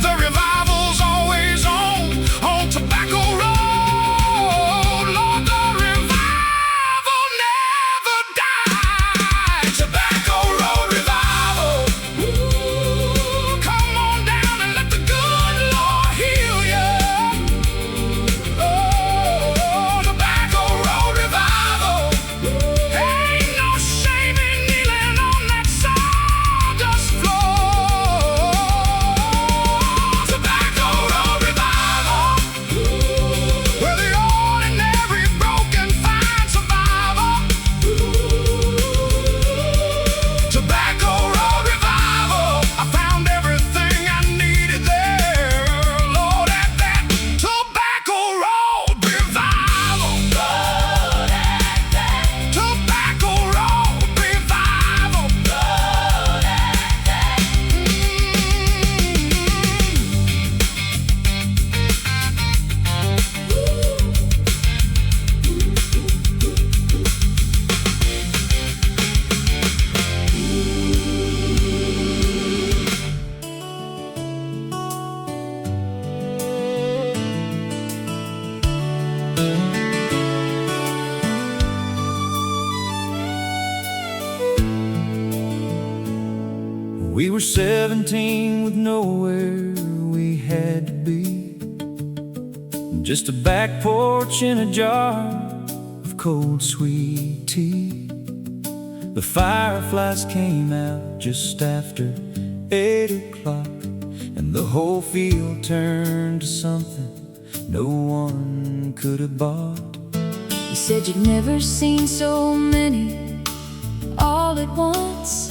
The revival's always on Tobacco Road. Lord, the revival never dies. Tobacco Road Revival, come on down and let the good Lord heal you. Oh, Tobacco Road Revival, ain't no shame in kneeling on that sawdust floor. Tobacco Road Revival, where the ordinary broken find survival. Tobacco Road Revival, I found everything I needed there, Lord, at that Tobacco Road Revival. Lord, at that Tobacco Road Revival. Lord, at that. We were 17 with nowhere we had to be, just a back porch and a jar of cold sweet tea. The fireflies came out just after 8 o'clock, and the whole field turned to something no one could have bought. You said you'd never seen so many all at once.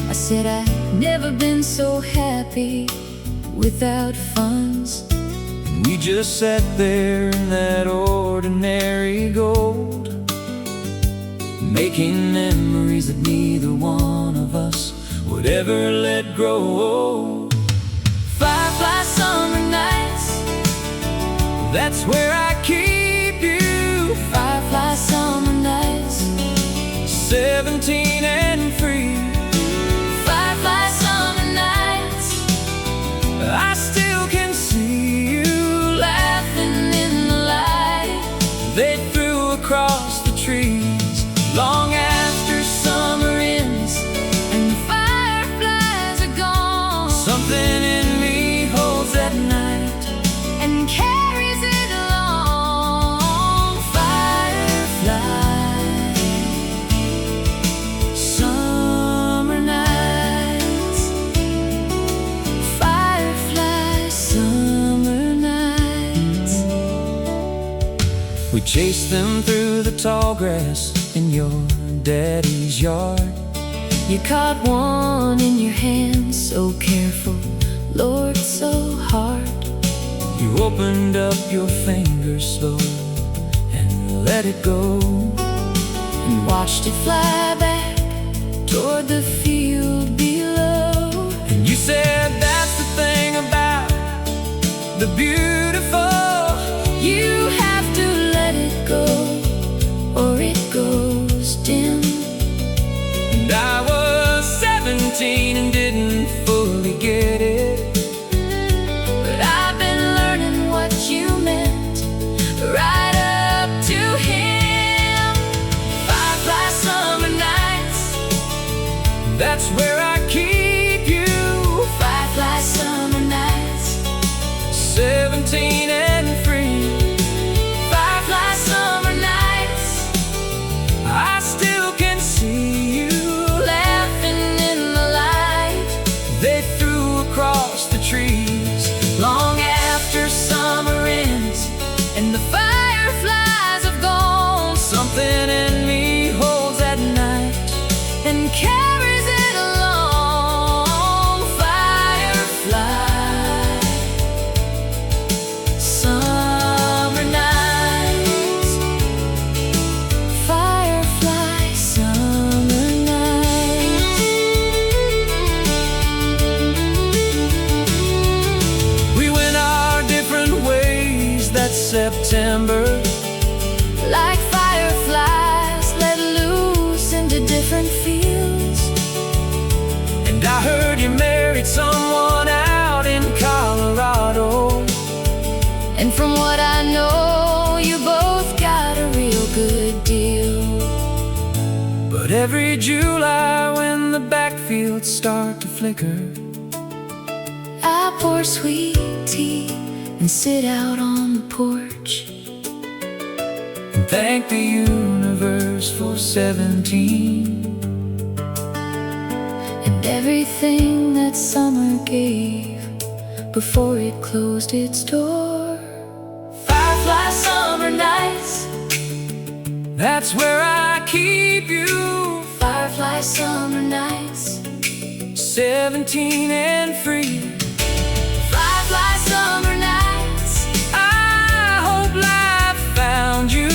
I said I'd never been so happy without funds. And we just sat there in that ordinary gold, making memories that neither one of us would ever let grow. Firefly summer nights, that's where I keep you. firefly summer nights, 17 and free. firefly summer nights, I still can see you laughing in the light. they threw across the trees long after summer ends. And the fireflies are gone. Something in me holds that night and carries it along. We chased them through the tall grass in your daddy's yard. You caught one in your hand, so careful, Lord, so hard. You opened up your fingers slowly and let it go, And watched it fly back toward the field below. and you said, that's the thing about the beautiful. You have to let it go, or it goes dim. And I was 17 and didn't fully get it, But I've been learning what you meant right up to him. Firefly summer nights, that's where I keep you. firefly summer nights, 17 and free. firefly summer nights. I still can see you Laughing in the light, they threw across the trees. long after summer ends and the fireflies have gone. Something in me holds that night And carries it along. Firefly summer nights, firefly summer nights. we went our different ways that September. Like fireflies let loose into different fields. And I heard you married someone out in Colorado. And from what I know, you both got a real good deal. But every July when the backfields start to flicker, I pour sweet tea and sit out on the porch. and thank the universe for 17. And everything that summer gave before it closed its door. Firefly summer nights, That's where I keep you. firefly summer nights, 17 and free. firefly summer nights. I hope life found you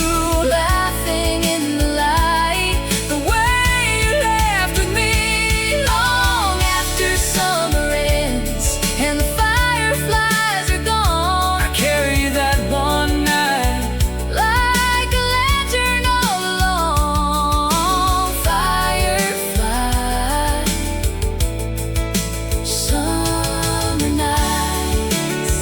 Laughing in the light, the way you laughed with me. long after summer ends and the fireflies are gone. I carry that one night. Like a lantern all along. Firefly summer nights,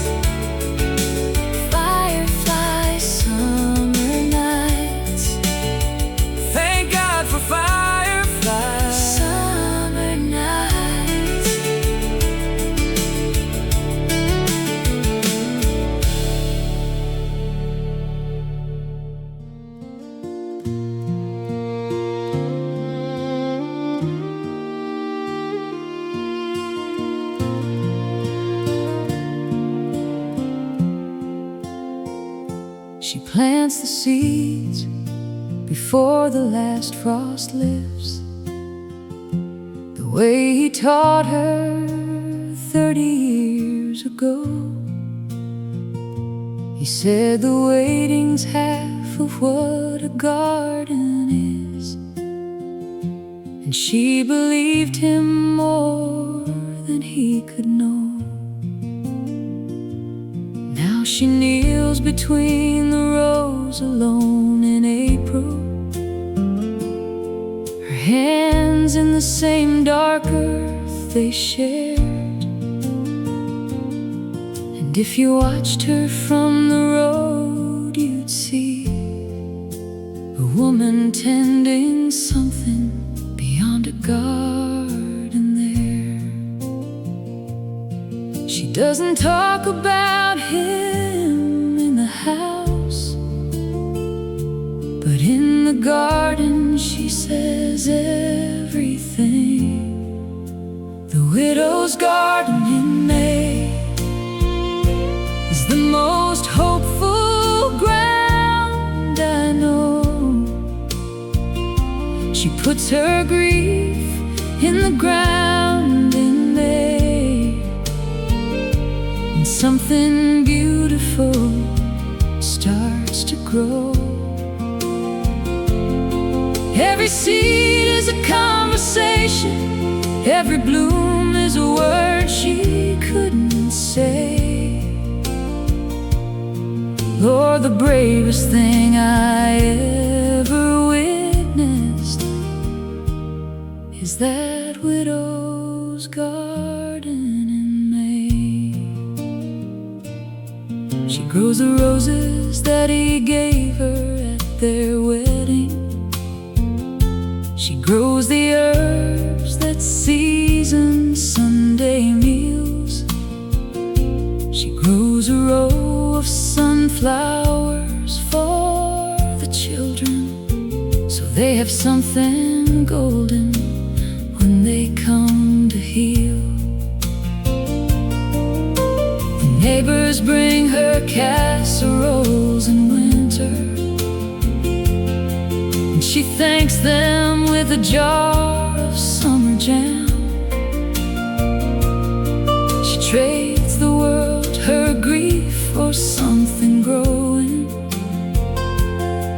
firefly summer nights, Thank God for fireflies. summer nights. She plants the seeds before the last frost lifts, the way he taught her 30 years ago. He said the waiting's half of what a garden is, and she believed him more than he could know. Now she kneels between the rows alone in April, her hands in the same dark earth they shared. And if you watched her from the road, you'd see a woman tending something beyond a garden there. She doesn't talk about him in the house, but in the garden she says everything. The widow's garden in May is the most hopeful ground puts her grief in the ground in May, and something beautiful starts to grow. Every seed is a conversation, every bloom is a word she couldn't say. Lord, the bravest thing I ever witnessed is that widow's garden in May. She grows the roses that he gave her at their wedding. She grows the herbs that season Sunday meals. She grows a row of sunflowers for the children, so they have something golden when they come to heal. The neighbors bring her casseroles in winter, and she thanks them with a jar of summer jam. She trades the world her grief for something growing,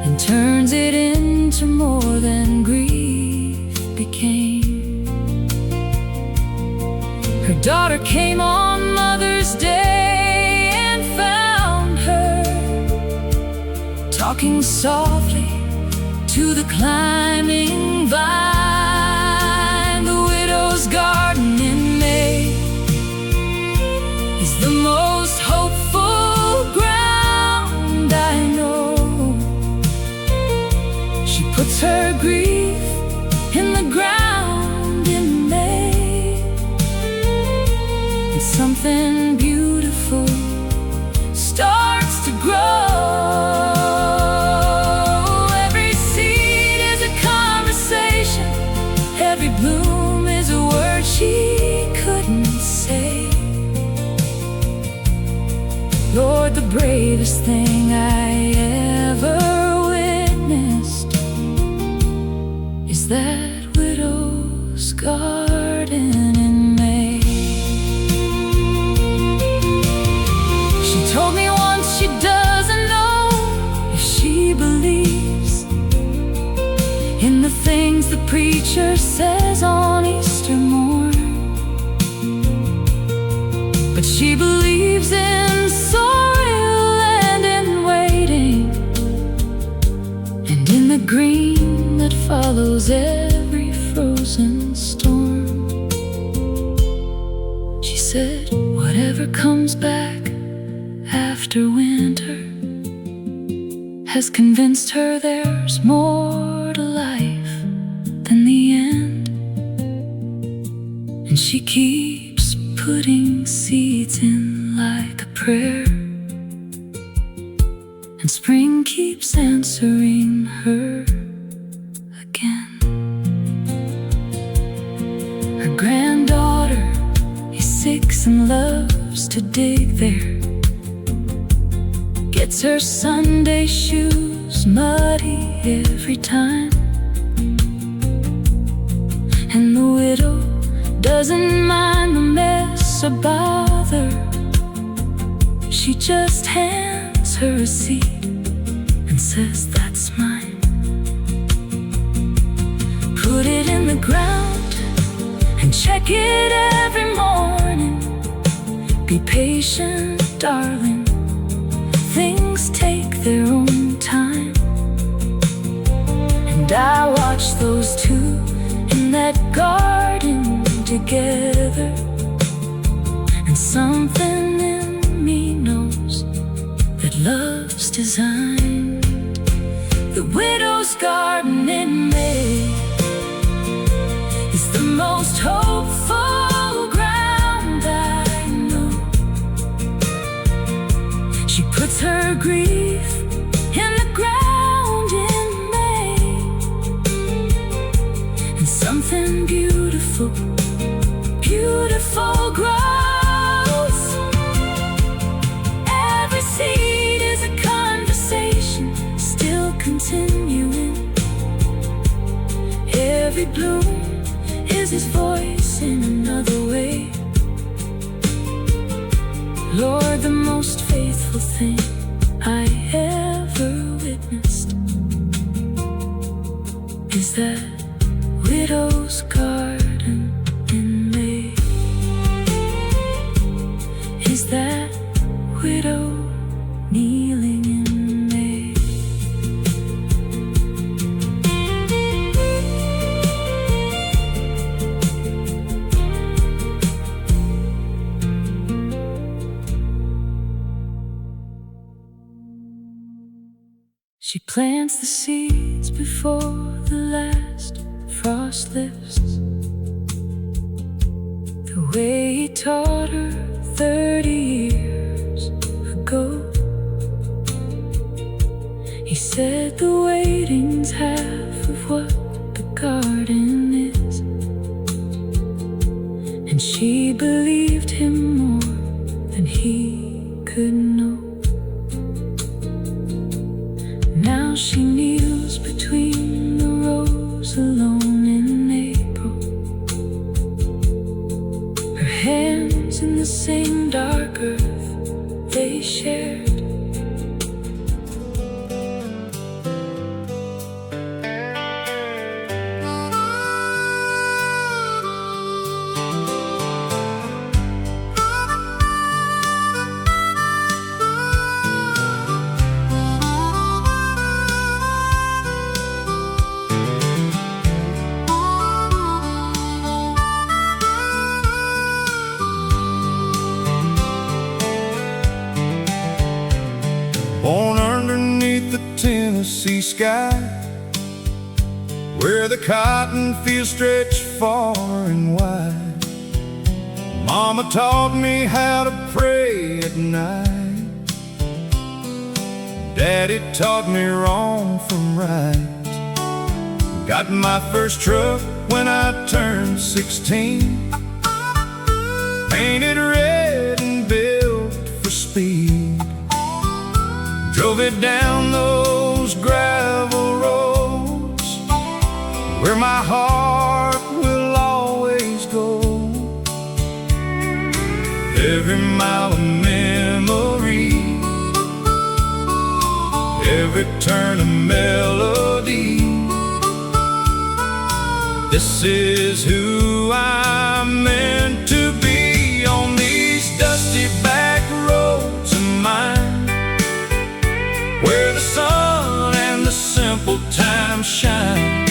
and turns it into more than grief became. Her daughter came on Mother's Day and found her talking softly to the climbing vine. The widow's garden in May is the most hopeful ground I know. She puts her grief in the ground in May, and something beautiful starts to grow. Every seed is a conversation, every bloom is a word she couldn't say. Lord, the bravest thing I ever witnessed is that widow's garden in May. She told me once she doesn't know if she believes in the things the preacher says on Easter morn, but she believes in soil and in waiting, and in the green that follows every frozen storm. She said, whatever comes back after winter has convinced her there's more to life than the end, and she keeps putting seeds in like a prayer, and spring keeps answering her again. Her granddaughter is 6 and loves to dig there, gets her Sunday shoes muddy every time, and the widow doesn't mind the mess or bother. She just hands her a seed and says, that's mine. Put it in the ground and check it every morning. Be patient, darling, things take their own time. And I watch those two in that garden together, and something in me knows that love's designed. The widow's garden in May is the most hopeful ground I know. She puts her grief in the ground in May, and something beautiful, beautiful grows. Every seed is a conversation still continuing. kneeling in May. She plants the seeds before the last frost lifts, the way he taught her 30 years ago. He said the waiting's half of what the garden is, and she believed him more than he could know. Now she kneels between the rows alone in April, her hands in the same dark earth they shared. Born underneath the Tennessee sky, where the cotton fields stretch far and wide. Mama taught me how to pray at night. Daddy taught me wrong from right. Got my first truck when I turned 16, painted red and built for speed. Drove it down those gravel roads where my heart will always go. Every mile a memory, every turn a melody. This is who I'm meant to be on these dusty back roads of mine, where the sun and the simple times shine.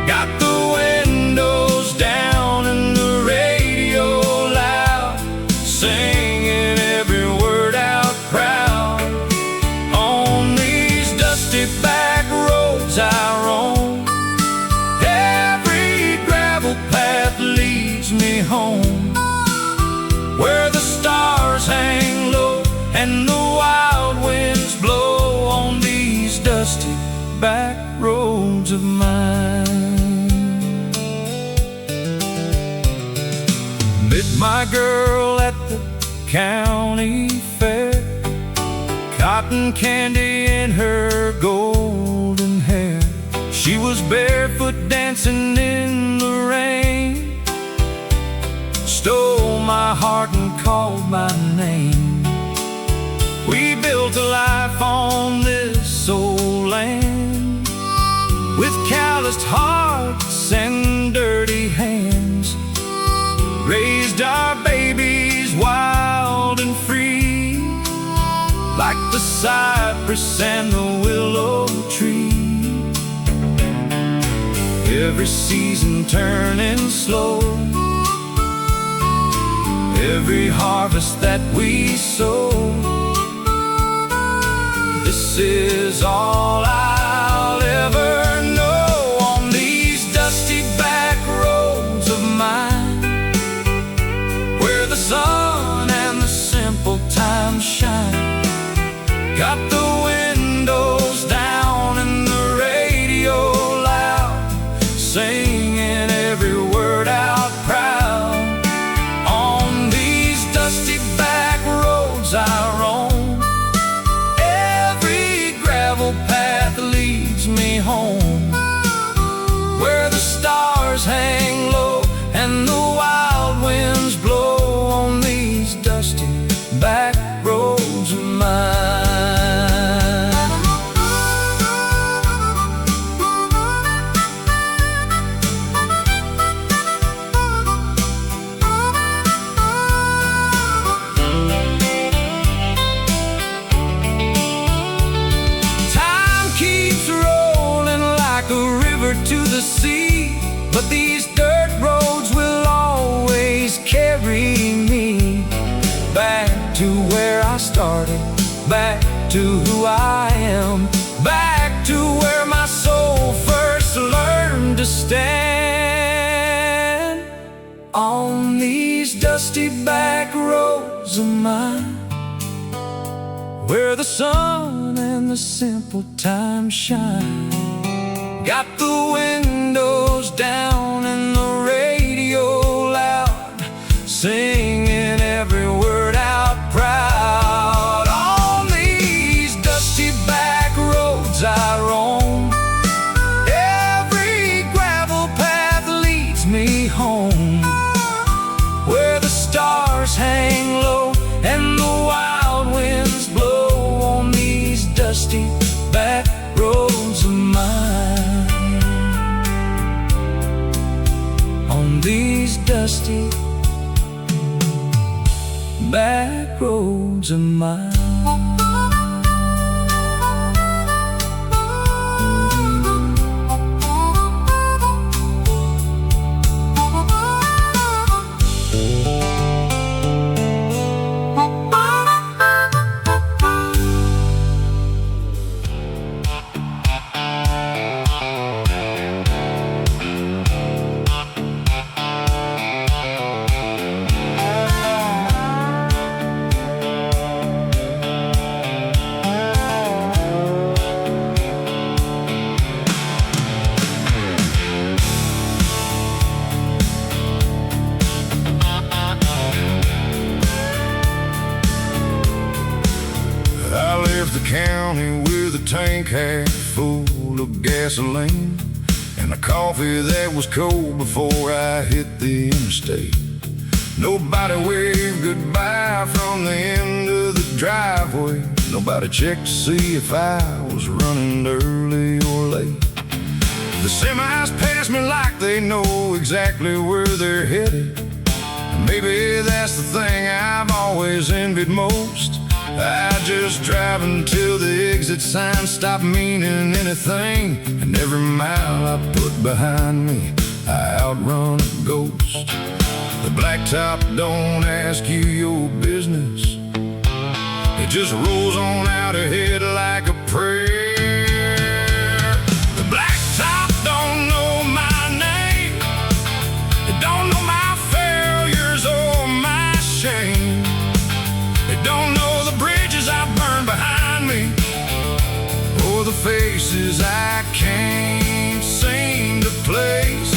Got the windows down and the radio loud, singing every word out proud. On these dusty back roads I roam, every gravel path leads me home, where the stars hang low and the wild winds blow on these dusty back roads of mine. Met my girl at the county fair, cotton candy in her golden hair. She was barefoot dancing in the rain, stole my heart and called my name. We built a life on this old land, with calloused hearts and dirty hands. Raised our babies wild and free, like the cypress and the willow tree. Every season turning slow, every harvest that we sow. This is all I'll ever know on these dusty back roads of mine, where the sun and the simple times shine. Got the windows down and the radio loud, singing every word out proud. On these dusty back roads I roam, every gravel path leads me home, where the stars hang low and the wild winds blow on these dusty back roads of mine. the river to the sea, but these dirt roads will always carry me back to where I started, back to who I am, back to where my soul first learned to stand. On these dusty back roads of mine, where the sun and the simple time shine, got the windows down and the radio loud, singing every word out proud. On these dusty back roads I roam, every gravel path leads me home, where the stars hang low and the wild winds blow. On these dusty back roads of mine, on these dusty back roads of mine. I left the county with a tank half full of gasoline and a coffee that was cold before I hit the interstate. Nobody waved goodbye from the end of the driveway. Nobody checked to see if I was running early or late. The semis pass me like they know exactly where they're headed. Maybe that's the thing I've always envied most. I just drive until the exit sign stopped meaning anything, and every mile I put behind me, I outrun a ghost. The blacktop don't ask you your business, it just rolls on out ahead like a prayer. The blacktop don't know my name, it don't know my failures or my shame. It don't know the bridges I burned behind me, or the faces I can't seem to place.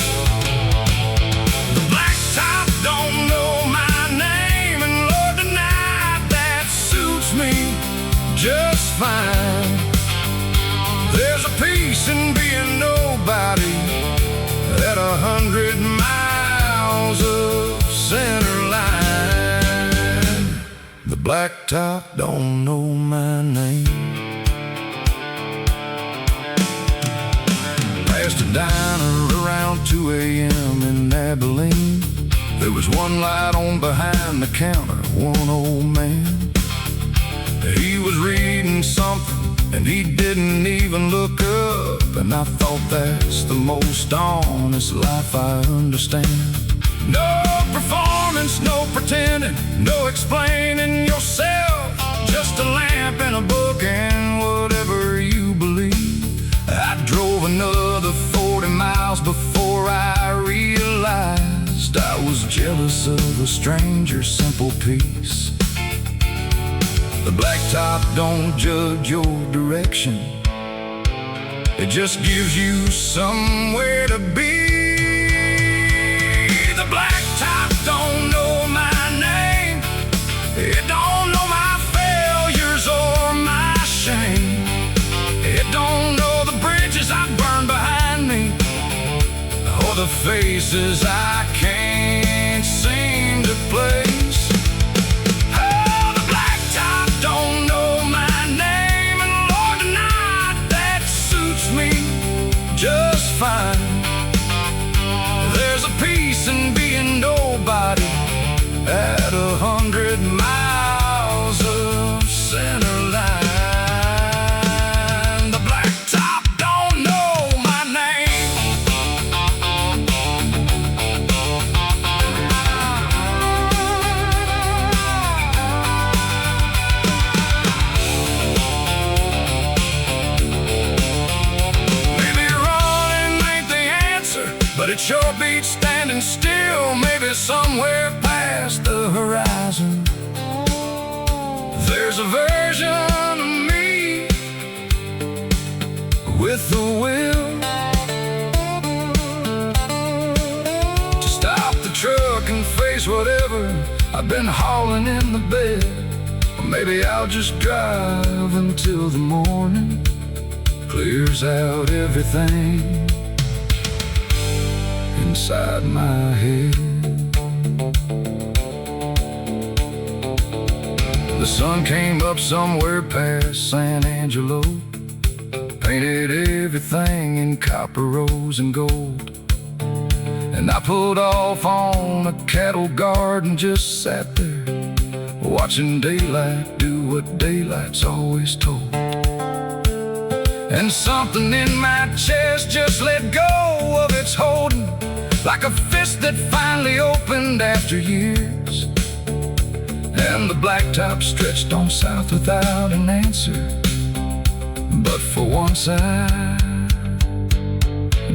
The blacktop don't know my name, and Lord, tonight that suits me just fine. There's a peace in being nobody at 100 miles of center line. The blacktop don't know my name. Past a diner around 2 a.m. in Abilene, there was one light on behind the counter, one old man. He was reading something and he didn't even look up, and I thought that's the most honest life I understand. No performance, no pretending, no explaining yourself, just a lamp and a book and whatever you believe. I drove another 40 miles before I realized I was jealous of a stranger's simple peace. The blacktop don't judge your direction, it just gives you somewhere to be. The blacktop don't know my name, it don't know my failures or my shame. It don't know the bridges I burned behind me, or the faces I can't seem to place. Oh, the blacktop don't know my name, and Lord, tonight that suits me just fine. There's a peace in being nobody at 100 miles of center line. The blacktop don't know my name. somewhere past the horizon, there's a version of me with the will to stop the truck and face whatever I've been hauling in the bed. Or maybe I'll just drive until the morning clears out everything inside my head. The sun came up somewhere past San Angelo, painted everything in copper, rose, and gold. And I pulled off on a cattle guard and just sat there, watching daylight do what daylight's always told. And something in my chest just let go of its holding, like a fist that finally opened after years. And the blacktop stretched on south without an answer. But for once I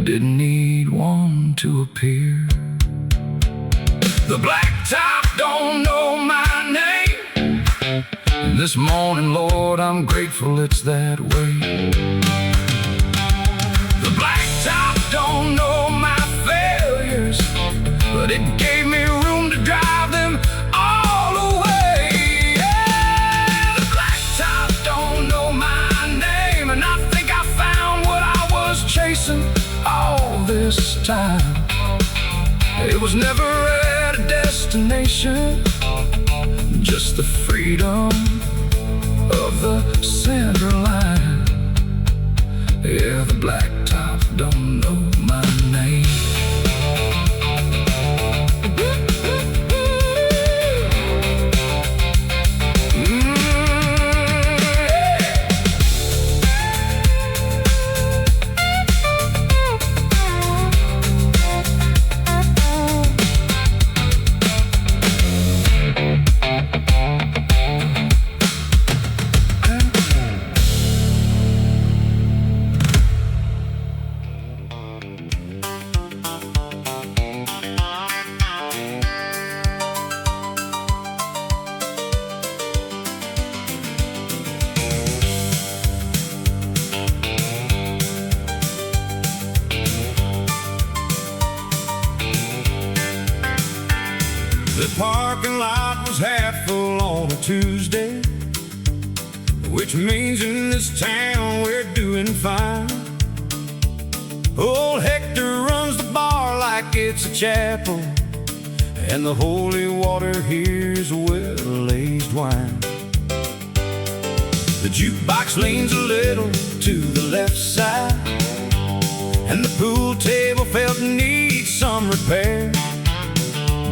didn't need one to appear. The blacktop don't know my name, and this morning, Lord, I'm grateful it's that way. The blacktop don't know my failures, but it gave me room to drive them all away. Yeah, the blacktop don't know my name, and I think I found what I was chasing all this time. It was never at a destination, just the freedom of the center line. Yeah, the blacktop don't know my name. The parking lot was half full on a Tuesday, which means in this town we're doing fine. Old Hector runs the bar like it's a chapel, and the holy water here is well-aged wine. The jukebox leans a little to the left side, and the pool table felt needs some repair.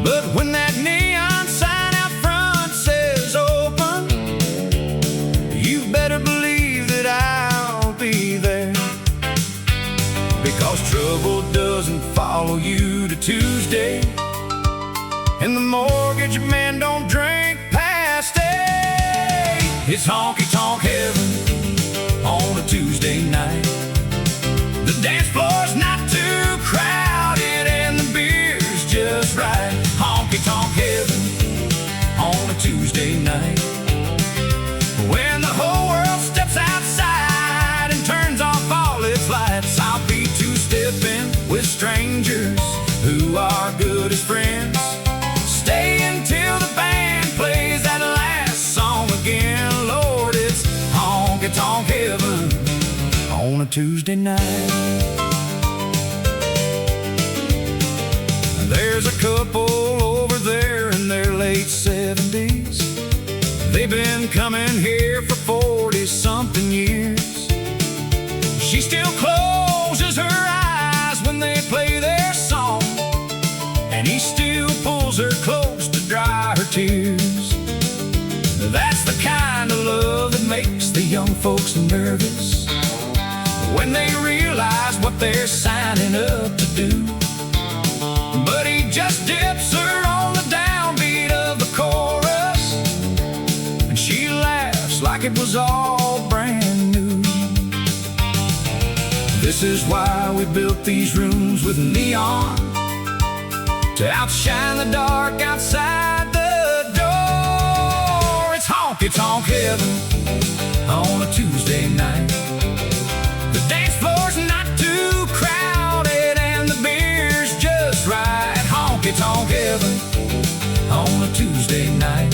But when that neon sign out front says open, you better believe that I'll be there. Because trouble doesn't follow you to Tuesday, and the mortgage man don't drink past 8. It's honky-tonk heaven on a Tuesday night. The dance floor's not too crowded and the beer's just right. Honky-tonk heaven on a Tuesday night, when the whole world steps outside and turns off all its lights. I'll be two-stepping with strangers who are good as friends. Stay until the band plays that last song again. Lord, it's honky-tonk heaven on a Tuesday night. There's a couple over there in their late 70s. They've been coming here for 40-something years. She still closes her eyes when they play their song, and he still pulls her close to dry her tears. That's the kind of love that makes the young folks nervous when they realize what they're signing up to do. But he just dips her on the downbeat of the chorus, and she laughs like it was all brand new. This is why we built these rooms with neon, to outshine the dark outside the door. It's honky tonk heaven on a Tuesday night. The dance floor's not too crowded and the beer's just right. Honky tonk heaven on a Tuesday night.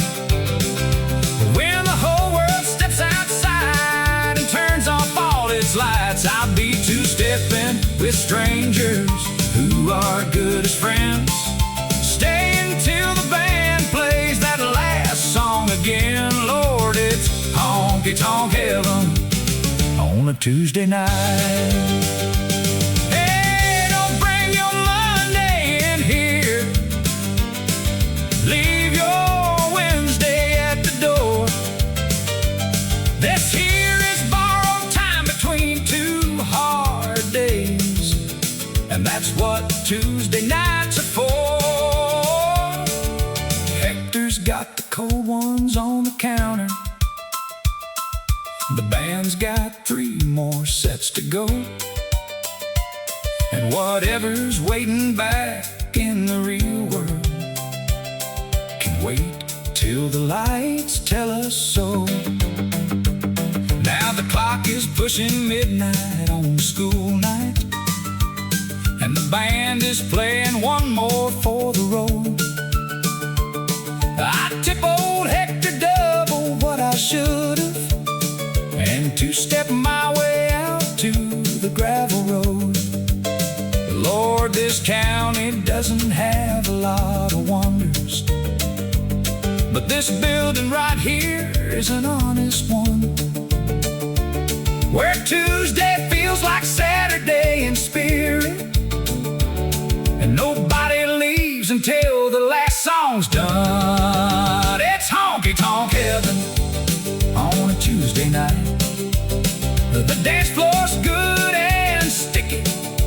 When the whole world steps outside and turns off all its lights, I'll be two-stepping with strangers who are good as friends. Stay until the band plays that last song again. Lord, it's honky tonk heaven on a Tuesday night. Hey, don't bring your Monday in here. Leave your Wednesday at the door. This here is borrowed time between two hard days, and that's what Tuesday nights are for. Hector's got the cold ones on the counter. The band's got 3 more sets to go, and whatever's waiting back in the real world can wait till the lights tell us so. Now the clock is pushing midnight on school night, and the band is playing one more for the road. I tip old Hector double what I should've, and two-step my way out to the gravel road. Lord, this county doesn't have a lot of wonders, but this building right here is an honest one, where Tuesday feels like Saturday in spirit, and nobody leaves until the last song's done. It's honky tonk heaven on a Tuesday night. The dance floor's good and sticky,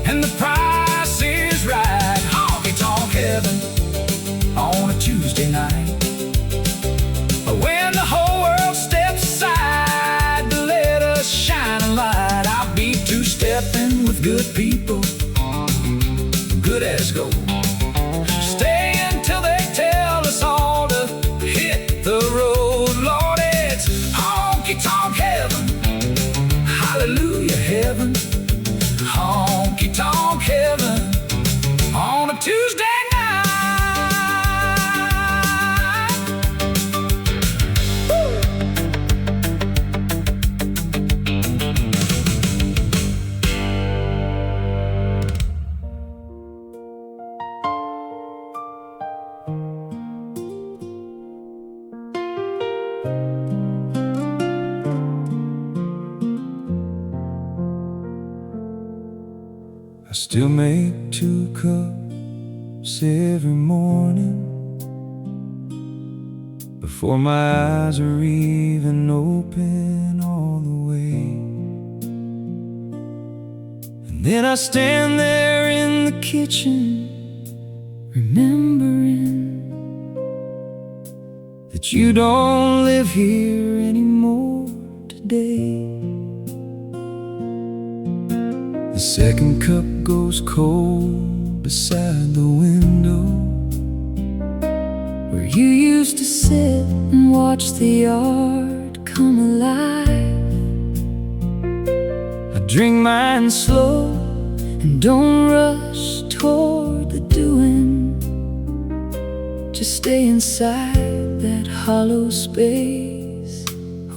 and the price is right. Honky tonk heaven on a Tuesday night. When the whole world steps aside to let us shine a light, I'll be two-stepping with good people, good as gold. Stay until they tell us all to hit the road. Lord, it's honky tonk heaven, hallelujah heaven, honky tonk heaven on a Tuesday night. Woo! I still make 2 cups every morning before my eyes are even open all the way. And then I stand there in the kitchen, remembering that you don't live here anymore today. The second cup goes cold beside the window where you used to sit and watch the yard come alive. I drink mine slow and don't rush toward the doing, just stay inside that hollow space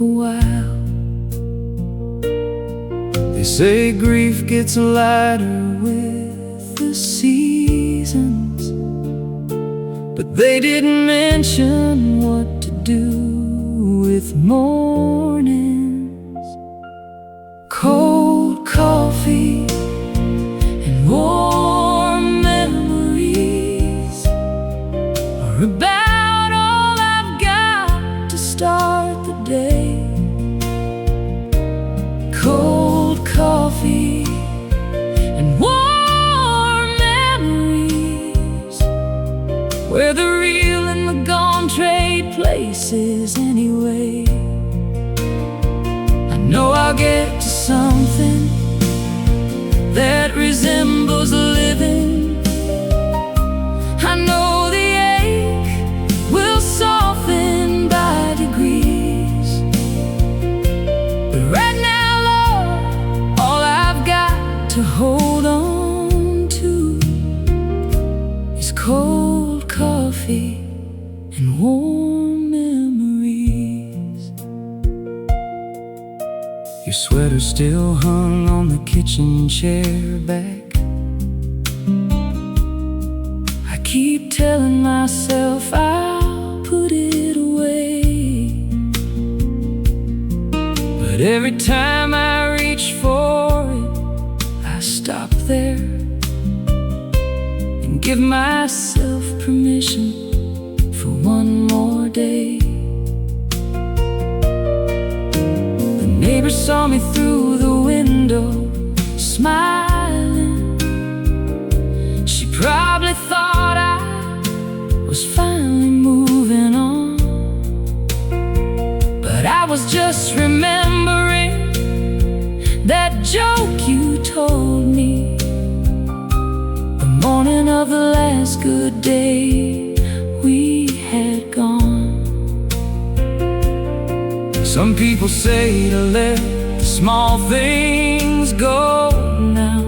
a while. They say grief gets lighter with the seasons, but they didn't mention what to do with mornings. Cold coffee and warm memories are about all I've got to start the day. Cold coffee and warm memories, where the real and the gone trade places anyway. I know I'll get to something that resembles living. I know to hold on to is cold coffee and warm memories. Your sweater still hung on the kitchen chair back. I keep telling myself I'll put it away, but every time I reach for it, I stop there and give myself permission for one more day. The neighbor saw me through the window, smiling. She probably thought I was finally moving on, but I was just remembering that joke you told me the morning of the last good day we had gone. Some people say to let the small things go now,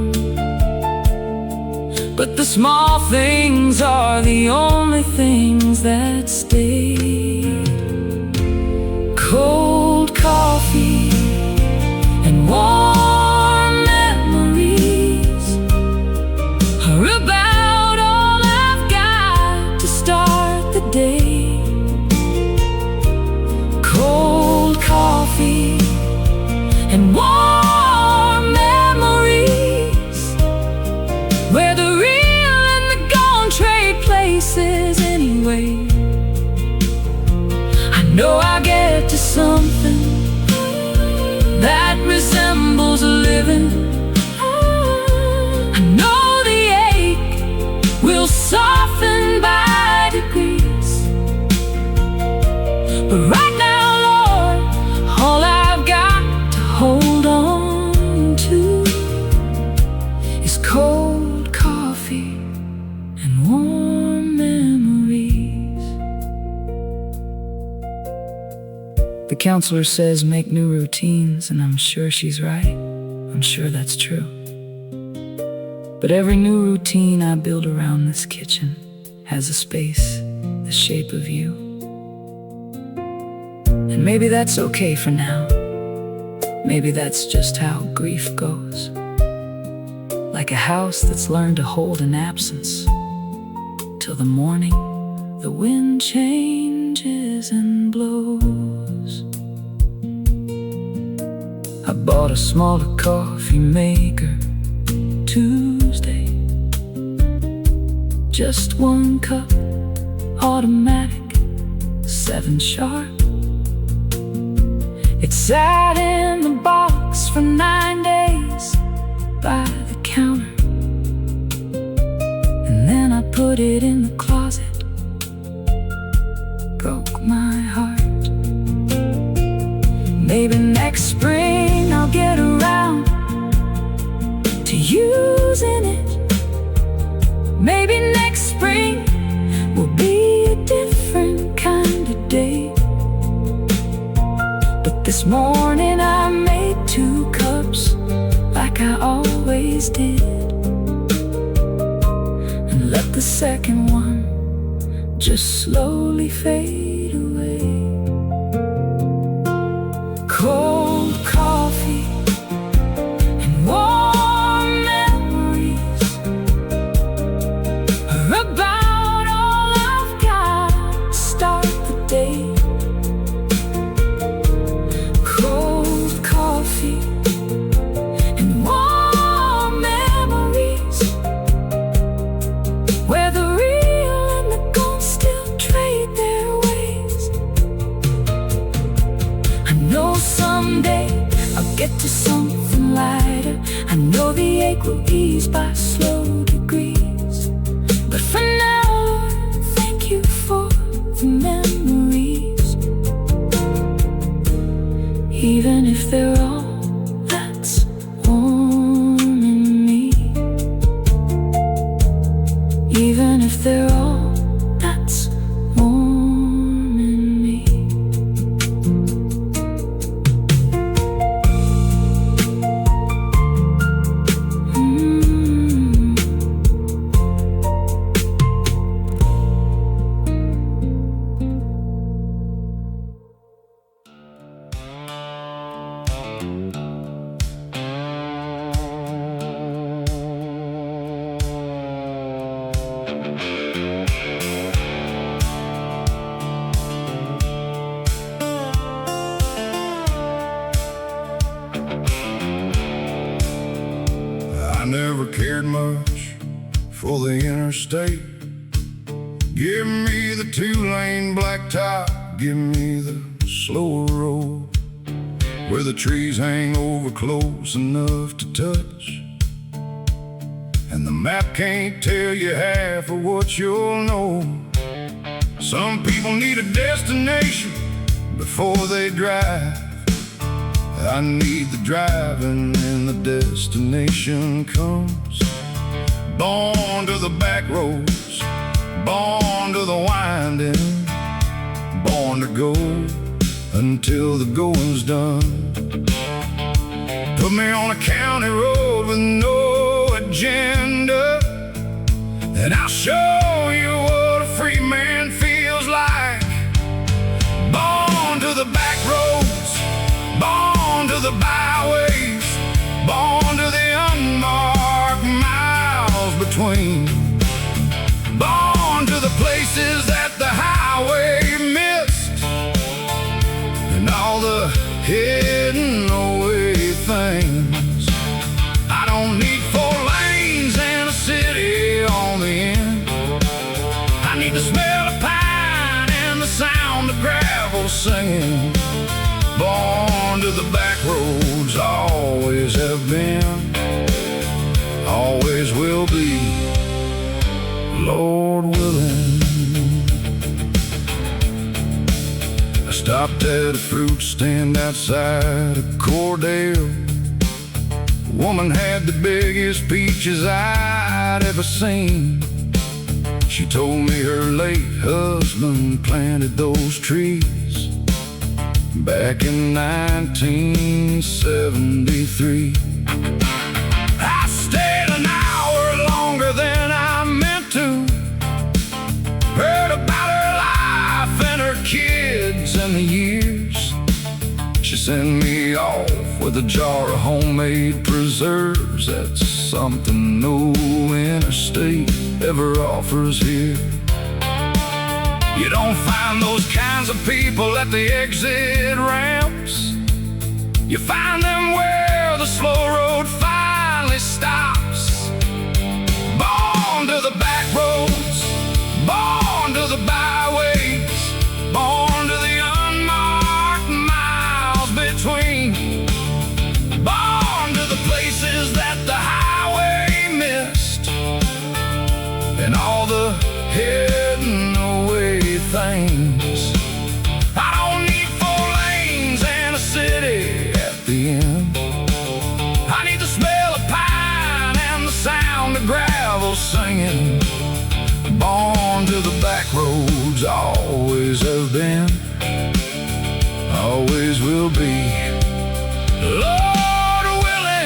but the small things are the only things that stay. Cold coffee and warm memories are about all I've got to start the day. Cold coffee and warm memories, where the real and the gone trade places anyway. I know I get to something that resembles living. I know the ache will soften by degrees, but right now, Lord, all I've got to hold on to is cold coffee and warm memories. The counselor says make new routines, and I'm sure she's right. I'm sure that's true. But every new routine I build around this kitchen has a space the shape of you. And maybe that's okay for now. Maybe that's just how grief goes, like a house that's learned to hold an absence till the morning the wind changes and blows. I bought a smaller coffee maker Tuesday, just 1 cup, automatic, 7 sharp. It sat in the box for 9 days by the counter, and then I put it in the closet. Broke my heart. Maybe next spring I'll get around to using it. Maybe next spring will be a different kind of day. But this morning I made 2 cups like I always did, and let the second one just slowly fade away. Cold coffee and warm memories are about all I've got to start the day. Cold coffee and warm memories, where the real and the gone still trade their ways. I know someday I'll get to something lighter. I know the ache will ease by slow degrees, but for now, Lord, thank you for the memories, even if they're all that's warm in me, even if they're all that's warm in me. I never cared much for the interstate. Give me the two-lane blacktop, give me the slower road where the trees hang over close enough to touch, and the map can't tell you half of what you'll know. Some people need a destination before they drive. I need the driving and the destination comes. Born to the back roads, born to the winding, born to go until the going's done. Put me on a county road with no agenda, and I'll show you what a free man feels like. Born to the back roads, born to the byways, born to the unmarked miles between, born to the places that the highway missed, and all the hidden away things. I don't need 4 lanes and a city on the end. I need the smell of pine and the sound of gravel singing. Born to the back roads, always have been, always will be, Lord willing. I stopped at a fruit stand outside of Cordell. The woman had the biggest peaches I'd ever seen. She told me her late husband planted those trees back in 1973. I stayed an hour longer than I meant to. Heard about her life and her kids and the years. She sent me off with a jar of homemade preserves. That's something no interstate ever offers here. You don't find those kinds of people at the exit ramps. You find them where the slow road finally stops. Born to the back roads, born to the byways, born to the unmarked miles between, born to the places that the highway missed, and all the hidden away things. I don't need 4 lanes and a city at the end. I need the smell of pine and the sound of gravel singing. Born to the back roads, always have been, always will be, Lord willing.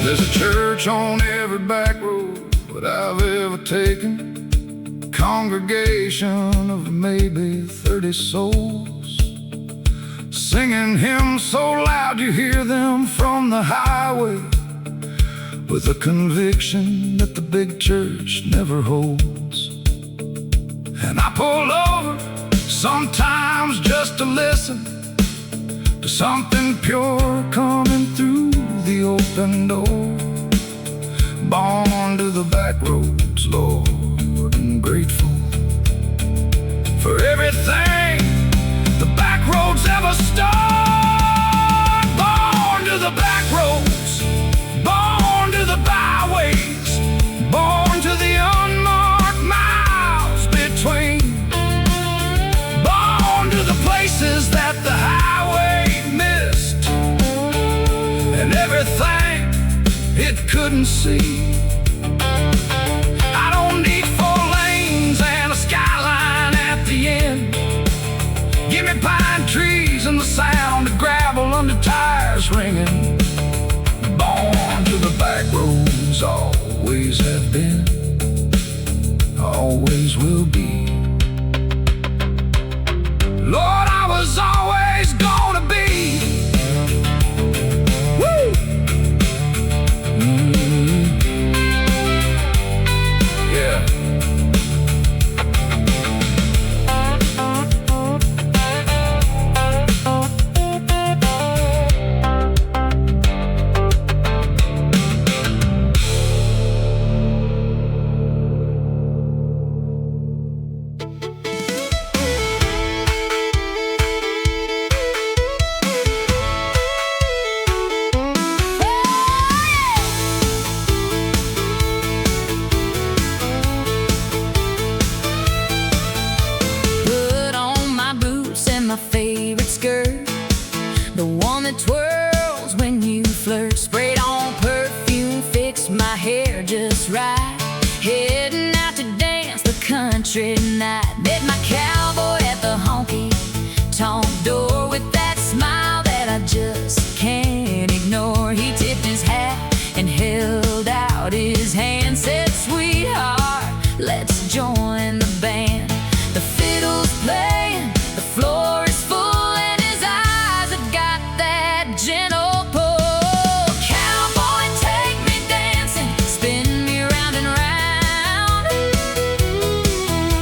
There's a church on every back road that I've ever taken. Congregation of maybe 30 souls, singing hymns so loud you hear them from the highway, with a conviction that the big church never holds. And I pull over sometimes just to listen to something pure coming through the open door. Born to the back roads, Lord, and grateful for everything the back roads ever start. Born to the back roads, born to the byways, born to the unmarked miles between, born to the places that the highway missed, and everything it couldn't see. I don't need 4 lanes and always have been, always will be. Lord, I was always gonna be. Woo! Yeah. My favorite skirt, the one that twirls when you flirt. Sprayed on perfume, fixed my hair just right. Heading out to dance the country night. Met my cowboy at the honky-tonk door with that smile that I just can't ignore. He tipped his hat and held out his hand, said, "Sweetheart, let's join the band." The fiddle's playing, the floor is full, and his eyes have got that gentle pull. Cowboy, take me dancing, spin me round and round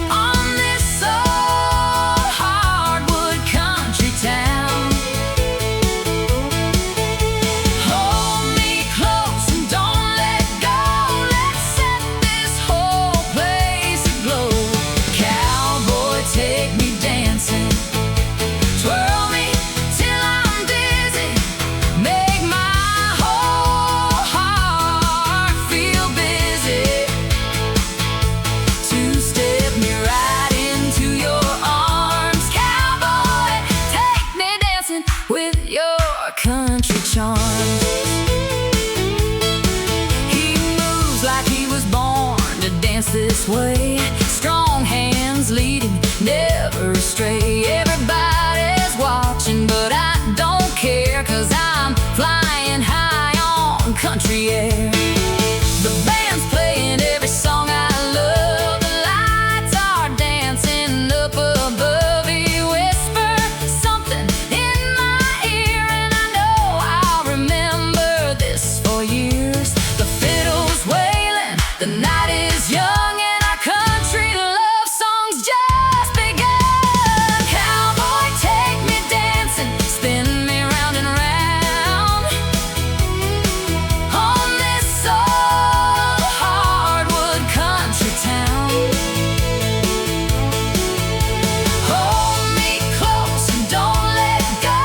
on this old hardwood country town. Hold me close and don't let go. Let's set this whole place aglow. Cowboy, take me dancing, twirl me till I'm dizzy, make my whole heart feel busy. Two-step me right into your arms. Cowboy, take me dancing with your country charms. He moves like he was born to dance this way. Strong hands leading, never astray. Everybody's watching, but I don't care, 'cause I'm flying high on country air. The band's playing every song I love. The lights are dancing up above. He whispers something in my ear, and I know I'll remember this for years. The fiddle's wailing, the night is young, and our country love songs just begun. Cowboy, take me dancing, spin me round and round on this old hardwood country town. Hold me close and don't let go.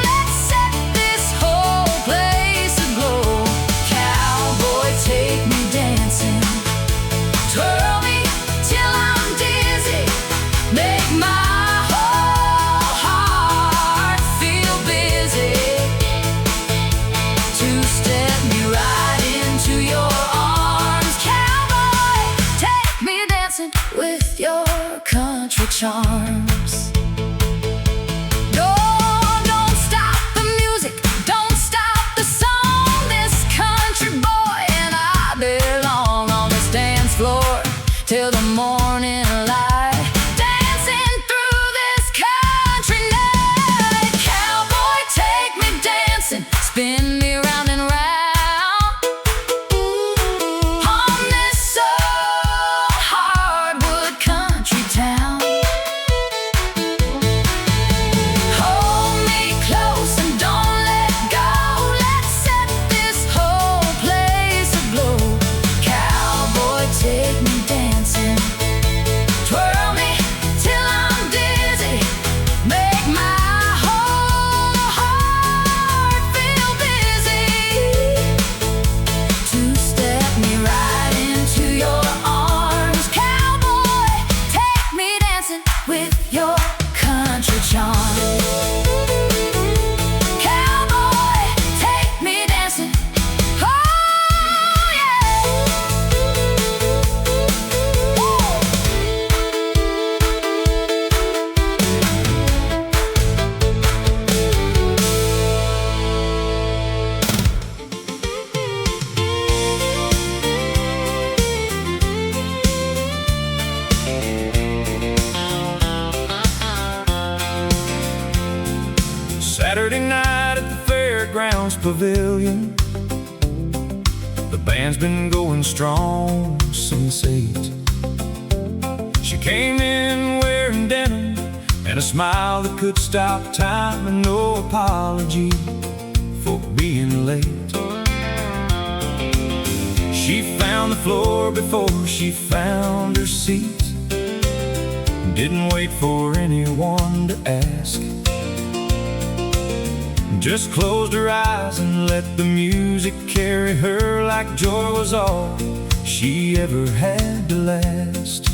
Let's set this whole place aglow. Cowboy, take me dancing, twirl me till I'm dizzy, make my whole heart feel busy. Two-step me right into your arms. Cowboy, take me dancing with your country charms. Don't stop the music, don't stop the song. This country boy and I belong on this dance floor till the morning light, dancing through this country night. Cowboy, take me dancing, spin me round and round on this old hardwood country town. Hold me close and don't let go. Let's set this whole place aglow. Cowboy, take me dancing, twirl me till I'm dizzy, make my whole heart feel busy. Two-step me right into your arms. Cowboy, take me dancing with your country charms. Cowboy, take me dancing, oh yeah. Woo! pavilion. The band's been going strong since 8. She came in wearing denim and a smile that could stop time, and no apology for being late. She found the floor before she found her seat. Didn't wait for anyone to ask. Just closed her eyes and let the music carry her like joy was all she ever had to last.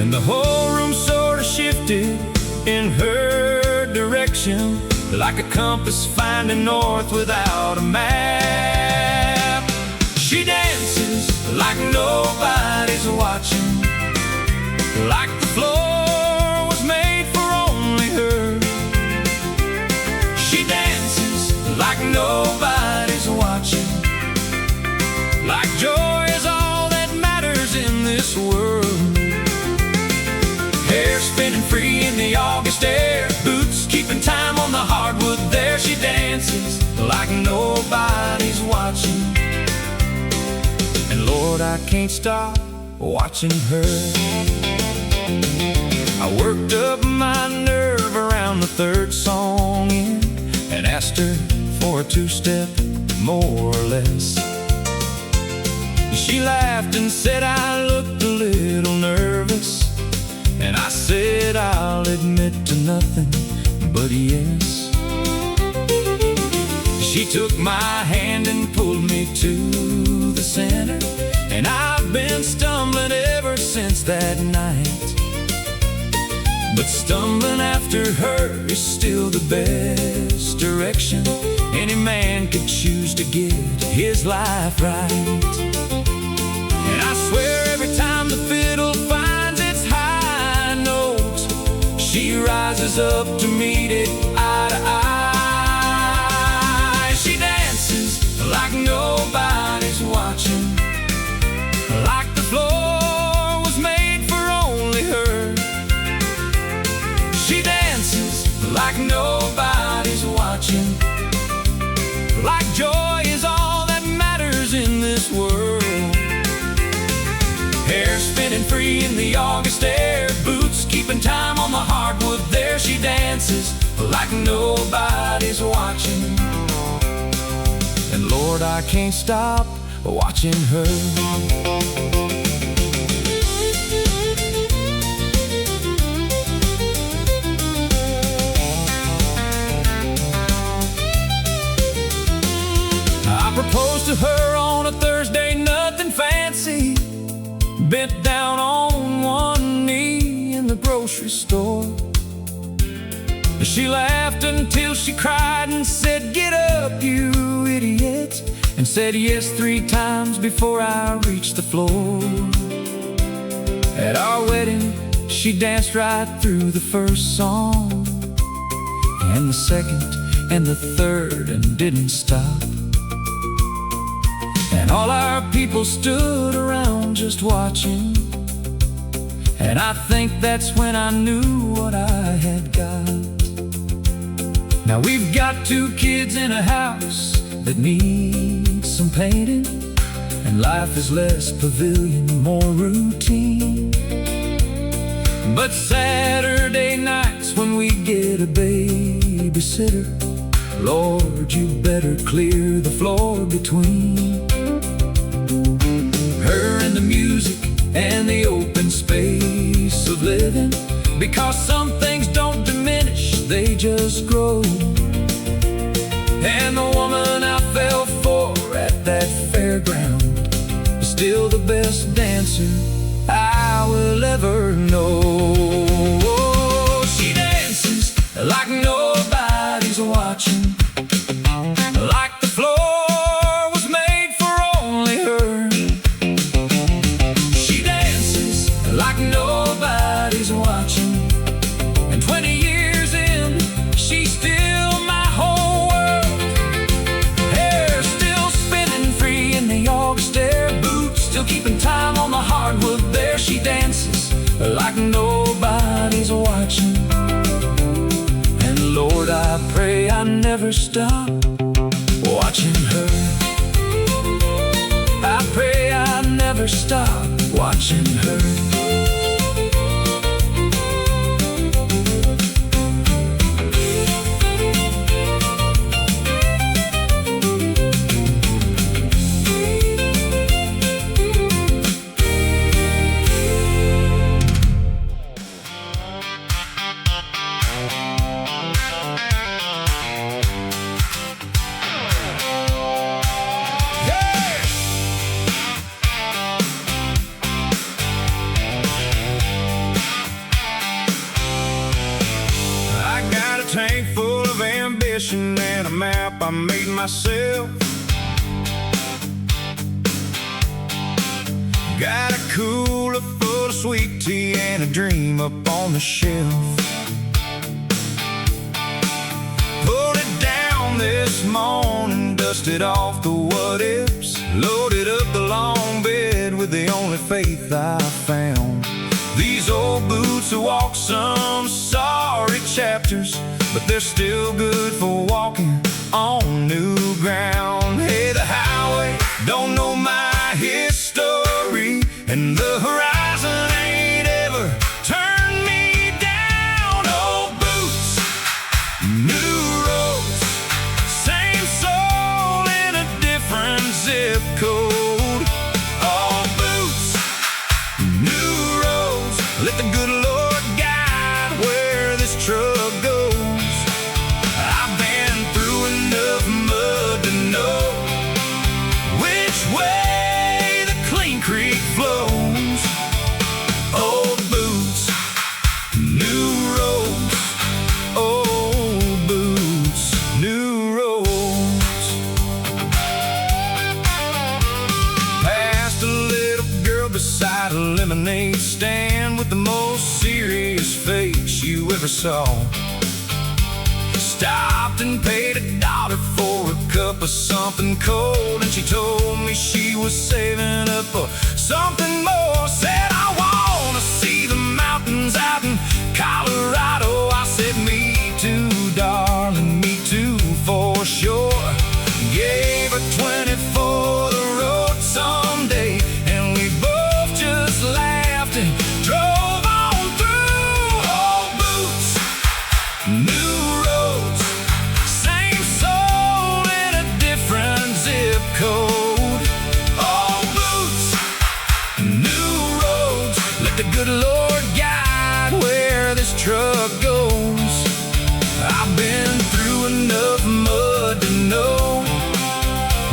And the whole room sort of shifted in her direction, like a compass finding north without a map. She dances like nobody's watching, like the floor was made for only her. She dances like nobody's watching, like joy is all that matters in this world. Hair spinning free in the August air, boots keeping time on the hardwood there. She dances like nobody's watching, and Lord, I can't stop watching her. I worked up my nerve around the third song in and asked her for a two-step, more or less. She laughed and said I looked a little nervous, and I said I'll admit to nothing but yes. She took my hand and pulled me to the center, and I've been stumbling ever since that night. But stumbling after her is still the best direction any man could choose to get his life right. And I swear every time the fiddle finds its high note, she rises up to meet it eye to eye. She dances like nobody's watching, like the floor was made for only her. She dances like nobody's watching, like joy is all that matters in this world. Hair spinning free in the August air, boots keeping time on the hardwood there. She dances like nobody's watching, and Lord, I can't stop watching her. I proposed to her on a Thursday, nothing fancy, bent down on one knee in the grocery store. She laughed until she cried and said, "Get up, you idiot," and said yes 3 times before I reached the floor. At our wedding, she danced right through the first song, and the second, and the third, and didn't stop. And all our people stood around just watching, and I think that's when I knew what I had got. Now we've got 2 kids in a house that needs some painting, and life is less pavilion, more routine. But Saturday nights when we get a babysitter, Lord, you better clear the floor between her and the music and the open space of living, because some things don't diminish, they just grow. And the woman I fell for at that fairground is still the best dancer I will ever know. She dances like nobody's watching, like the floor was made for only her. She dances like nobody's watching, and 20 years in, she's still my whole world. Hair still spinning free in the August air, boots still keeping time on the hardwood there. She dances like nobody's watching, and Lord, I pray I never stop watching her. I pray I never stop watching her. Tank full of ambition and a map I made myself. Got a cooler full of sweet tea and a dream up on the shelf. Pulled it down this morning, dusted off the what ifs, loaded up the long bed with the only faith I found. These old boots will walk some sorry chapters, but they're still good for walking on new ground. Hey, the highway don't know my history, and the horizon ain't ever turned me down. Old boots, new roads, same soul in a different zip code. Old boots, new roads, let the good Lord guide where this truck goes. I've been through enough mud to know which way the Clean Creek flows. Old boots, new roads. Old boots, new roads. Passed a little girl beside a lemonade stand with the most serious face you ever saw. Stopped and paid $1 for a cup of something cold, and she told me she was saving up for something more. Said, I wanna see the mountains out in Colorado. I said, me too, darling, me too, for sure. Gave her 20 for the road someday, and we both just laughed and drove on through. Old boots, new roads, same soul in a different zip code. Old boots, new roads, let the good Lord guide where this truck goes. I've been through enough mud to know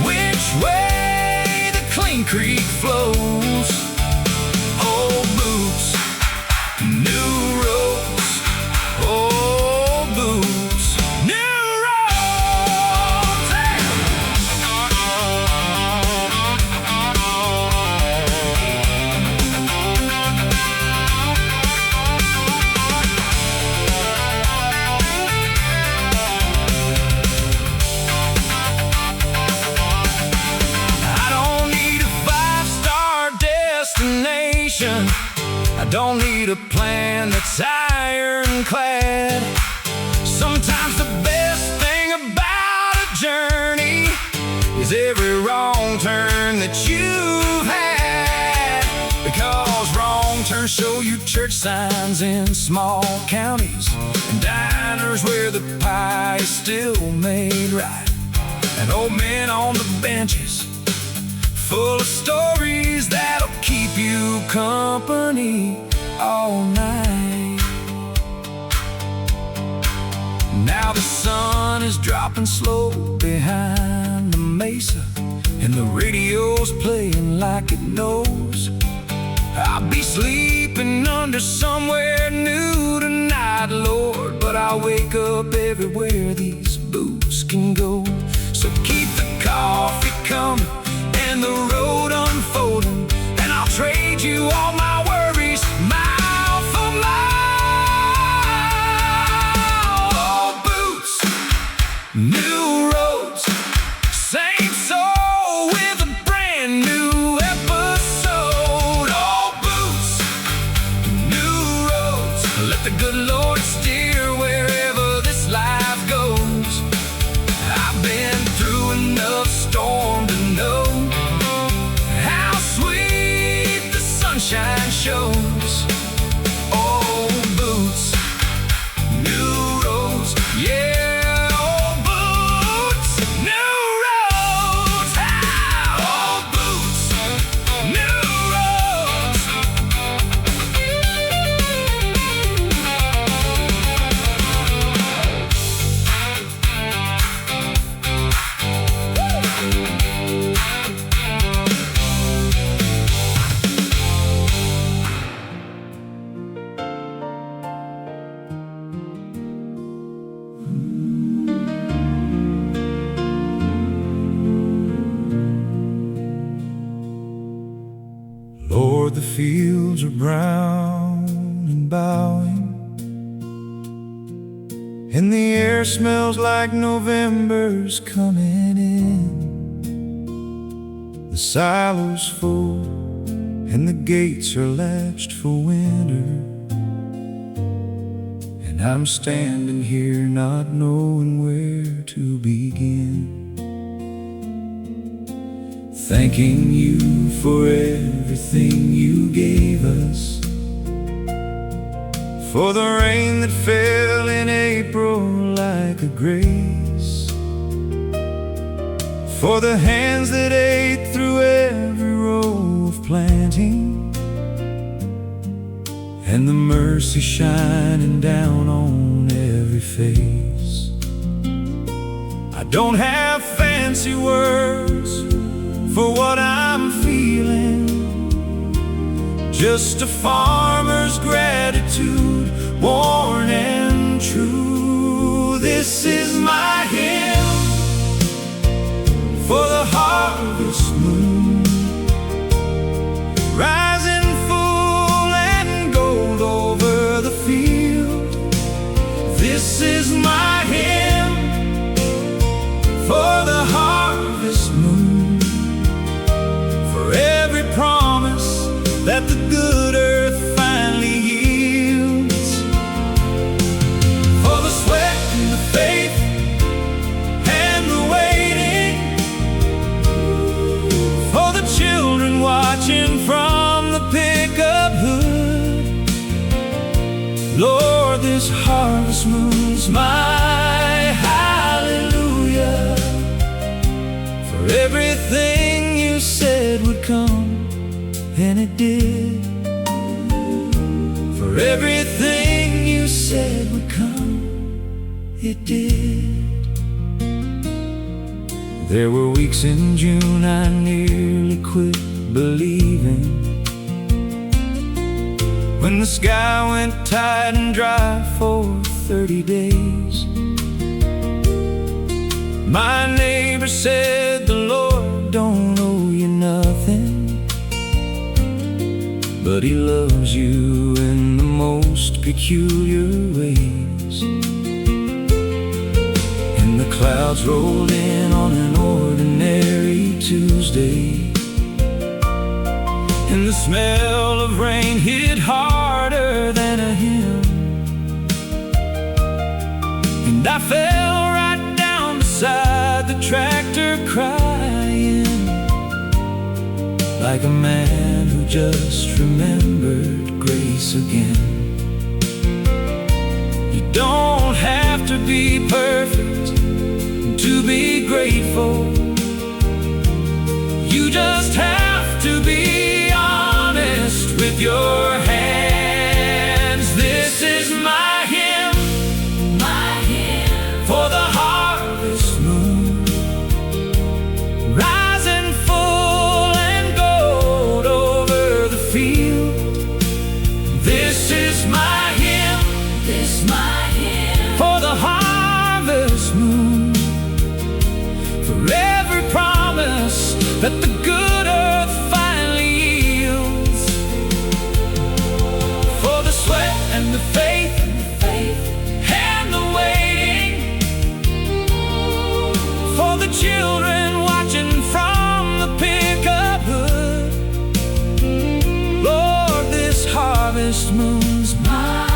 which way the Clean Creek flows. Old boots, new roads. Old boots, new roads. Hey! I don't need a five-star destination. I don't need a plan that's ironclad. Sometimes the best thing about a journey is every wrong turn that you've had. Because wrong turns show you church signs in small counties, and diners where the pie is still made right, and old men on the benches full of stories that'll keep you company all night. Now the sun is dropping slow behind the mesa, and the radio's playing like it knows I'll be sleeping under somewhere new tonight, Lord, but I'll wake up everywhere these boots can go. So keep the coffee coming and the road unfolding, and I'll trade you all my worries mile for mile. Old boots, new roads, same soul with a brand new episode. Old boots, new roads, let the good Lord steer wherever this life goes. I've been through enough shows. Old boots, new roads, yeah, old boots, new roads. Ah, old boots, new roads. Lord, the fields are brown and bowing, and the air smells like November's coming in. The silo's full and the gates are latched for winter, and I'm standing here not knowing where to begin. Thanking you for everything you gave us, for the rain that fell in April like a grace, for the hands that ate through every row of planting, and the mercy shining down on every face. I don't have fancy words for what I'm feeling, just a farmer's gratitude, worn and true. This is my hymn for the harvest moon, rising full and gold over the field. This is my hymn for the harvest moon, for every promise that the good earth finally yields, for the sweat and the faith and the waiting, for the children watching from the pickup hood. Lord, this harvest moon's my hallelujah, for everything you said would come, and it did. For everything you said would come, it did. There were weeks in June I nearly quit believing, when the sky went tight and dry for 30 days. My neighbor said the Lord don't owe you nothing, but He loves you in the most peculiar ways. And the clouds rolled in on an ordinary Tuesday, and the smell of rain hit harder than a hymn, and I fell right down beside the tractor crying, like a man who just remembered grace again. You don't have to be perfect to be grateful. You just have to be honest with your hands. This is my hymn for the harvest moon, rising full and gold over the field. This is my hymn for the harvest moon, for every promise that the good earth finally yields, for the sweat and the faith and the waiting, for the children watching from the pickup hood. Lord, this harvest moon's my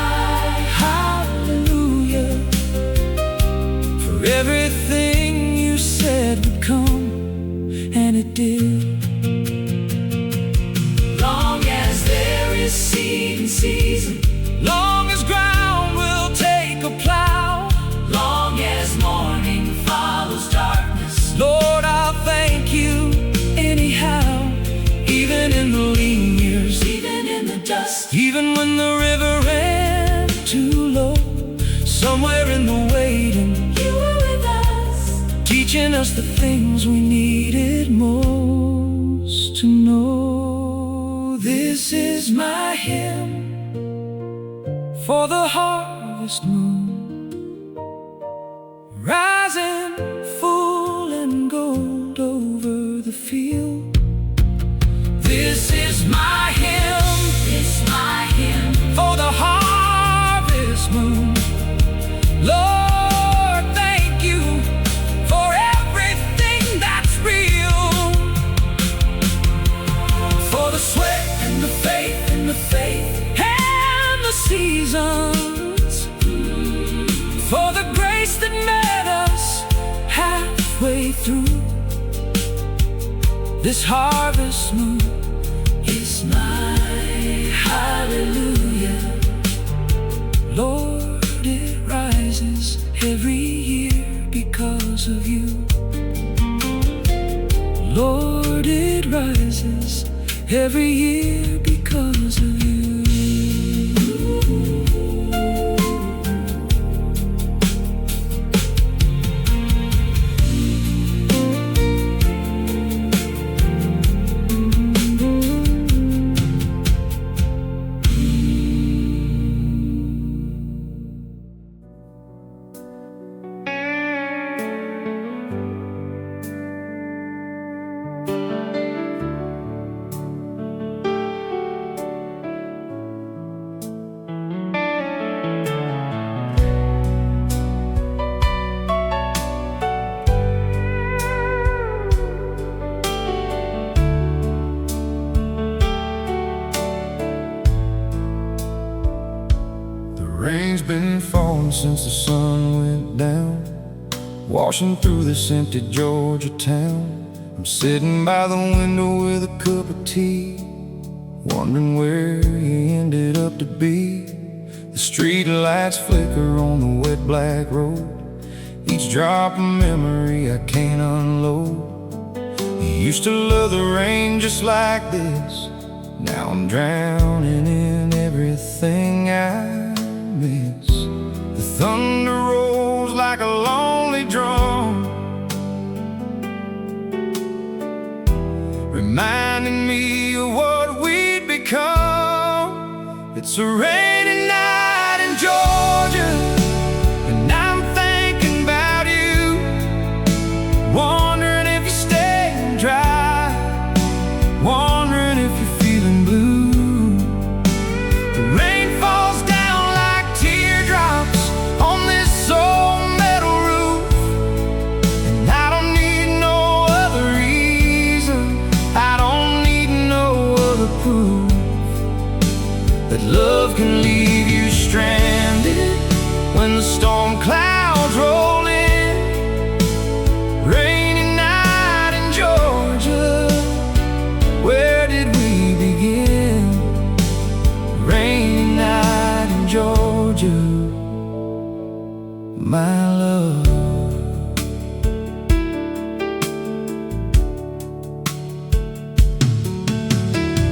hallelujah, for everything you said would come, and it did. Long as there is somewhere in the waiting, You were with us. teaching us the things we needed most to know. This is my hymn for the harvest moon, rising full and gold over the field. This is my hymn, It's my hymn. for the harvest moon. Lord, thank you for everything that's real, for the sweat and the faith and the faith and the seasons, for the grace that met us halfway through. This harvest moon is my hallelujah. Lord, it rises every year because of you. Lord, it rises every year because of you. Rain's been falling since the sun went down, washing through this empty Georgia town. I'm sitting by the window with a cup of tea, wondering where you ended up to be. The street lights flicker on the wet black road, each drop a memory I can't unload. You used to love the rain just like this, now I'm drowning in everything I miss. The thunder rolls like a lonely drum, reminding me of what we'd become. It's a rainy night in Georgia, and I'm thinking about you, wondering if you're staying dry, wondering if you're feeling blue. The rain falls down like teardrops on this old metal roof, and I don't need no other reason, I don't need no other proof that love can leave you stranded when the storm clouds roll in. Rainy night in Georgia, where did we begin? Rainy night in Georgia, my love.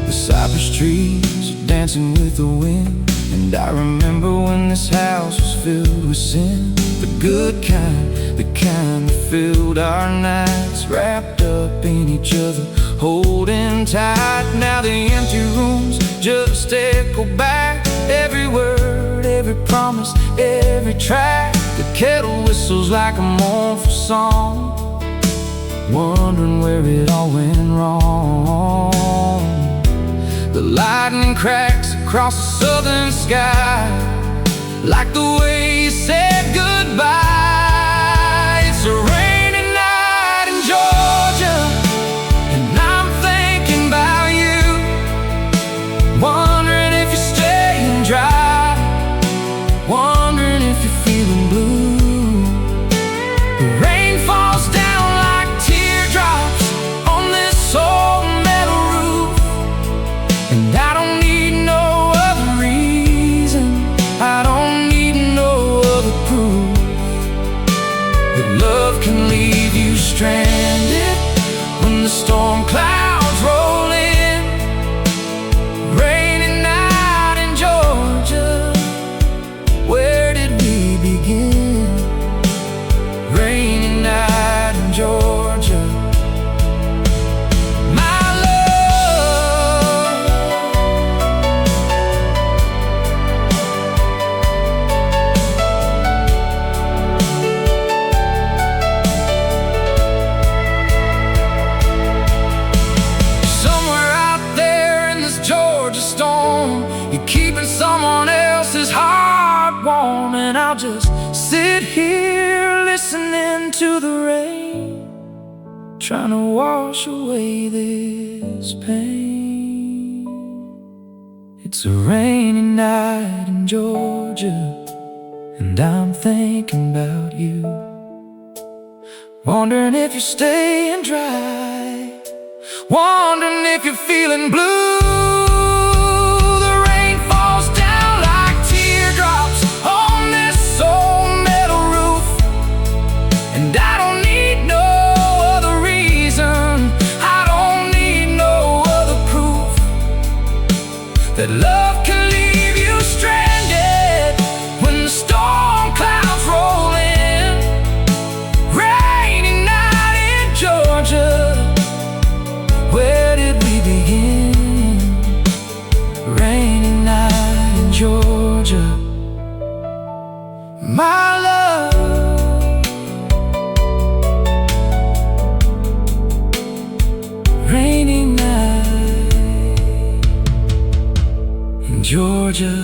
The cypress trees are dancing with the wind, and I remember when this house was filled with sin. The good kind, the kind that filled our nights, wrapped up in each other, holding tight. Now the empty rooms just echo back every word, every promise, every track. The kettle whistles like a mournful song, wondering where it all went wrong. The lightning cracks across the southern sky, like the way you said goodbye. It's a rainy night in Georgia, and I'm thinking about you, wondering if you're staying dry, wondering if you're feeling blue. The rain falls down like teardrops on this old metal roof, and I don't need no other reason, I don't need no I'll just sit here listening to the rain, trying to wash away this pain. It's a rainy night in Georgia, and I'm thinking about you, wondering if you're staying dry, wondering if you're feeling blue. The rain falls down like teardrops on this old metal roof, and I don't need no other reason, I don't need no other proof that love can leave you stranded when the storm clouds roll in. Rainy night in Georgia, where did we begin? Rainy night in Georgia, my love. Rainy night in Georgia.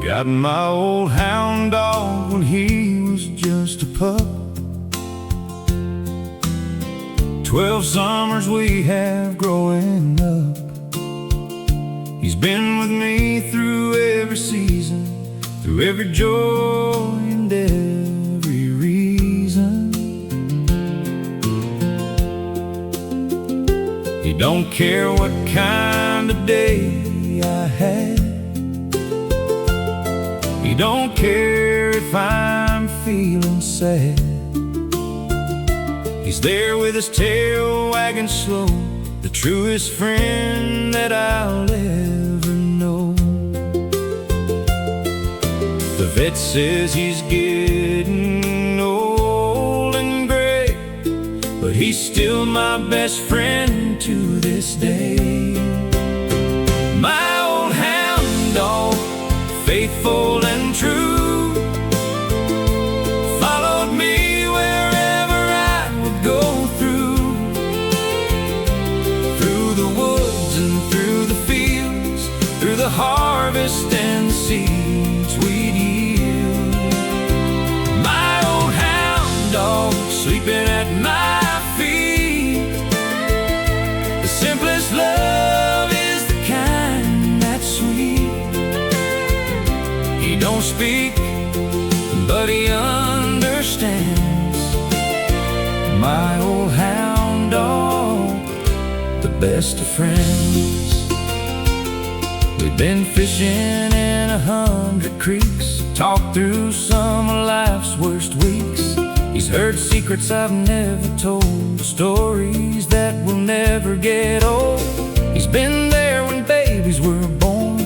Got my old hound dog when he was just a pup. 12 summers we have growing up. He's been with me through every season, through every joy and every reason. He don't care what kind of day I had. He don't care if I'm feeling sad. He's there with his tail wagging slow, the truest friend that I'll ever know. The vet says he's getting old and gray, but he's still my best friend to this day. My old hound dog, faithful and true, followed me wherever I would go through the woods and through the fields, through the harvest and the seeds we'd yield. My old hound dog sleeping at my feet. The simplest love is the kind that's sweet. He don't speak, but he understands. My old hound dog, the best of friends. We've been fishing in 100 creeks, talked through some of life's worst weeks. He's heard secrets I've never told, stories that will never get old. He's been there when babies were born,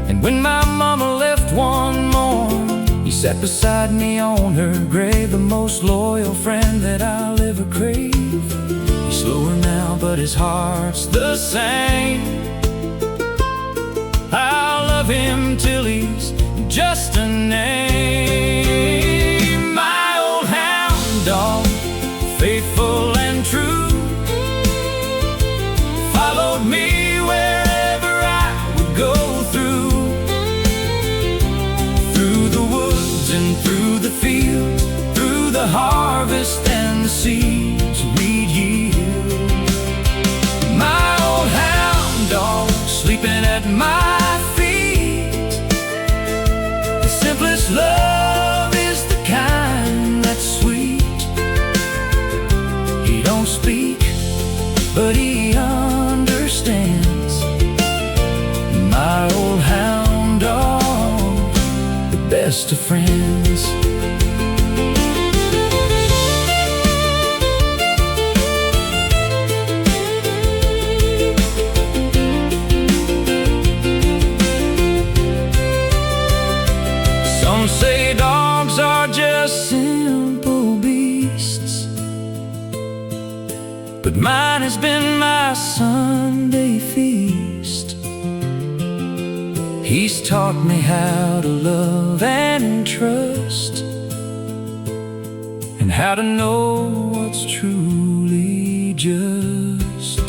and when my mama left one morn. He sat beside me on her grave, the most loyal friend that I'll ever crave. He's slower now, but his heart's the same. I'll love him till he's just a name. My old hound dog, faithful and true, followed me wherever I would go through the woods and through the fields, through the harvest and the seeds we'd yield. My old hound dog sleeping at my feet. The simplest love is the kind that's sweet. He don't speak, but he understands. My old hound dog, the best of friends. but mine has been my Sunday feast. He's taught me how to love and trust, and how to know what's truly just.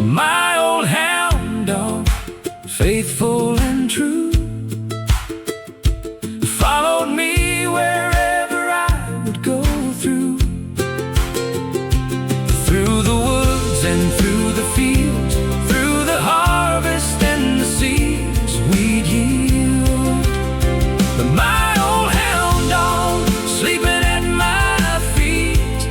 My old hound dog, faithful and true, followed me wherever I would go through the woods and through the fields, through the harvest and the seeds we'd yield. But my old hound dog, sleeping at my feet,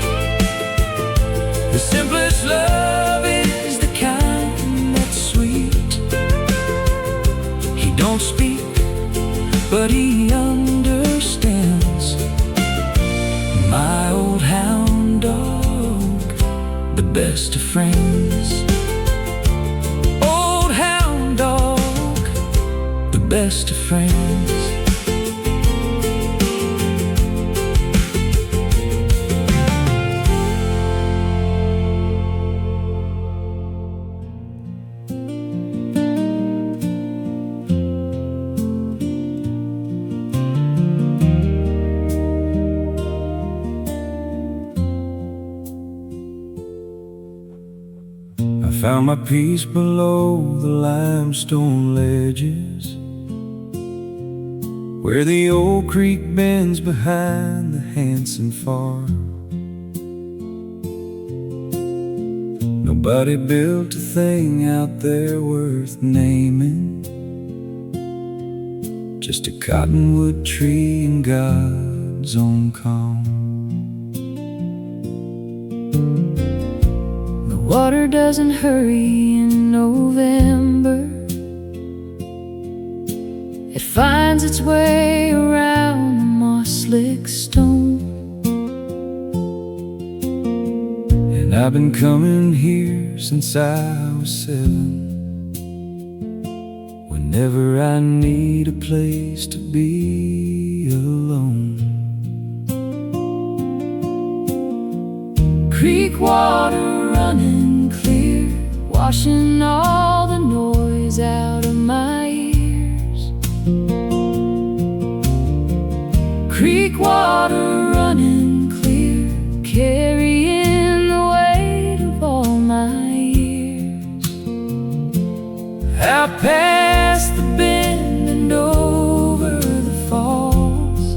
the simplest love is the kind that's sweet. He don't speak, but he understands. My old hound dog, the best of friends. Old hound dog, the best of friends. I found my peace below the limestone ledges, where the old creek bends behind the Hanson farm. Nobody built a thing out there worth naming, just a cottonwood tree in God's own calm. Water doesn't hurry in November. It finds its way around the moss-slick stone. And I've been coming here since I was 7. Whenever I need a place to be alone. Creek water running clear, washing all the noise out of my ears. Creek water running clear, carrying the weight of all my years. Out past the bend and over the falls,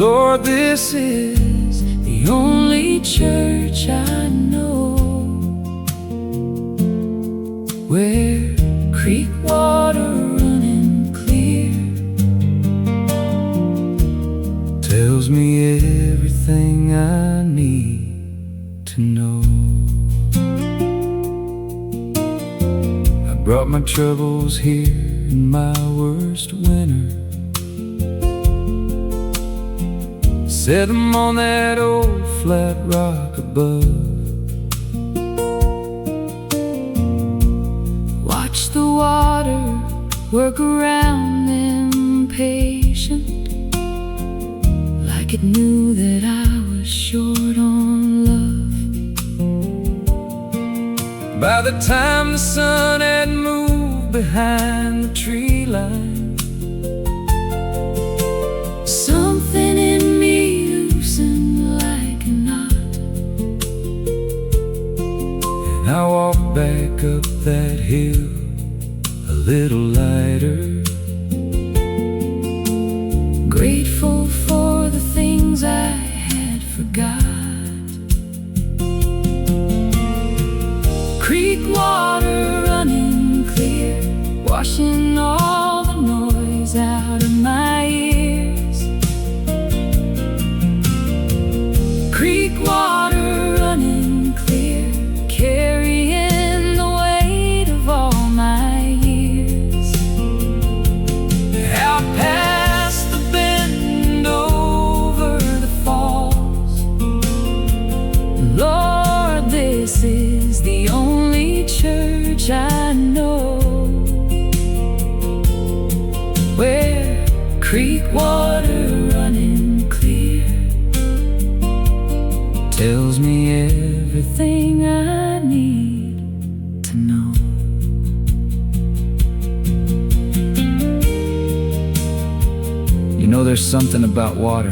Lord, this is the only church I know where creek water running clear tells me everything I need to know. I brought my troubles here in my worst winter, set them on that old flat rock above. Watch the water work around them patient, like it knew that I was short on love. By the time the sun had moved behind the tree line, something in me loosened like a knot, and I walked back up that hill a little lighter, grateful for the things I had forgot. Creek water running clear, washing all the noise out of my ears. Creek water running clear, carrying the weight of all my years. out past the bend over the falls. Lord, this is the only church I know where creek water running clear Tells me everything know there's something about water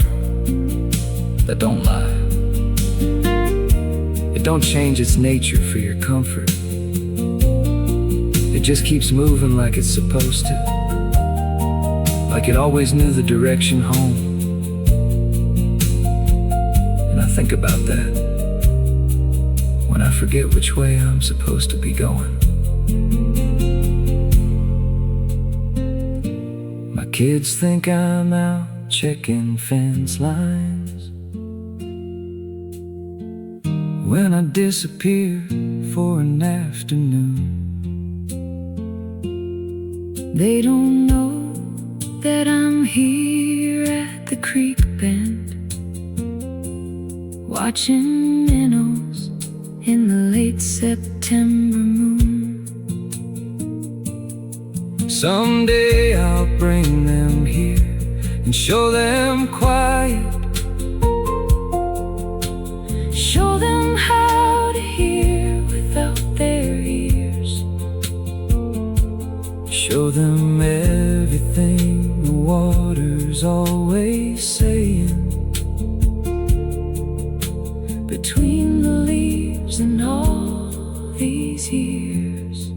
that don't lie. It don't change its nature for your comfort. It just keeps moving like it's supposed to, like it always knew the direction home. And I think about that when I forget which way I'm supposed to be going. My kids think I'm out checking fence lines when I disappear for an afternoon. They don't know that I'm here at the creek bend, watching minnows in the late September moon. Someday I'll bring them here and show them quiet, show them how to hear without their ears, show them everything the water's always saying between the leaves and all these years.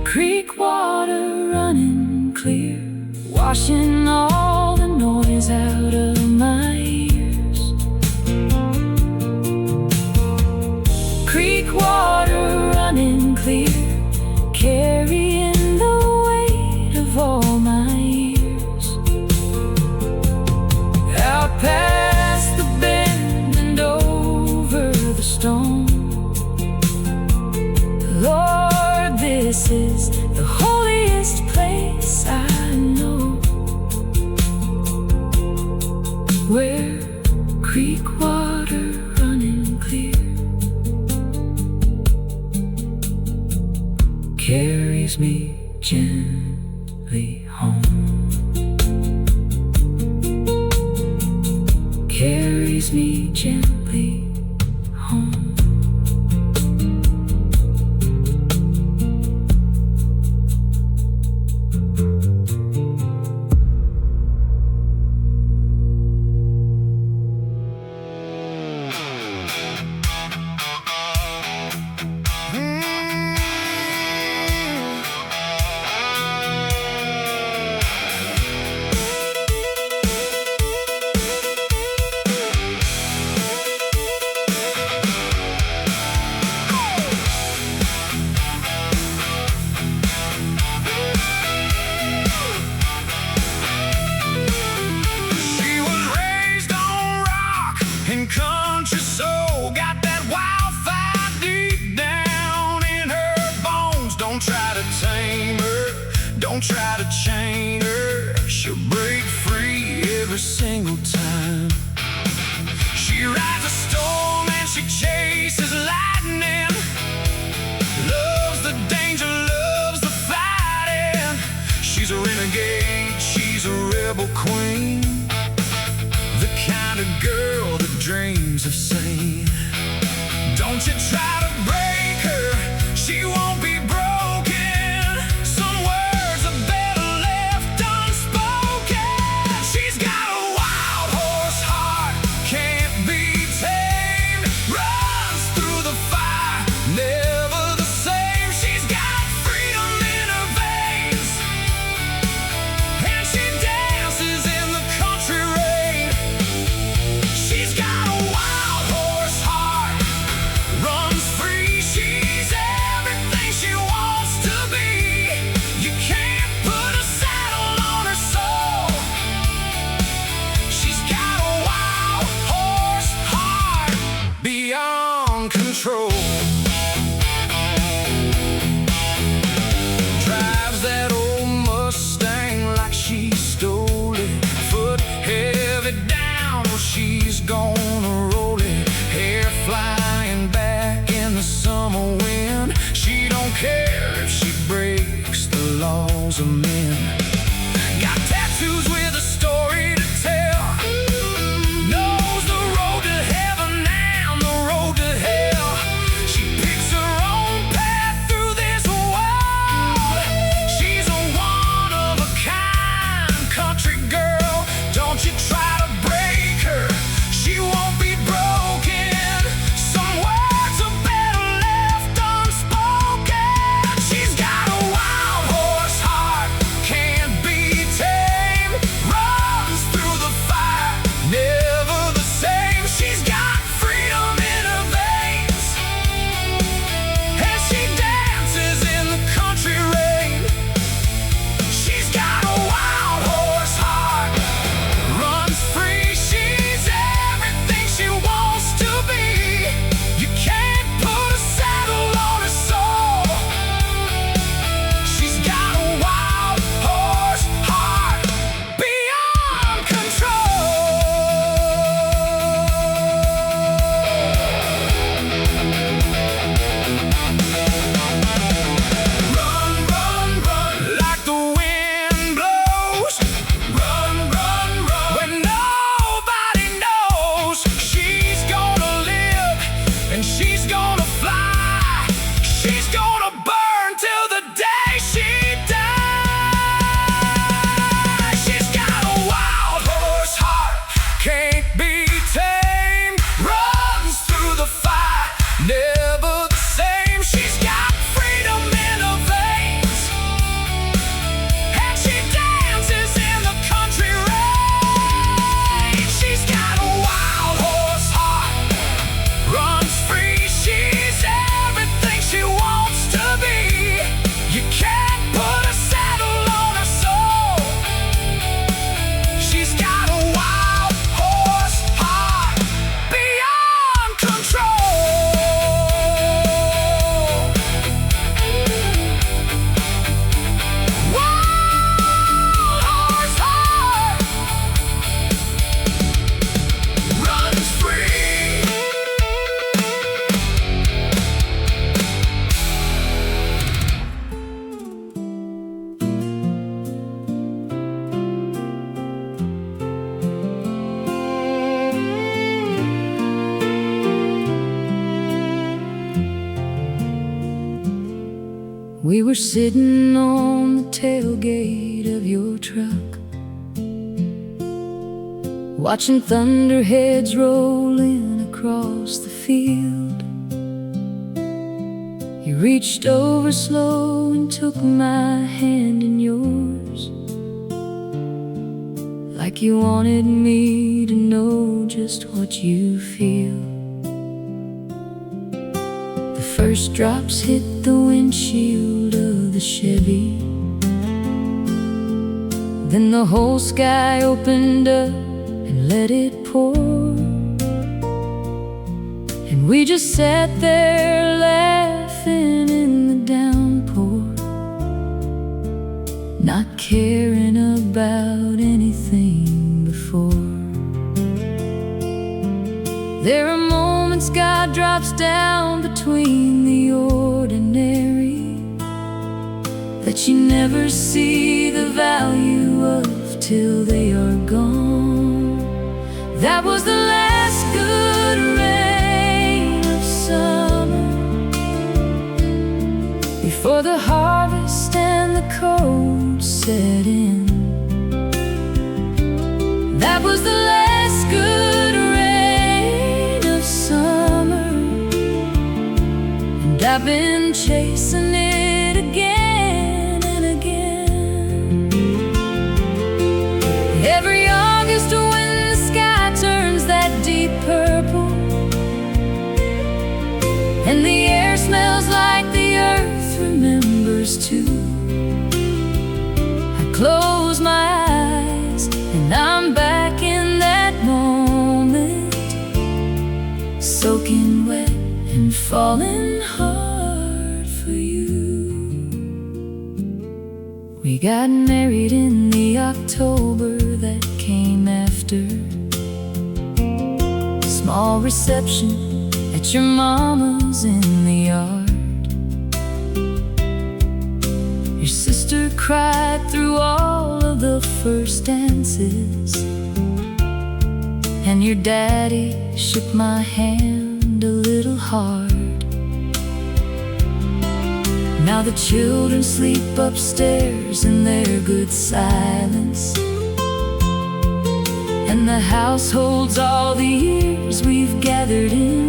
Creek water running clear, washing all the noise out of my ears. Creek water running clear, carrying the weight of all my years. Out past the bend and over the stone. Lord, this is the holiest place I know, where creek water running clear carries me gently home, carries me gently home. Country soul, got that wildfire deep down in her bones. Don't try to tame her, don't try to chain her. She'll break free every single time. She rides a storm and she chases lightning, loves the danger, loves the fighting. She's a renegade, she's a rebel queen, the kind of girl that dreams of sane. Don't you try to break her, she won't be broken. Some words are better left unspoken. She's got a wild horse heart, can't be tamed, runs through the fire, never the same. She's got freedom in her veins, and she dances in the country rain. She's got a wild horse heart, runs free. She's everything she wants to be. You can't put a saddle on her soul. She's got a wild horse heart, beyond control. Drives that old Mustang like she stole it, foot heavy down, well she's gonna roll it. Hair flying back in the summer wind, she don't care if she breaks the laws of men. Got tattoos with a story to tell, knows the road to heaven and the road to hell. She picks her own path through this world. She's a one of a We were sitting on the tailgate of your truck, watching thunderheads rolling across the field. You reached over slow and took my hand in yours, like you wanted me to know just what you feel. The first drops hit the windshield of the Chevy, then the whole sky opened up and let it pour. And we just sat there laughing in the downpour, not caring about anything before. There are moments God drops down between the ordinary that you never see the value of till they are gone. That was the last good rain of summer, before the harvest and the cold set in. That was the last good rain of summer, and I've been chasing it again and again. Every August when the sky turns that deep purple and the air smells like the earth remembers too, I close my eyes and I'm back in that moment, soaking wet and falling hard for you. We got married in the October that came after. Small reception at your mama's in the yard. Your sister cried through all of the first dances, and your daddy shook my hand a little hard. Now the children sleep upstairs in their good silence, and the house holds all the years we've gathered in.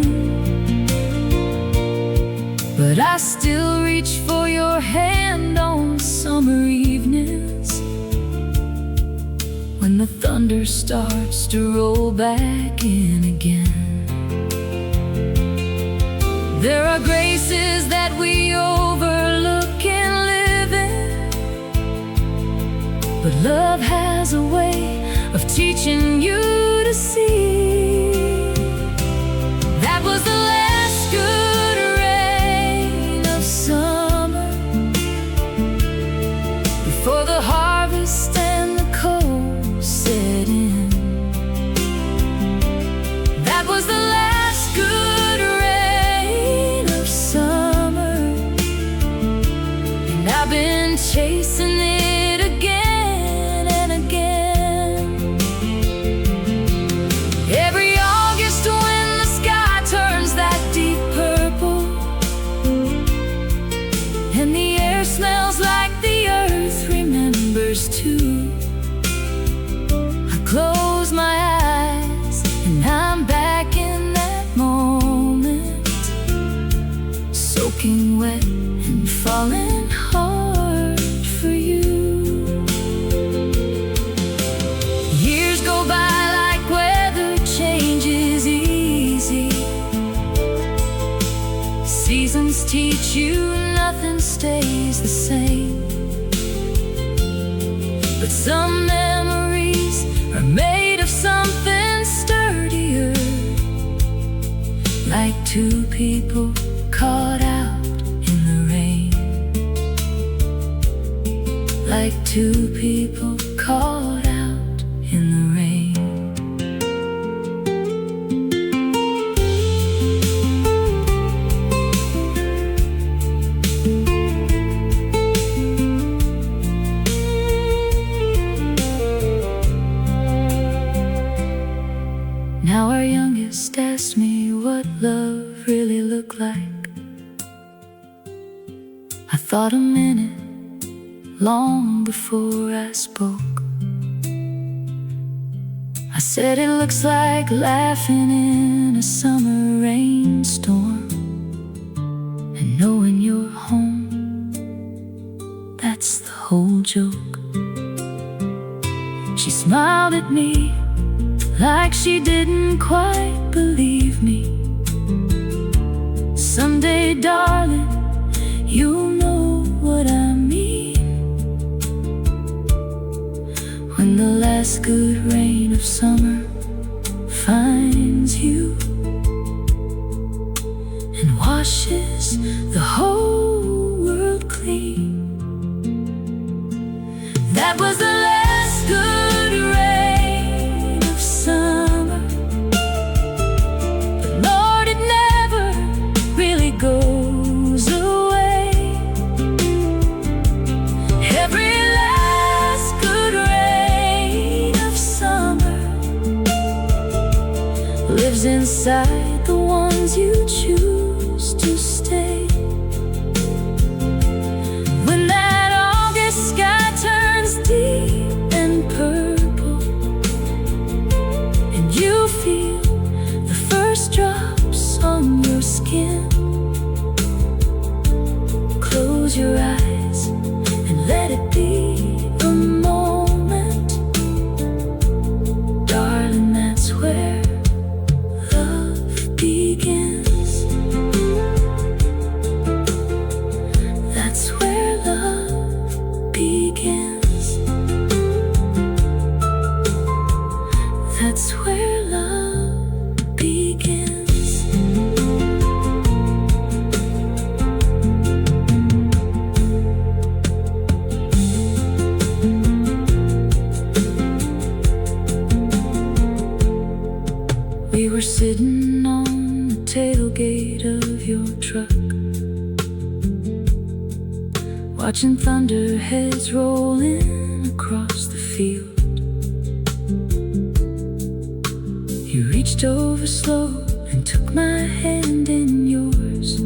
But I still reach for your hand on summer evenings, when the thunder starts to roll back in again. There are graces that we overlook in living, but love has a way of teaching you to see. That was the last good rain of summer, before the harvest and the cold set in. That was the last good rain of summer, and I've been chasing it again and again. Every August when the sky turns that deep purple and the air smells like the earth remembers too, I close my eyes and I'm back in that moment, soaking wet and falling hard for you. Years go by like weather changes easy. Seasons teach you nothing stays the same, but some memories are made of something sturdier, like two people caught out in the rain, like two people caught out in the rain. Now our youngest asked me what love really looked like. I thought a minute long before I spoke. I said it looks like laughing in a summer rainstorm, and knowing you're home, that's the whole joke. She smiled at me like she didn't quite believe me. Someday, darling, you'll know what I mean, when the last good rain of summer finds you and washes the whole world clean. That was the last good rain of summer, but Lord, it never really goes away. Every last good rain of summer lives inside the ones you choose to stay. When that August sky turns deep and purple, and you feel the first drops on your skin, close your eyes and let it be a moment. Darling, that's where love begins. That's where love begins. That's where love begins. We were sitting on the tailgate of your truck, watching thunderheads rolling across the field. You reached over slow and took my hand in yours,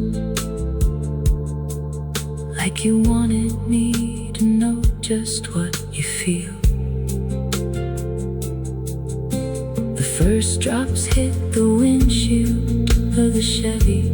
like you wanted me to know just what you feel. The first drops hit the windshield of the Chevy.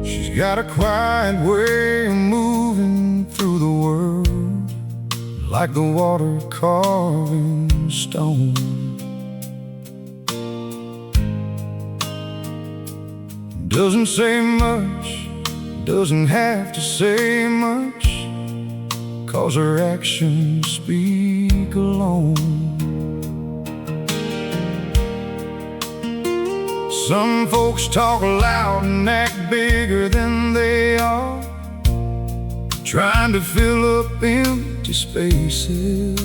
She's got a quiet way of moving through the world, like the water carving stone. Doesn't say much, doesn't have to say much, 'cause her actions speak alone. Some folks talk loud and act bigger than they are, trying to fill up empty spaces.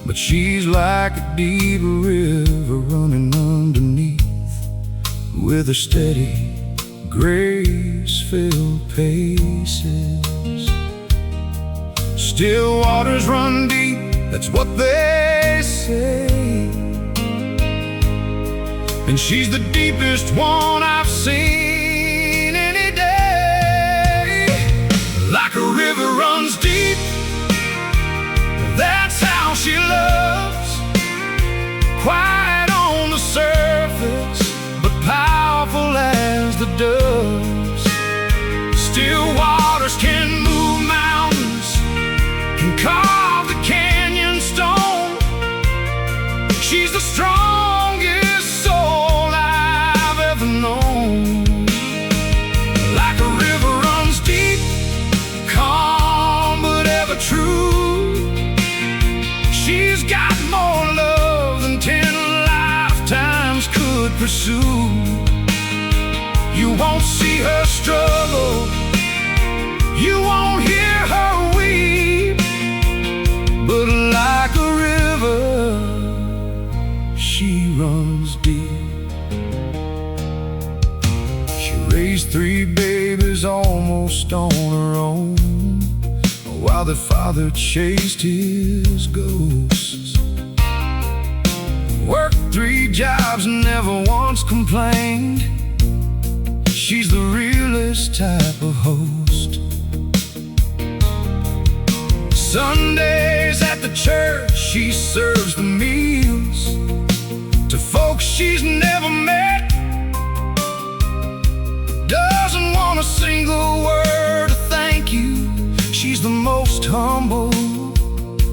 But she's like a deep river running underneath, with a steady, grace-filled paces. Still waters run deep, that's what they say, and she's the deepest one I've seen any day. Like a river runs deep, that's how she loves. Quiet on the surface, but powerful as the doves. Still waters can move mountains, can carve the canyon stone. She's the strongest soul I've ever known. Like a river runs deep, calm but ever true. She's got more love than 10 lifetimes could pursue. You won't see her struggle, her own, while their father chased his ghosts. Worked 3 jobs, never once complained. She's the realest type of host. Sundays at the church, she serves the meals to folks she's never met. Doesn't want a single word of thank you. She's the most humble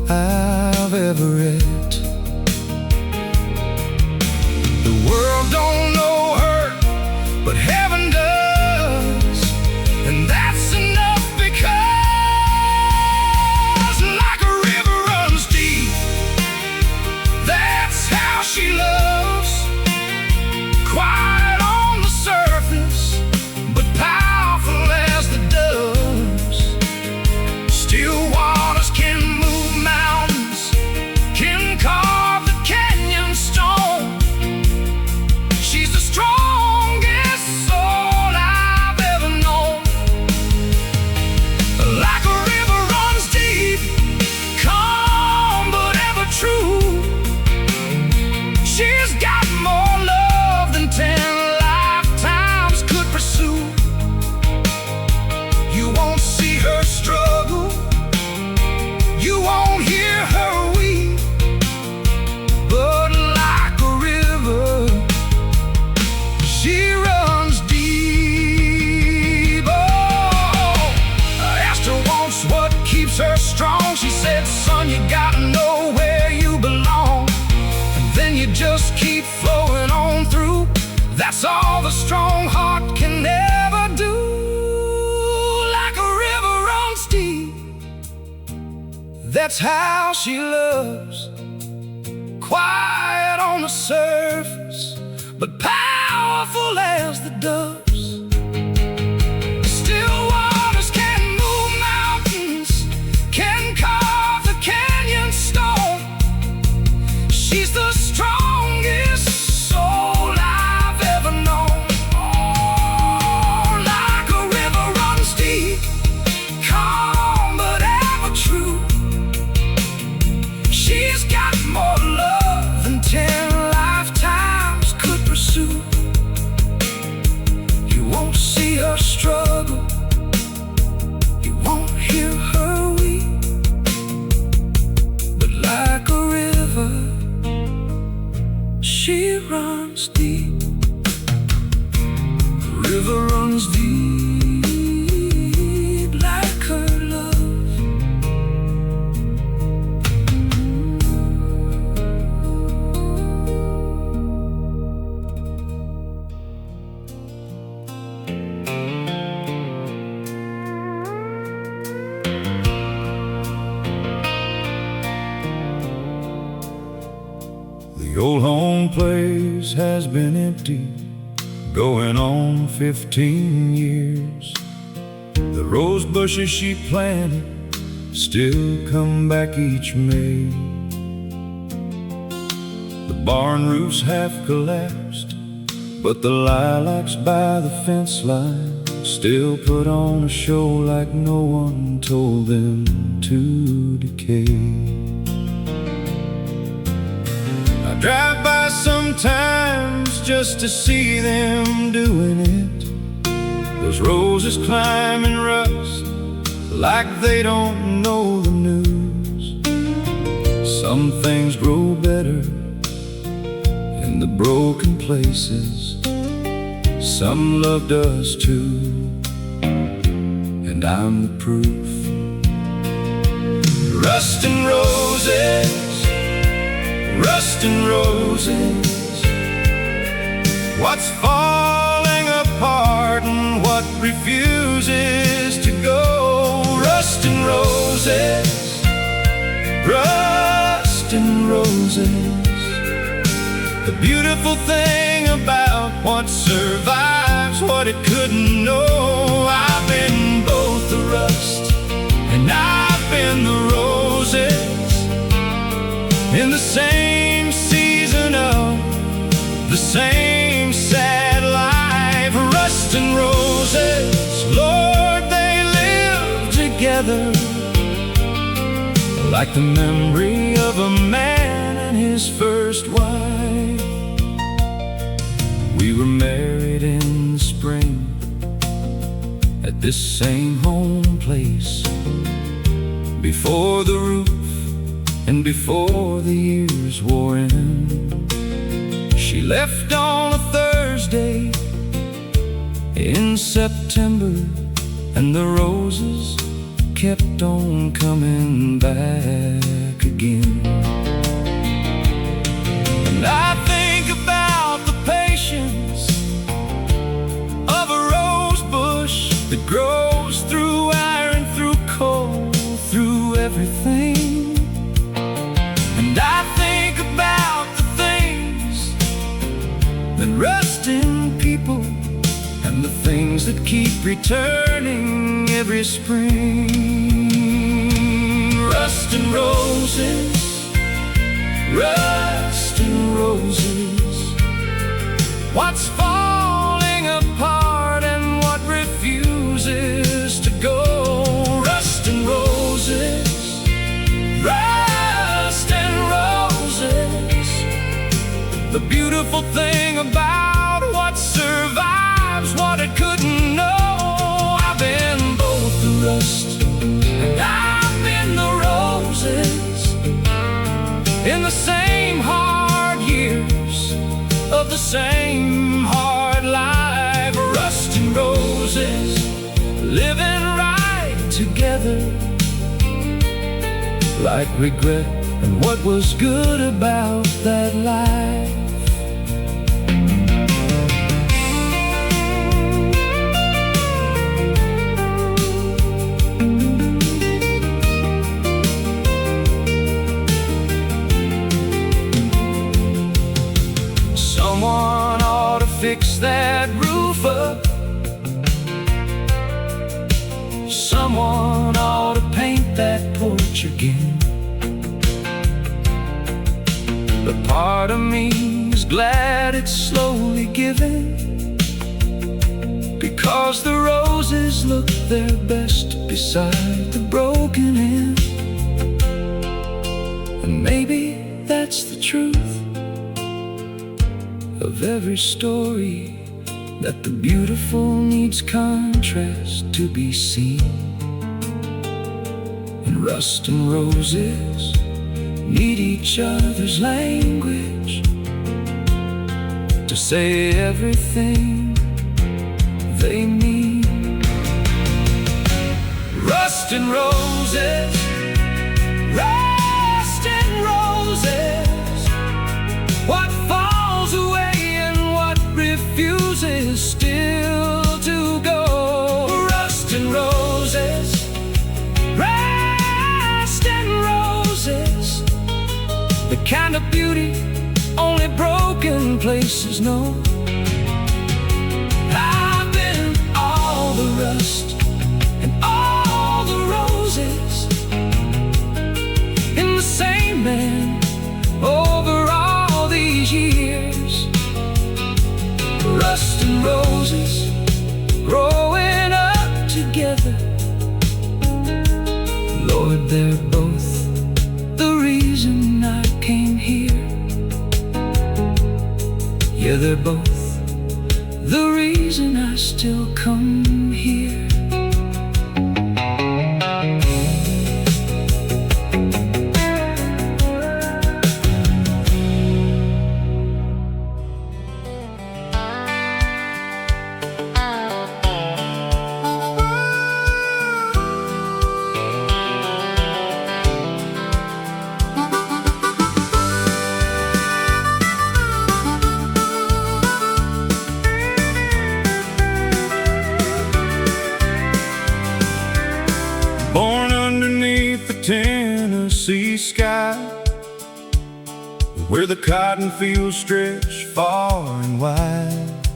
I've ever read. The world don't know her, but heaven does, and that's enough, because like a river runs deep, that's how she loves. Quiet on the surface, but powerful as the doves. Still waters can move mountains, can carve the canyon stone. She's the strongest soul I've ever known. Like a river runs deep, calm but ever true. She's got more love than 10 lifetimes could pursue. You won't see her struggle, you won't hear her weep, but like a river, she runs deep. Oh, I asked her once what keeps her strong. She said, son, you gotta know where you belong, and then you just keep flowing on through. That's all the strong heart can ever do. Like a river runs deep, that's how she loves. Quiet on the surface, but powerful as the doves. Still waters can move mountains, can carve the canyon stone. She's the strongest soul I've ever known. Oh, like a river runs deep, calm but ever true. She's got more love than 10 lifetimes could pursue. You won't see her struggle, you won't hear her weep, but like a river, she runs deep. The river runs deep like her love. The old home place has been empty, going on 15 years. The rose bushes she planted still come back each May. The barn roof's half collapsed, but the lilacs by the fence line still put on a show like no one told them to decay. I drive by sometimes just to see them doing it. Those roses climb and rust like they don't know the news. Some things grow better in the broken places. Some loved us too, and I'm the proof. Rust and roses, rust and roses. What's falling apart and what refuses to go? Rust and roses, rust and roses. The beautiful thing about what survives what it couldn't know. I've been both the rust and I've been the roses in the same season of the same sad life. Rust and roses, Lord, they live together, like the memory of a man and his first wife. We were married in the spring at this same home place, before the roof and before the years wore in. She left on a Thursday in September, and the roses kept on coming back again. And I think about the patience of a rose bush that grows through iron, through coal, through everything. And I think about the things that rust in people, and the things that keep returning every spring. Rust and roses, rust and roses. What's falling apart and what refuses to go? Rust and roses, rust and roses. The beautiful thing about what survives what it couldn't know. I've been both the rust and I've been the roses, in the same hard years of the same hard life. Rust and roses, living right together, like regret and what was good about that life. Someone ought to fix that roof up. Someone ought to paint that porch again. But part of me is glad it's slowly giving, because the roses look their best beside the broken end. And maybe that's the truth of every story, that the beautiful needs contrast to be seen. And rust and roses need each other's language to say everything they mean. Rust and roses, rust and roses. What falls away and what refuses still to go. Rust and roses, rust and roses. The kind of beauty only broken places know. I've been all the rust and all the roses, in the same man over all these years. Rust and roses growing up together. Lord, they're both the reason I came here. Yeah, they're both the reason I still come here. Born underneath the Tennessee sky, where the cotton fields stretch far and wide.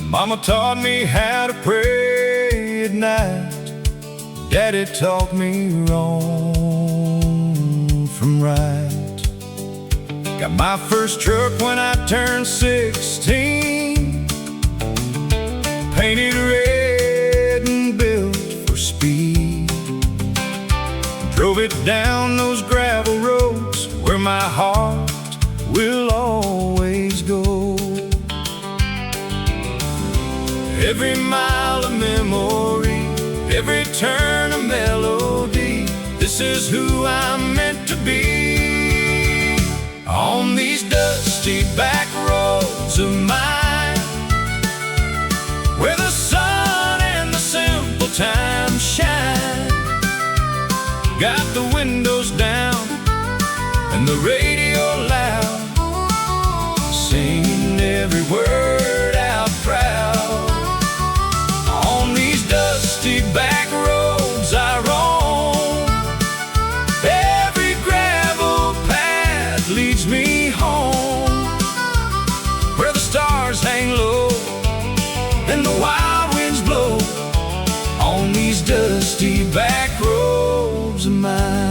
Mama taught me how to pray at night. Daddy taught me wrong from right. Got my first truck when I turned 16, painted red and built for speed. it down those gravel roads where my heart will always go. Every mile a memory, every turn a melody. This is who I'm meant to be. On these dusty back roads of mine, where the sun and the simple time shine. Got the windows down and the radio loud, singing every word out proud. On these dusty back roads I roam, every gravel path leads me home, where the stars hang low and the wild winds blow. On these dusty back roads of mine.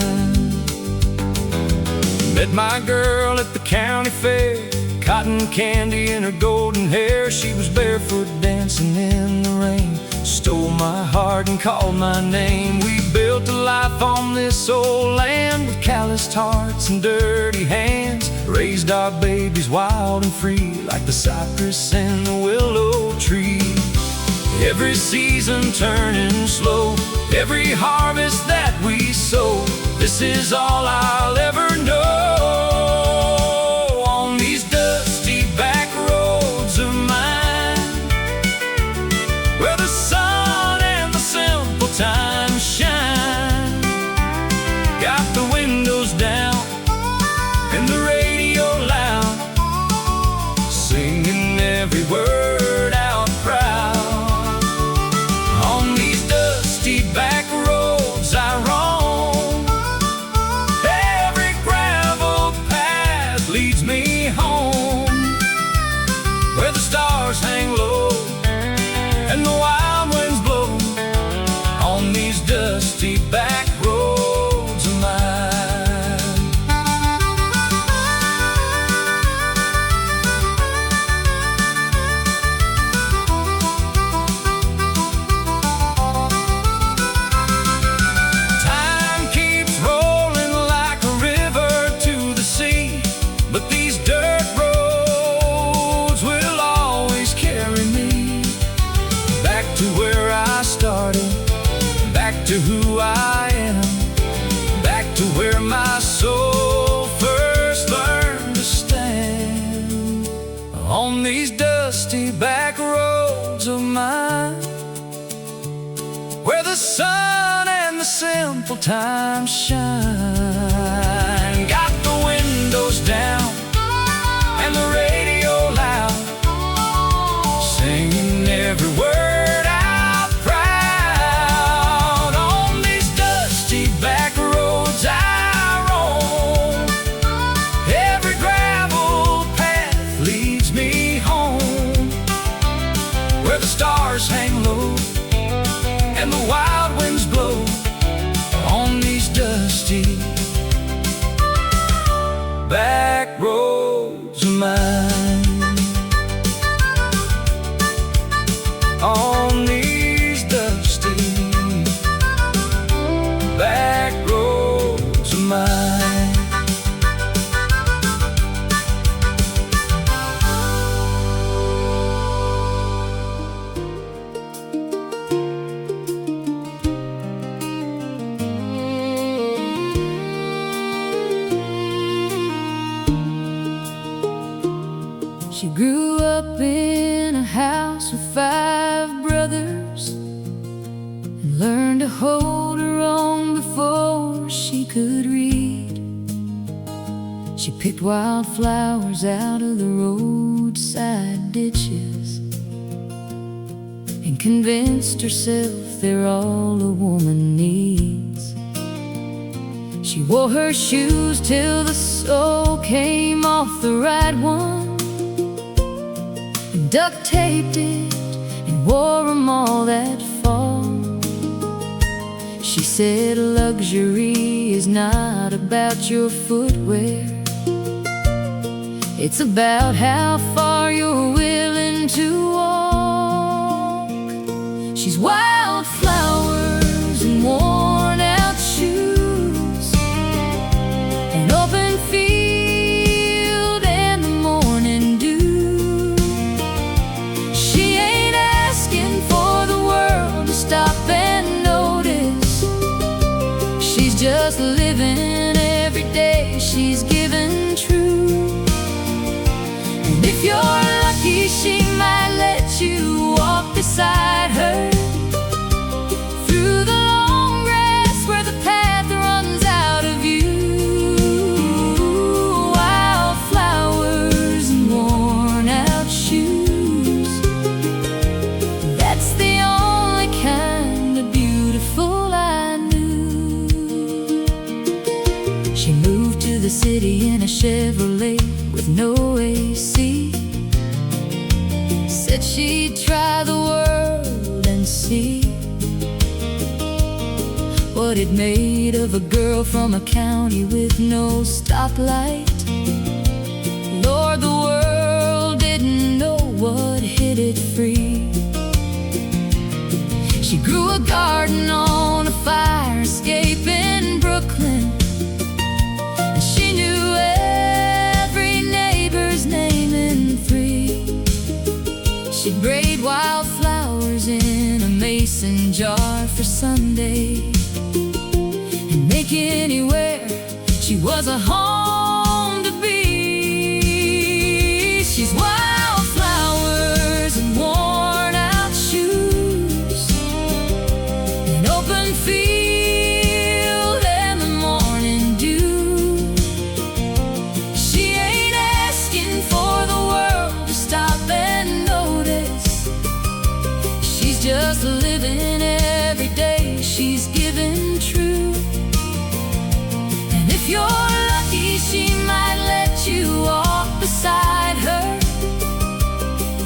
Met my girl at the county fair, cotton candy in her golden hair. She was barefoot dancing in the rain, stole my heart and called my name. We built a life on this old land with calloused hearts and dirty hands. Raised our babies wild and free, like the cypress and the willow tree. Every season turning slow, every harvest that we sow. This is all I'll ever know. On these dusty back roads of mine, where the sun and the simple time shine. Got the windows down and the radio loud, singing every word out proud. On these dusty back roads I roam, every gravel path leads me home, where the stars hang low and the wild winds blow. On these dusty back roads of mine. Time keeps rolling like a river to the sea, but these dirt roads will always carry me back to where I started, back to who I am, back to where my soul first learned to stand. On these dusty back roads of mine, where the sun and the simple time shine. Got the windows down and the radio loud, singing every word out proud. On these dusty back roads I roam, every gravel path leads me home, where the stars hang low and the wild winds blow. On these dusty back roads of mine. On these dusty back roads of mine. She grew up in a house with 5 brothers and learned to hold her own before she could read. She picked wildflowers out of the roadside ditches and convinced herself they're all a woman needs. She wore her shoes till the sole came off the right one, and duct taped it and wore them all that fall. She said luxury is not about your footwear, it's about how far you're willing to walk. She's wildflowers and worn out shoes, just living every day she's given true. And if you're lucky, she might let you walk beside her through the long grass where the path runs out of view. Wildflowers and worn out shoes, that's the only kind of beautiful I knew. She moved to the city in a Chevrolet with no AC. Said she'd try the world and see what it made of a girl from a county with no stoplight. Lord, the world didn't know what hit it free. She grew a garden on a fire escape in Brooklyn, and she knew every neighbor's name in three. She'd braid wildflowers in a mason jar for Sunday, and make anywhere she was a home to be. She's wildflowers and worn out shoes, an open field and the morning dew. She ain't asking for the world to stop and notice. She's just living every day she's given true. And if you're lucky, she might let you walk beside her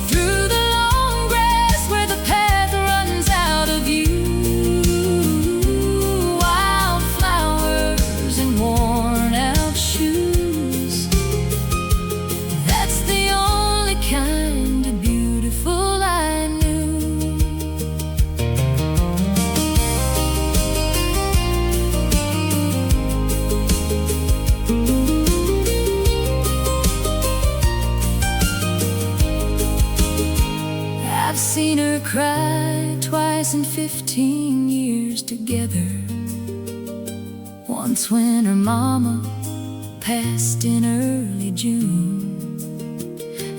through the long grass where the path runs out of view. Wildflowers and worn out shoes, that's the only kind of beautiful I knew. I've seen her cry twice in 15 years together. Once when her mama passed in early June,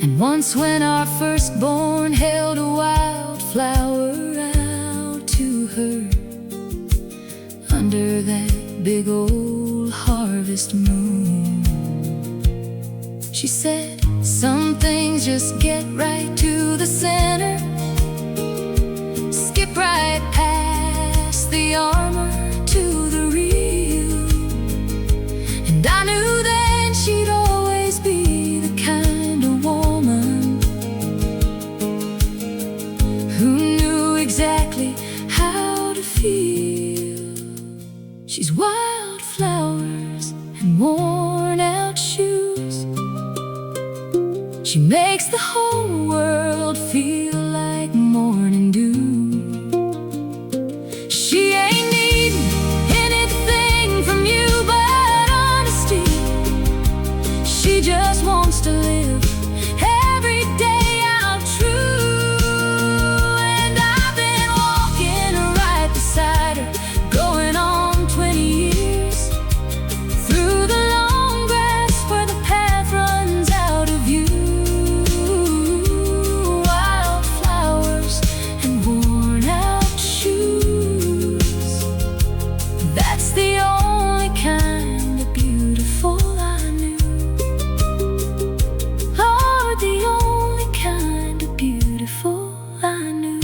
and once when our firstborn held a wildflower out to her under that big old harvest moon. She said, some things just get right to the center, skip right past the armor to the real. And I knew then she'd always be the kind of woman who knew exactly how to feel. She's wildflowers and worn out shoes. She makes the whole world feel like morning dew. She ain't needing anything from you but honesty. She just wants to live every day out true. And I've been walking right beside her, going on 20 years, through the long grass where the path runs out of view. Wildflowers and worn out shoes, that's the only kind of beautiful I knew. Lord, the only kind of beautiful I knew.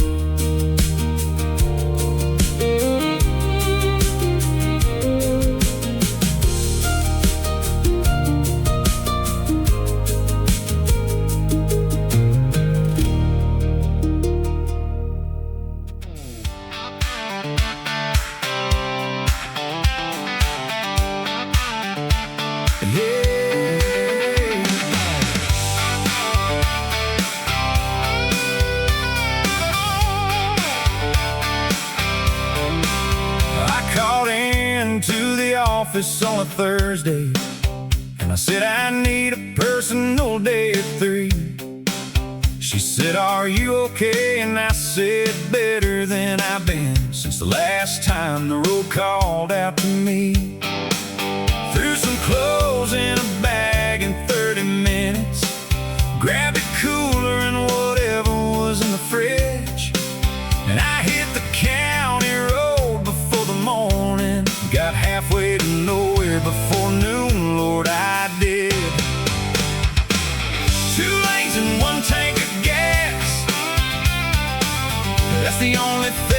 I called into the office on a Thursday, and I said I need a personal day at 3. She said, are you okay? And I said, better than I've been since the last time the road called out to me. Threw some clothes in a bag in 30 minutes, grabbed a cooler and whatever was in the fridge, and I hit the county road before the morning. Got halfway to nowhere before noon, Lord, I did. 2 lanes and 1 tank of gas, that's the only thing